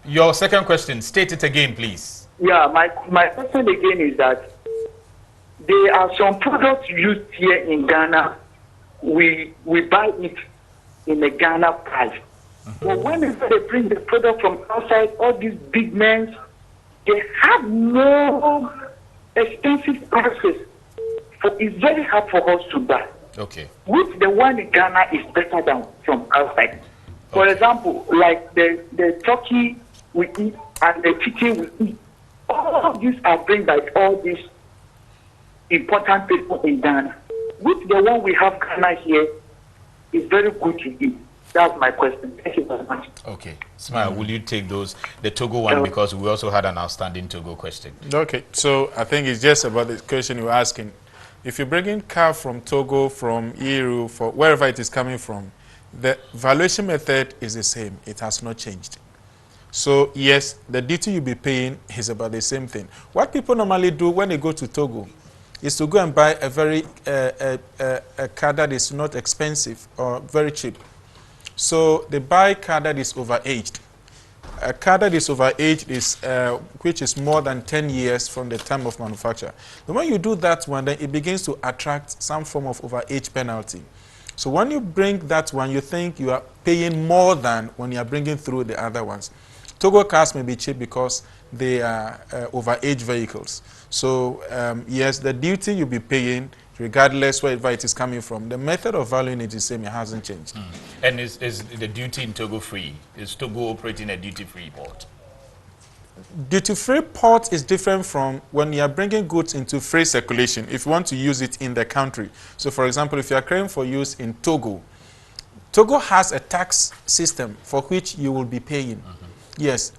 Your second question, state it again, please. Yeah, my question again is that there are some products used here in Ghana. We buy it in a Ghana price. But whenever they bring the product from outside, all these big men, they have no expensive prices. So it's very hard for us to buy. Okay. Which the one in Ghana is better than from outside. For example, like the turkey we eat and the chicken we eat. All of these are bring by all these important people in Ghana. Which the one we have Ghana here is very good to eat. That's my question. Thank you very much. Okay. Smile, will you take those, the Togo one, because we also had an outstanding Togo question. Okay, so I think it's just about the question you're asking. If you're bringing car from Togo, from EU, for wherever it is coming from, the valuation method is the same. It has not changed. So yes, the duty you'll be paying is about the same thing. What people normally do when they go to Togo is to go and buy a very a car that is not expensive or very cheap. So they buy a car that is overaged. A car that is overaged is which is more than 10 years from the time of manufacture. But when you do that one, then it begins to attract some form of overage penalty. So when you bring that one, you think you are paying more than when you are bringing through the other ones. Togo cars may be cheap because they are overage vehicles. So yes, the duty you'll be paying, regardless wherever it is coming from, the method of valuing it is the same. It hasn't changed. And is the duty in Togo free? Is Togo operating a duty-free port? Duty-free port is different from when you are bringing goods into free circulation, if you want to use it in the country. So for example, if you are carrying for use in Togo, Togo has a tax system for which you will be paying. Yes.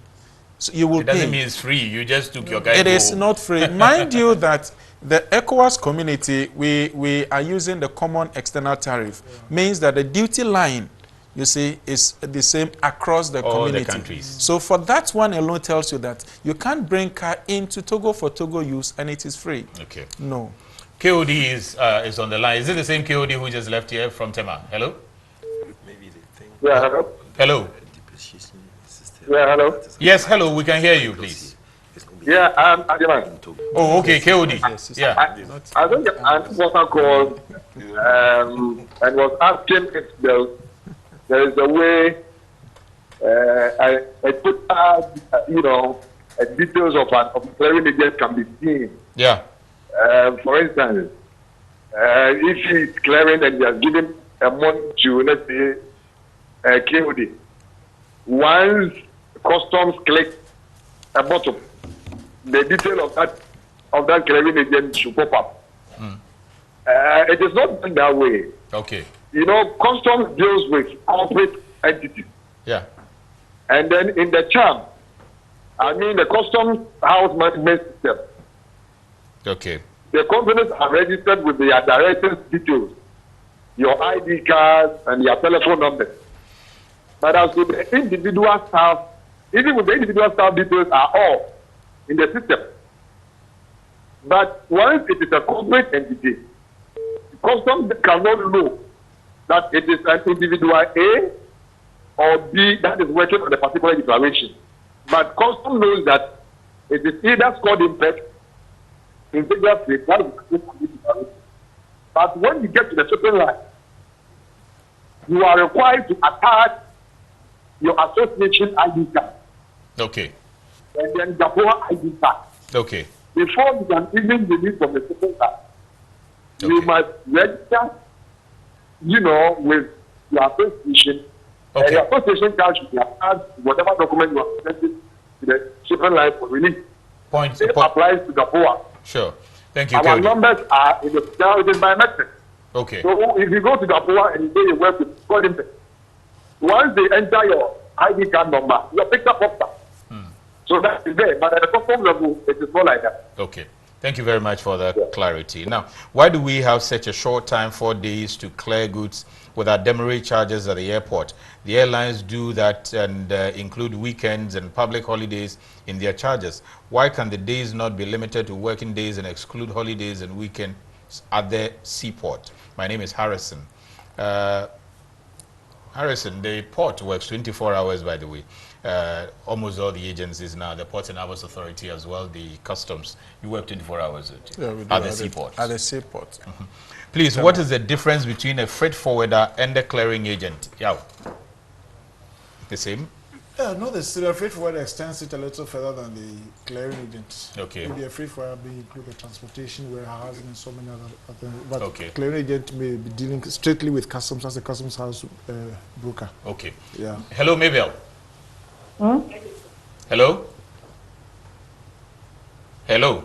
So you will it doesn't pay. mean it's free. You just took your guy. It is not free. Mind you that the ECOWAS community, we are using the common external tariff. Means that the duty line, you see, is the same across the community. The countries. So for that one alone tells you that you can't bring car into Togo for Togo use and it is free. Okay. No. KOD is on the line. Is it the same KOD who just left here from Tema? Hello? Yeah, hello? Hello? Yeah, hello? Yes, hello, we can hear you, please. Yeah, I'm Adiman. Oh, okay, KOD. Yeah. I think an important call and was asking if there is a way a total, details of a clearing agent can be seen. Yeah. For instance, if he is clearing and he has given a money to, let's say, KOD, once customs click a bottom, the detail of that clearing agent should pop up. It is not done that way. Okay. Customs deals with corporate entities. Yeah. And then in the charm, the customs house management system. Okay. The companies are registered with their directors' details, your ID cards, and your telephone numbers. But as with the individual staff, even with the individual staff details are all in the system. But once it is a corporate entity, customs cannot know that it is an individual A or B that is working on a particular declaration. But customs knows that it is either scored impact, integral state, that is declaration. But when you get to the shipping line, you are required to attach your association ID card. Okay. And then GPHA ID card. Okay. Before you can even release from the shipping line, you must register, with your association. Okay. And your association card should be attached to whatever document you are presenting to the shipping line for release. It applies to GPHA. Sure. Thank you, Our KOD. numbers are in the now it is biometric. Okay. So if you go to GPHA and you say you work with scored impact, once they enter your ID card number, your picture pops up. So that is there. But at the custom level, it is not like that. Okay. Thank you very much for that clarity. Now, why do we have such a short time, 4 days, to clear goods without demurrage charges at the airport? The airlines do that and include weekends and public holidays in their charges. Why can the days not be limited to working days and exclude holidays and weekends at the seaport? My name is Harrison. Harrison, the port works 24 hours, by the way. Almost all the agencies now, the Ports and Harbours Authority as well, the customs, you work 24 hours at the seaport. At the seaport. Please, what is the difference between a freight forwarder and a clearing agent? Yeah. The same? Yeah, no, the freight forwarder extends it a little further than the clearing agent. Okay. Maybe a freight forwarder may include the transportation, warehousing, and so many other but okay. Clearing agent may be dealing strictly with customs as a customs house broker. Okay. Yeah. Hello, Mabel. Hello? Hello?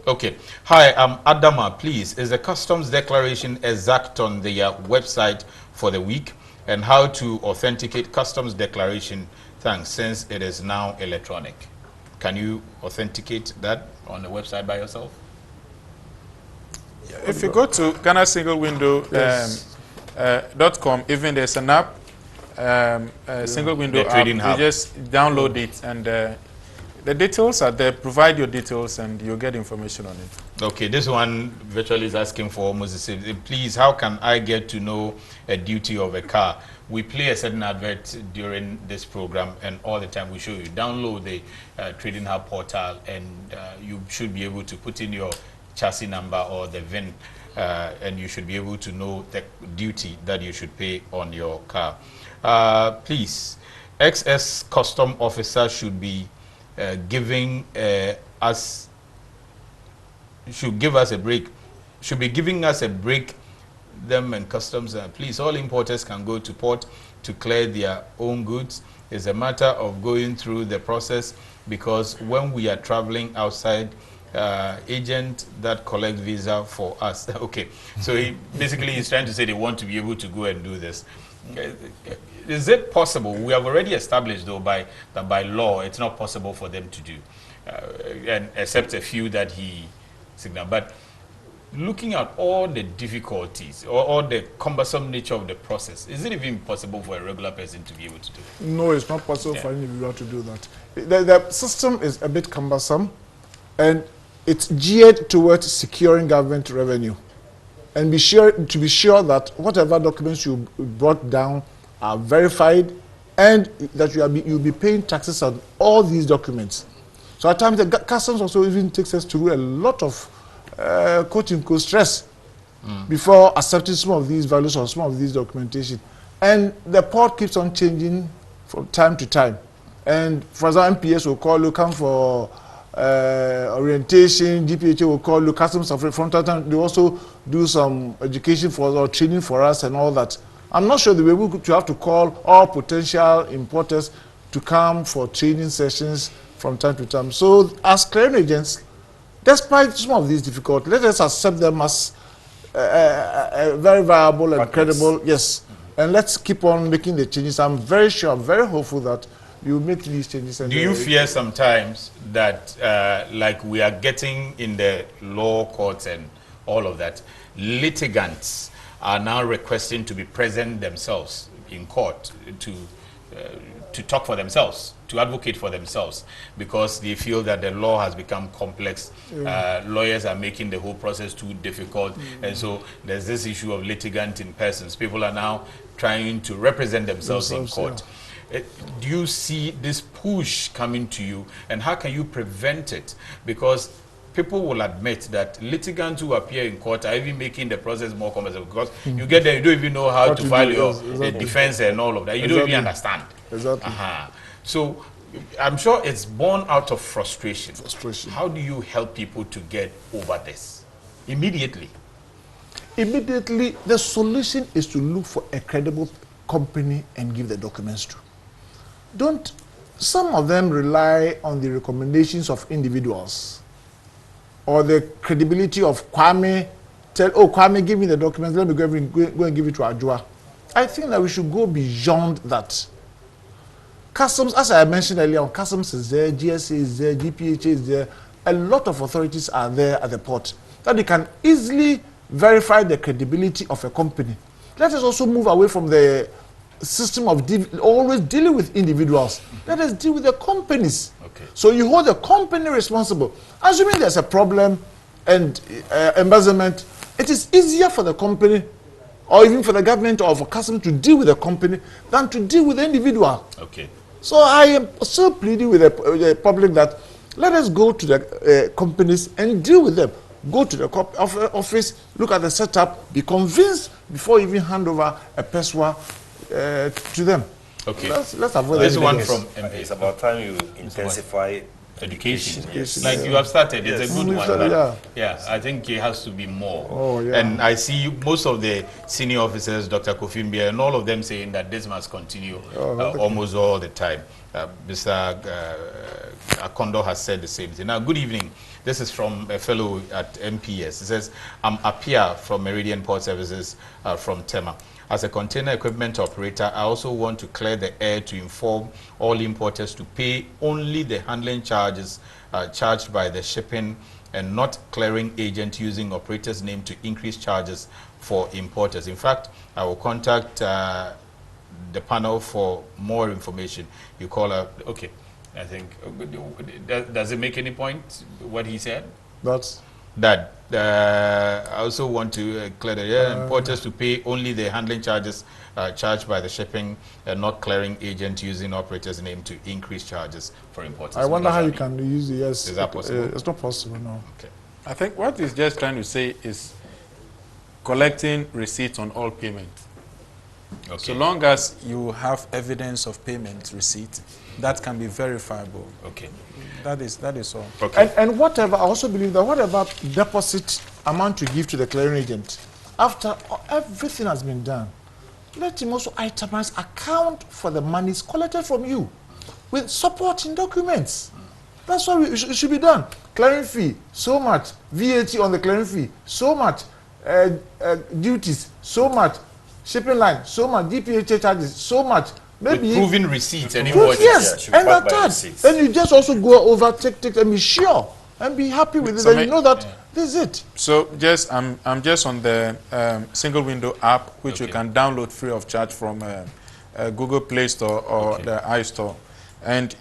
Okay. Hi, I'm Adama. Please, is the customs declaration exact on the website for the week? And how to authenticate customs declaration? Thanks, since it is now electronic. Can you authenticate that on the website by yourself? Yeah, if you go to GhanaSingleWindow.com, even there's an app, single window app, you just download it and the details are there. Provide your details and you'll get information on it. Okay, this one virtually is asking for almost the same. Please, how can I get to know a duty of a car? We play a certain advert during this program and all the time we show you. Download the Trading Hub portal and you should be able to put in your chassis number or the VIN and you should be able to know the duty that you should pay on your car. Please, XS custom officer should be giving us a break. Should be giving us a break. Them and customs. Please, all importers can go to port to clear their own goods. It's a matter of going through the process because when we are traveling outside, agent that collect visa for us. Okay, so basically he's trying to say they want to be able to go and do this. Is it possible? We have already established, though, that by law it's not possible for them to do, and except a few that he signaled. But looking at all the difficulties or all the cumbersome nature of the process, is it even possible for a regular person to be able to do it? No, it's not possible for an individual to do that. The system is a bit cumbersome, and it's geared towards securing government revenue, and be sure that whatever documents you brought down are verified, and that you'll be paying taxes on all these documents. So at times the customs also even takes us through a lot of quote-unquote stress before accepting some of these values or some of these documentation. And the port keeps on changing from time to time. And for example, MPS will call you, come for orientation, GPHA will call you, customs of from time to time. They also do some education for us or training for us and all that. I'm not sure they will be able to have to call all potential importers to come for training sessions from time to time. So as clearing agents, despite some of these difficulties, let us accept them as very viable and credible. Yes. And let's keep on making the changes. I'm very sure, I'm very hopeful that you make these changes. And do you fear sometimes that, like we are getting in the law courts and all of that, litigants are now requesting to be present themselves in court to talk for themselves, to advocate for themselves, because they feel that the law has become complex. Lawyers are making the whole process too difficult, and so there's this issue of litigant in persons. People are now trying to represent themselves in court. Do you see this push coming to you, and how can you prevent it? Because people will admit that litigants who appear in court are even making the process more complex, because you get there, you don't even know how to file your defense and all of that. You don't even understand. Exactly. So I'm sure it's born out of frustration. How do you help people to get over this immediately? Immediately, the solution is to look for a credible company and give the documents to. Some of them rely on the recommendations of individuals or the credibility of Kwame. Kwame, give me the documents, let me go and give it to Ajua. I think that we should go beyond that. Customs, as I mentioned earlier, Customs is there, GSA is there, GPHA is there. A lot of authorities are there at the port that they can easily verify the credibility of a company. Let us also move away from the system of always dealing with individuals. Let us deal with the companies. So you hold the company responsible. Assuming there's a problem and embezzlement, it is easier for the company or even for the government or for customs to deal with the company than to deal with the individual. So I am still pleading with the public that let us go to the companies and deal with them. Go to the office, look at the setup, be convinced before you even hand over a PESWA to them. Let's avoid this one from MP. It's about time you intensify education. Yes. Like you have started, it's a good one. But I think it has to be more. And I see most of the senior officers, Dr. Kofimbia, and all of them saying that this must continue almost all the time. Mr. Akondo has said the same thing. Now, good evening. This is from a fellow at MPS. It says, I'm Apia from Meridian Port Services from Tema. As a container equipment operator, I also want to clear the air to inform all importers to pay only the handling charges charged by the shipping and not clearing agent using operator's name to increase charges for importers. In fact, I will contact the panel for more information. You call up, okay. I think, does it make any point, what he said? That I also want to clear the importers to pay only the handling charges charged by the shipping and not clearing agent using operator's name to increase charges for importers. I wonder how you can use it. Yes. Is that possible? It's not possible, no. I think what he's just trying to say is collecting receipts on all payments. So long as you have evidence of payment receipt, that can be verifiable. That is all. And whatever, I also believe that whatever deposit amount you give to the clearing agent, after everything has been done, let him also itemize account for the monies collected from you with supporting documents. That's what it should be done. Clearing fee, so much. VAT on the clearing fee, so much. Duties, so much. Shipping line, so much. GPHA charges, so much. Maybe proving receipts and invoices. Yes, and at that, then you just also go over, take, and be sure and be happy with it. So and you know that this is it. So just I'm just on the single window app, which you can download free of charge from Google Play Store or the iStore, and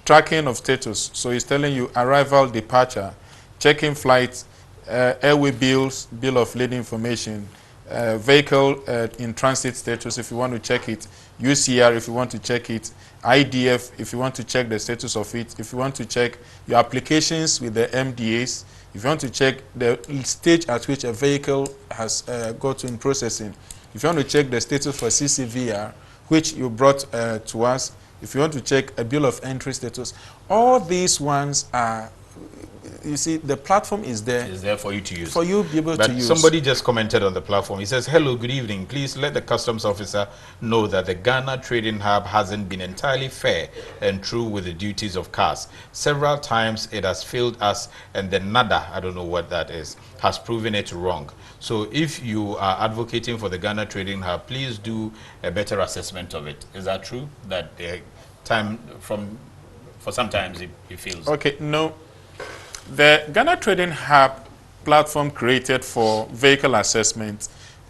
tracking of status. So it's telling you arrival, departure, check-in flights, airway bills, bill of lading information, vehicle in transit status if you want to check it, UCR if you want to check it, IDF if you want to check the status of it, if you want to check your applications with the MDAs, if you want to check the stage at which a vehicle has got to in processing, if you want to check the status for CCVR, which you brought to us, if you want to check a bill of entry status, all these ones are, you see, the platform is there. It's there for you to use. For you to be able to use. Somebody just commented on the platform. He says, hello, good evening. Please let the customs officer know that the Ghana Trading Hub hasn't been entirely fair and true with the duties of cars. Several times it has failed us, and the NADA, I don't know what that is, has proven it wrong. So if you are advocating for the Ghana Trading Hub, please do a better assessment of it. Is that true? That for sometimes it fails? Okay, no. The Ghana Trading Hub platform created for vehicle assessment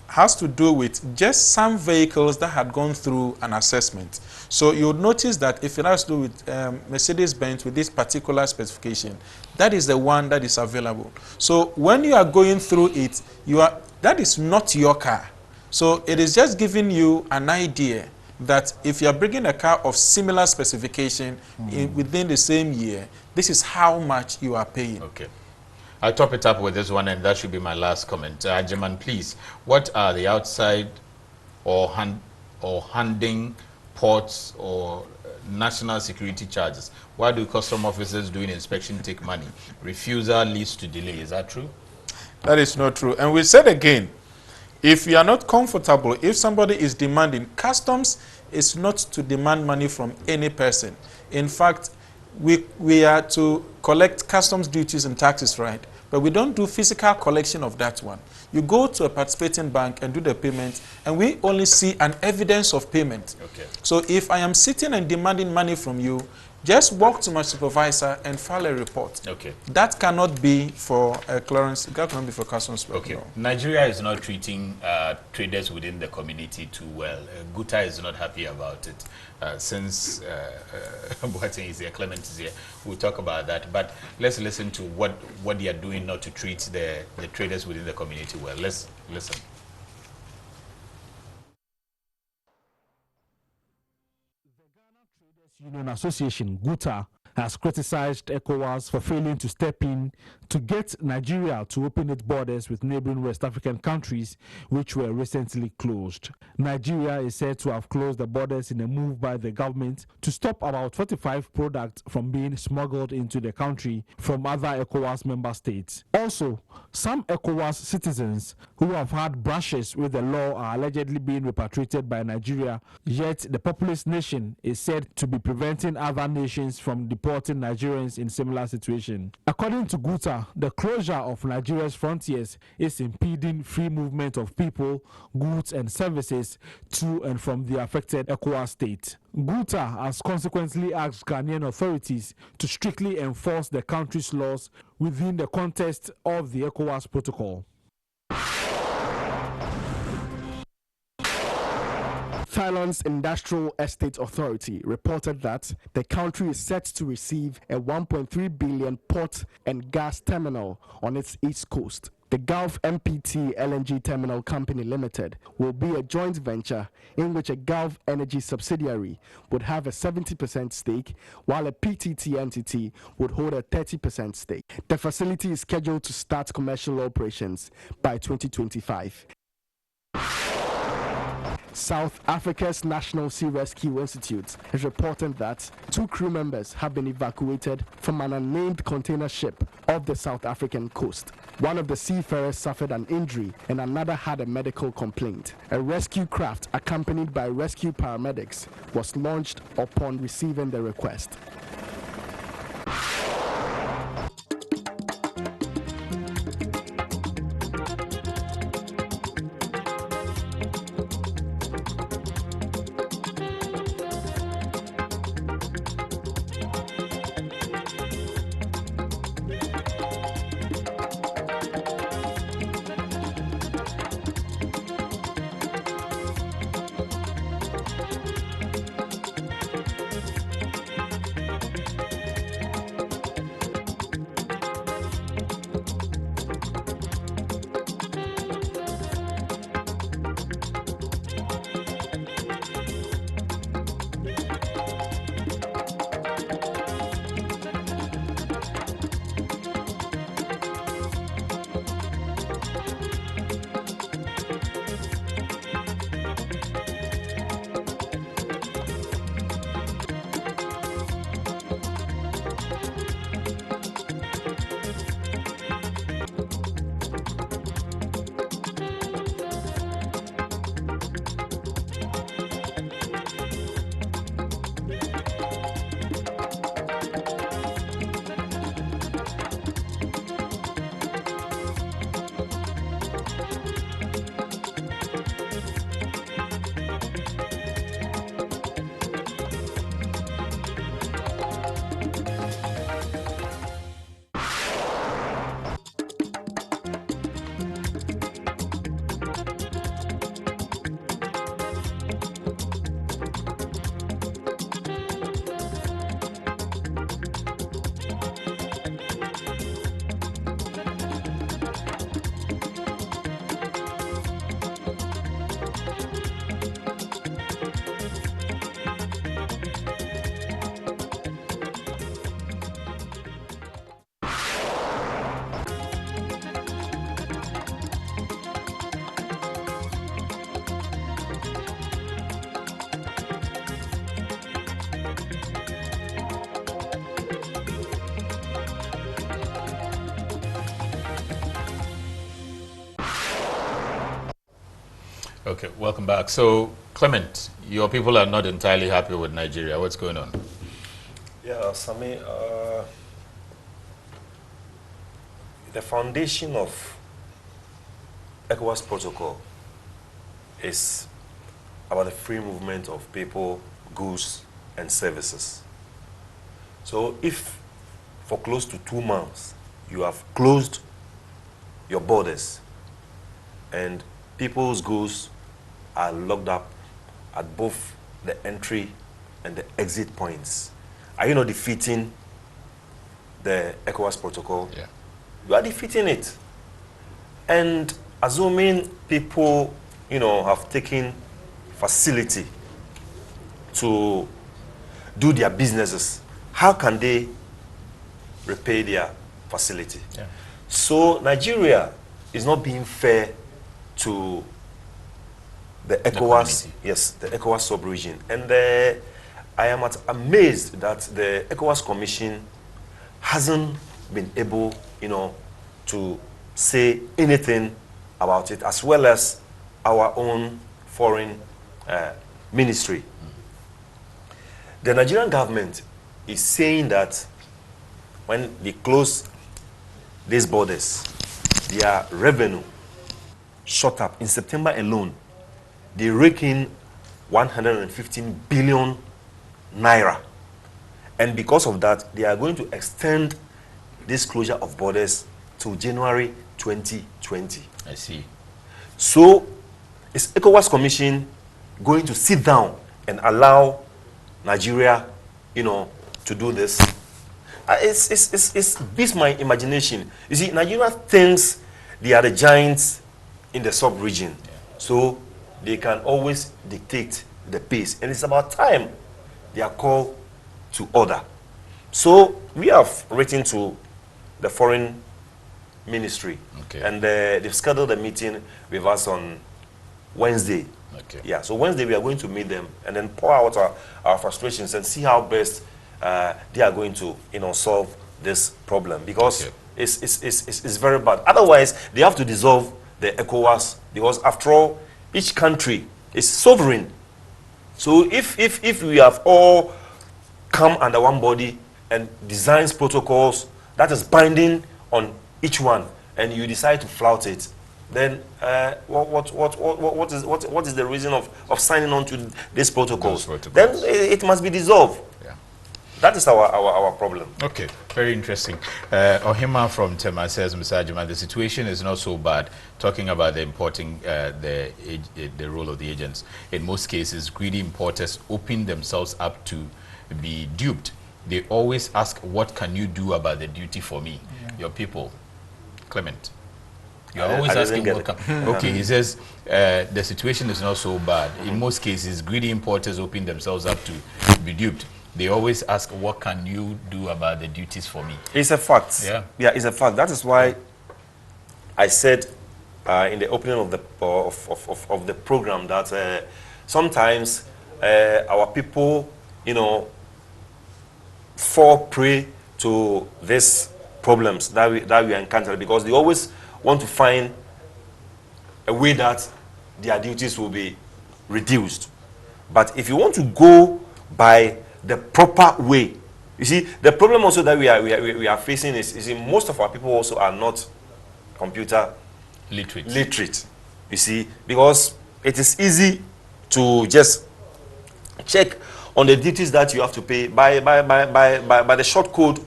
has to do with just some vehicles that had gone through an assessment. So you would notice that if it has to do with Mercedes-Benz with this particular specification, that is the one that is available. So when you are going through it, that is not your car. So it is just giving you an idea that if you are bringing a car of similar specification within the same year, this is how much you are paying. Okay. I'll top it up with this one, and that should be my last comment. Ajaman, please, what are the outside or handing ports or national security charges? Why do custom officers doing inspection take money? Refusal leads to delay. Is that true? That is not true. And we said again, if you are not comfortable, if somebody is demanding, customs is not to demand money from any person. In fact, we are to collect customs duties and taxes, right? But we don't do physical collection of that one. You go to a participating bank and do the payment, and we only see an evidence of payment. Okay. So if I am sitting and demanding money from you, just walk to my supervisor and file a report. Okay. That cannot be for clearance. That cannot be for customs. Okay. No. Nigeria is not treating traders within the community too well. Guta is not happy about it. Since Boateng is here, Clement is here, we'll talk about that. But let's listen to what they are doing not to treat the traders within the community well. Let's listen. Union Association, GUTA, has criticized ECOWAS for failing to step in to get Nigeria to open its borders with neighboring West African countries, which were recently closed. Nigeria is said to have closed the borders in a move by the government to stop about 45 products from being smuggled into the country from other ECOWAS member states. Also, some ECOWAS citizens who have had brushes with the law are allegedly being repatriated by Nigeria, yet the populous nation is said to be preventing other nations from deporting Nigerians in similar situation. According to GUTA, the closure of Nigeria's frontiers is impeding free movement of people, goods and services to and from the affected ECOWAS state. GUTA has consequently asked Ghanaian authorities to strictly enforce the country's laws within the context of the ECOWAS protocol. Thailand's Industrial Estate Authority reported that the country is set to receive a 1.3 billion port and gas terminal on its east coast. The Gulf MPT LNG Terminal Company Limited will be a joint venture in which a Gulf Energy subsidiary would have a 70% stake, while a PTT entity would hold a 30% stake. The facility is scheduled to start commercial operations by 2025. South Africa's National Sea Rescue Institute has reported that 2 crew members have been evacuated from an unnamed container ship off the South African coast. One of the seafarers suffered an injury and another had a medical complaint. A rescue craft accompanied by rescue paramedics was launched upon receiving the request. Okay, welcome back. So, Clement, your people are not entirely happy with Nigeria. What's going on? Yeah, Sami, the foundation of ECOWAS protocol is about the free movement of people, goods, and services. So if for close to 2 months you have closed your borders and people's goods are locked up at both the entry and the exit points, are you not defeating the ECOWAS protocol? Yeah. You are defeating it. And assuming people, have taken facility to do their businesses, how can they repay their facility? Yeah. So Nigeria is not being fair to the ECOWAS, the ECOWAS sub-region. And I am amazed that the ECOWAS Commission hasn't been able, to say anything about it, as well as our own foreign ministry. The Nigerian government is saying that when they close these borders, their revenue shot up. In September alone, they rake in 115 billion naira. And because of that, they are going to extend this closure of borders to January 2020. I see. So, is ECOWAS Commission going to sit down and allow Nigeria, to do this? It's beats my imagination. You see, Nigeria thinks they are the giants in the sub-region, so they can always dictate the pace. And it's about time they are called to order. So we have written to the foreign ministry, and they've scheduled a meeting with us on Wednesday. Okay. Yeah, so Wednesday we are going to meet them and then pour out our frustrations and see how best they are going to, solve this problem, because it's very bad. Otherwise, they have to dissolve the ECOWAS, because after all, each country is sovereign. So if we have all come under one body and designs protocols that is binding on each one, and you decide to flout it, then what is the reason of signing on to these protocols? Then it must be dissolved. Yeah. That is our problem. Okay, very interesting. Ohima from Tema says, Mr. Ajima, the situation is not so bad. Talking about the importing, the role of the agents. In most cases, greedy importers open themselves up to be duped. They always ask, what can you do about the duty for me? Yeah. Your people. Clement. You are always asking what can. Okay, he says the situation is not so bad. In most cases, greedy importers open themselves up to be duped. They always ask, what can you do about the duties for me? It's a fact. Yeah. Yeah, it's a fact. That is why I said in the opening of the program that sometimes our people, fall prey to these problems that we encounter, because they always want to find a way that their duties will be reduced. But if you want to go by the proper way, you see, the problem also that we are facing is most of our people also are not computer literate. You see, because it is easy to just check on the duties that you have to pay by the short code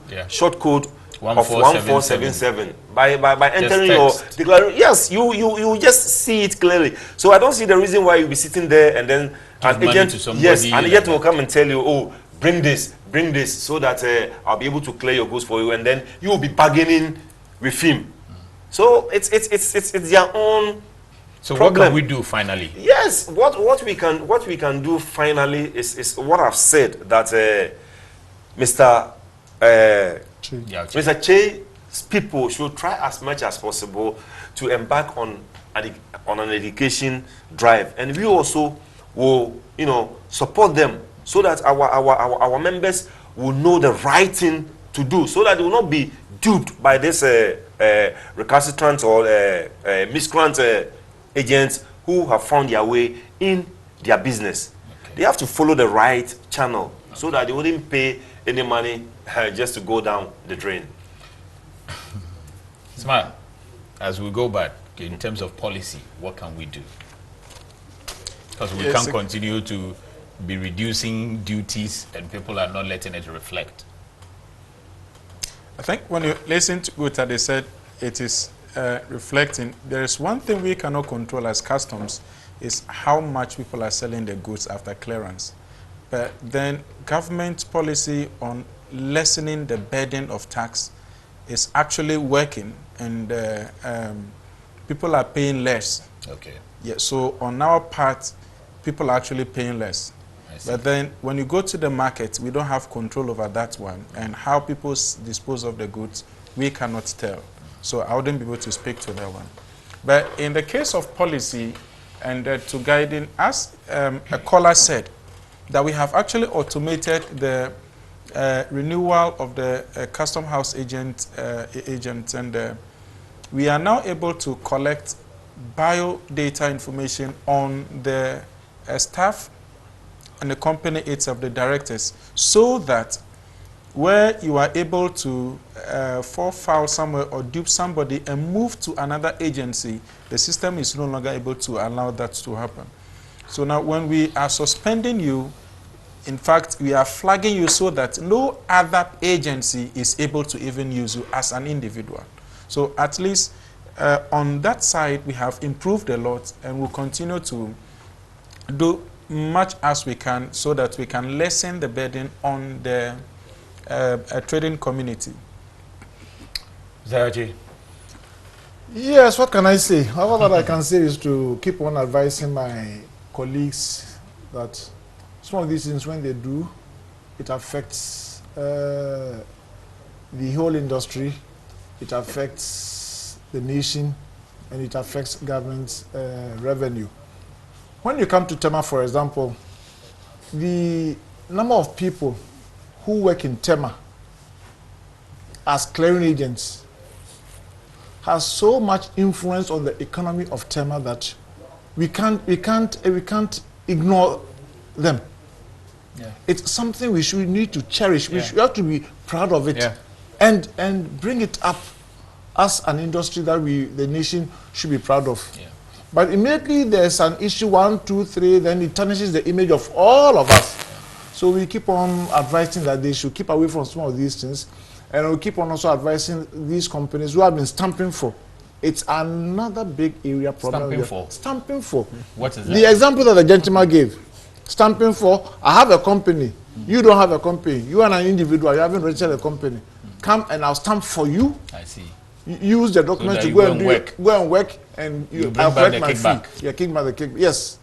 of 1477 by entering your declaration. Yes, you just see it clearly. So I don't see the reason why you'll be sitting there and then an agent, an agent will come and tell you, oh, bring this, so that I'll be able to clear your goods for you, and then you will be bargaining with him. So it's their own. So problem. What can we do finally? Yes, what we can do finally is what I've said, that Mr. Che's people should try as much as possible to embark on an education drive, and we also will support them, so that our members will know the right thing to do, so that they will not be duped by this recalcitrant or miscreant agents who have found their way in their business. They have to follow the right channel so that they wouldn't pay any money just to go down the drain. Smile, as we go back, in terms of policy, what can we do? Because we can't continue to be reducing duties and people are not letting it reflect. I think when you listen to Guta, they said it is reflecting. There is one thing we cannot control as customs, is how much people are selling the goods after clearance. But then government policy on lessening the burden of tax is actually working, and people are paying less. Okay. Yeah, so on our part, people are actually paying less. But then when you go to the market, we don't have control over that one. And how people dispose of the goods, we cannot tell. So I wouldn't be able to speak to that one. But in the case of policy and to guiding, as a caller said, that we have actually automated the renewal of the custom house agents, and we are now able to collect bio data information on the staff and the company itself, the directors, so that where you are able to file somewhere or dupe somebody and move to another agency, the system is no longer able to allow that to happen. So now when we are suspending you, in fact, we are flagging you so that no other agency is able to even use you as an individual. So at least on that side, we have improved a lot, and we'll continue to do much as we can so that we can lessen the burden on the trading community. Zaraji. Yes, what can I say? All that I can say is to keep on advising my colleagues that some of these things, when they do, it affects the whole industry, it affects the nation, and it affects government's revenue. When you come to TEMA, for example, the number of people who work in TEMA as clearing agents has so much influence on the economy of TEMA that we can't ignore them. Yeah. It's something we need to cherish. We have to be proud of it, and bring it up as an industry that the nation should be proud of. Yeah. But immediately there's an issue, 1, 2, 3, then it tarnishes the image of all of us. So we keep on advising that they should keep away from some of these things, and we keep on also advising these companies who have been stamping for. It's another big area problem. Stamping for. What is that? The example that the gentleman gave. Stamping for, I have a company, you don't have a company, you are an individual, you haven't registered a company. Come and I'll stamp for you. I see. Use the document so to go and work, and I'll collect my fee. Kick back the kick. Yes.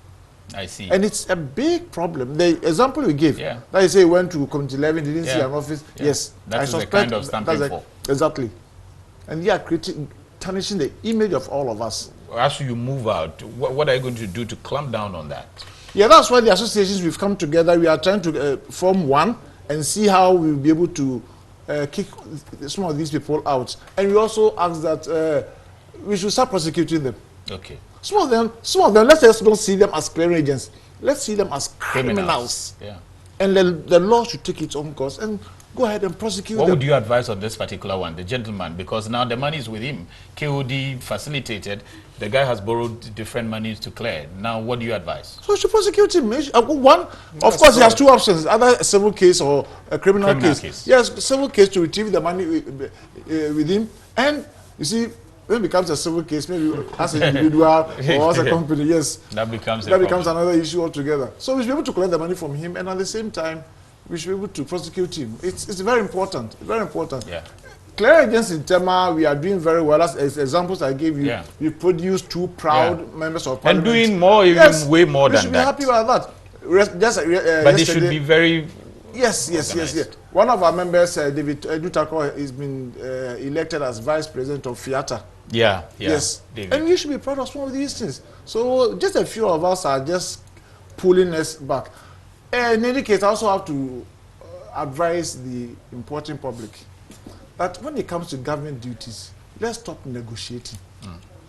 I see. And it's a big problem. The example we gave, that you say he went to Committee 11, didn't see an office. Yes. That is the kind of stamping for. Exactly. And they are tarnishing the image of all of us. As you move out, what are you going to do to clamp down on that? Yeah, that's why the associations we've come together. We are trying to form one and see how we'll be able to kick some of these people out. And we also ask that we should start prosecuting them. Okay. Some of them, let's just don't see them as clearing agents. Let's see them as criminals. Yeah. And the law should take its own course and go ahead and prosecute them. What would you advise on this particular one, the gentleman? Because now the money is with him. KOD facilitated. The guy has borrowed different monies to clear. Now, what do you advise? So you should prosecute him. One, of course, he has two options: either a civil case or a criminal case. Yes, civil case to retrieve the money with him, and you see, when it becomes a civil case, maybe as an individual or as a company, yes, that becomes another issue altogether. So we should be able to collect the money from him, and at the same time, we should be able to prosecute him. It's very important. Very important. Yeah. Clearing agents in TEMA, we are doing very well. As examples I gave you, we produced 2 proud members of parliament. And doing more, even way more than that. We should be happy about that. But they should be very... Yes. One of our members, David Edutako, has been elected as vice president of FIATA. Yeah. Yes. David. And we should be proud of some of these things. So just a few of us are just pulling us back. In any case, I also have to advise the important public that when it comes to government duties, let's stop negotiating.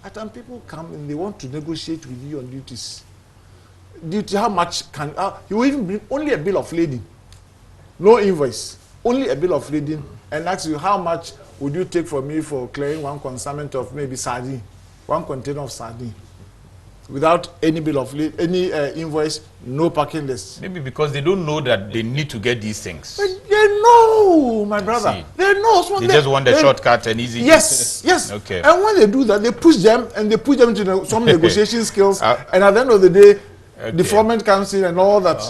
At times people come and they want to negotiate with you on duties. Duty, how much can you will even bring only a bill of lading, no invoice, only a bill of lading, and ask you how much would you take for me for clearing one consignment of maybe sardine, one container of sardine, without any bill of any invoice, no packing list. Maybe because they don't know that they need to get these things. They know, my brother. See. They know. They just want the shortcut and easy. Yes, yes. Okay. And when they do that, they push them into some negotiation skills. And at the end of the day, deferment comes in and all that.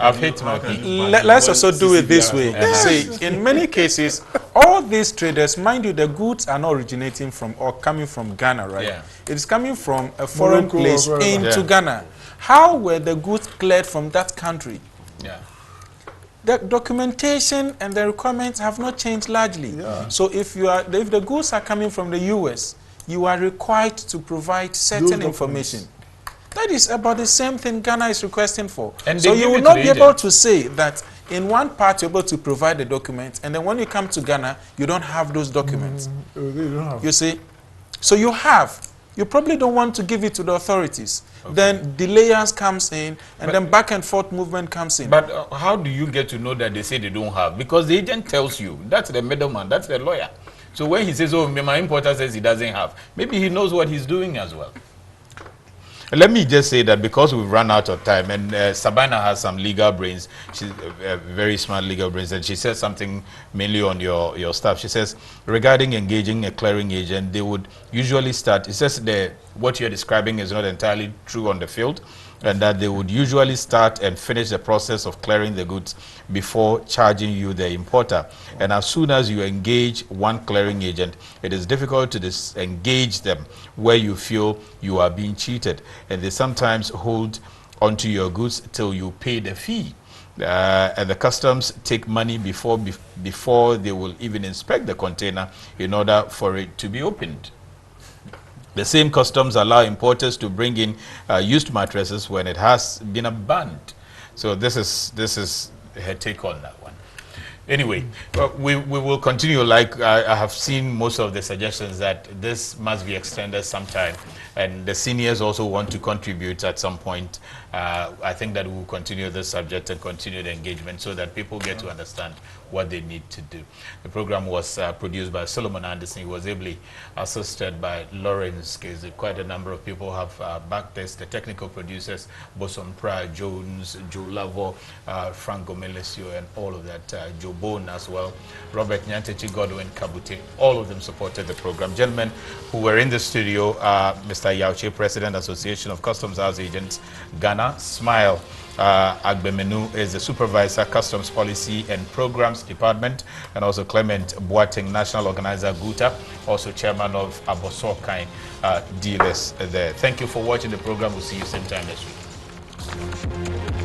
I've hit my peak. Let's also do it this way. See, in many cases, all these traders, mind you, the goods are not originating from or coming from Ghana, right? Yeah. It's coming from a foreign Morocco place into Ghana. How were the goods cleared from that country? Yeah. The documentation and the requirements have not changed largely. Yeah. So if the goods are coming from the US, you are required to provide certain information. That is about the same thing Ghana is requesting for. And so they you give will it not to be the able agent. to say that in one part you're able to provide the documents, and then when you come to Ghana, you don't have those documents. You see? So you probably don't want to give it to the authorities. Okay. Then delayers comes in, and then back and forth movement comes in. But how do you get to know that they say they don't have? Because the agent tells you. That's the middleman. That's the lawyer. So when he says, oh, my importer says he doesn't have, maybe he knows what he's doing as well. Let me just say that because we've run out of time, and Sabina has some legal brains, she's very smart legal brains, and she says something mainly on your stuff. She says, regarding engaging a clearing agent, they would usually start, it says what you're describing is not entirely true on the field, and that they would usually start and finish the process of clearing the goods before charging you the importer. And as soon as you engage one clearing agent, it is difficult to disengage them where you feel you are being cheated. And they sometimes hold onto your goods till you pay the fee. And the customs take money before they will even inspect the container in order for it to be opened. The same customs allow importers to bring in used mattresses when it has been abandoned. So this is her take on that one. Anyway, we will continue. Like I have seen most of the suggestions that this must be extended sometime, and the seniors also want to contribute at some point. I think that we will continue this subject and continue the engagement so that people get to understand what they need to do. The program was produced by Solomon Anderson. He was ably assisted by Lawrence Casey. Quite a number of people have backed this. The technical producers, Bosom Pra, Jones, Joe Lavo, Frank Gomelesio, and all of that, Joe Bone as well, Robert Nyantechi, Godwin Kabute, all of them supported the program. Gentlemen who were in the studio, Mr. Yauche, President, Association of Customs House Agents, Ghana, Smile. Agbemenu is the Supervisor, Customs Policy and Programs Department, and also Clement Boateng, National Organizer, GUTA, also Chairman of Abosorkain Dealers there. Thank you for watching the program. We'll see you same time next week.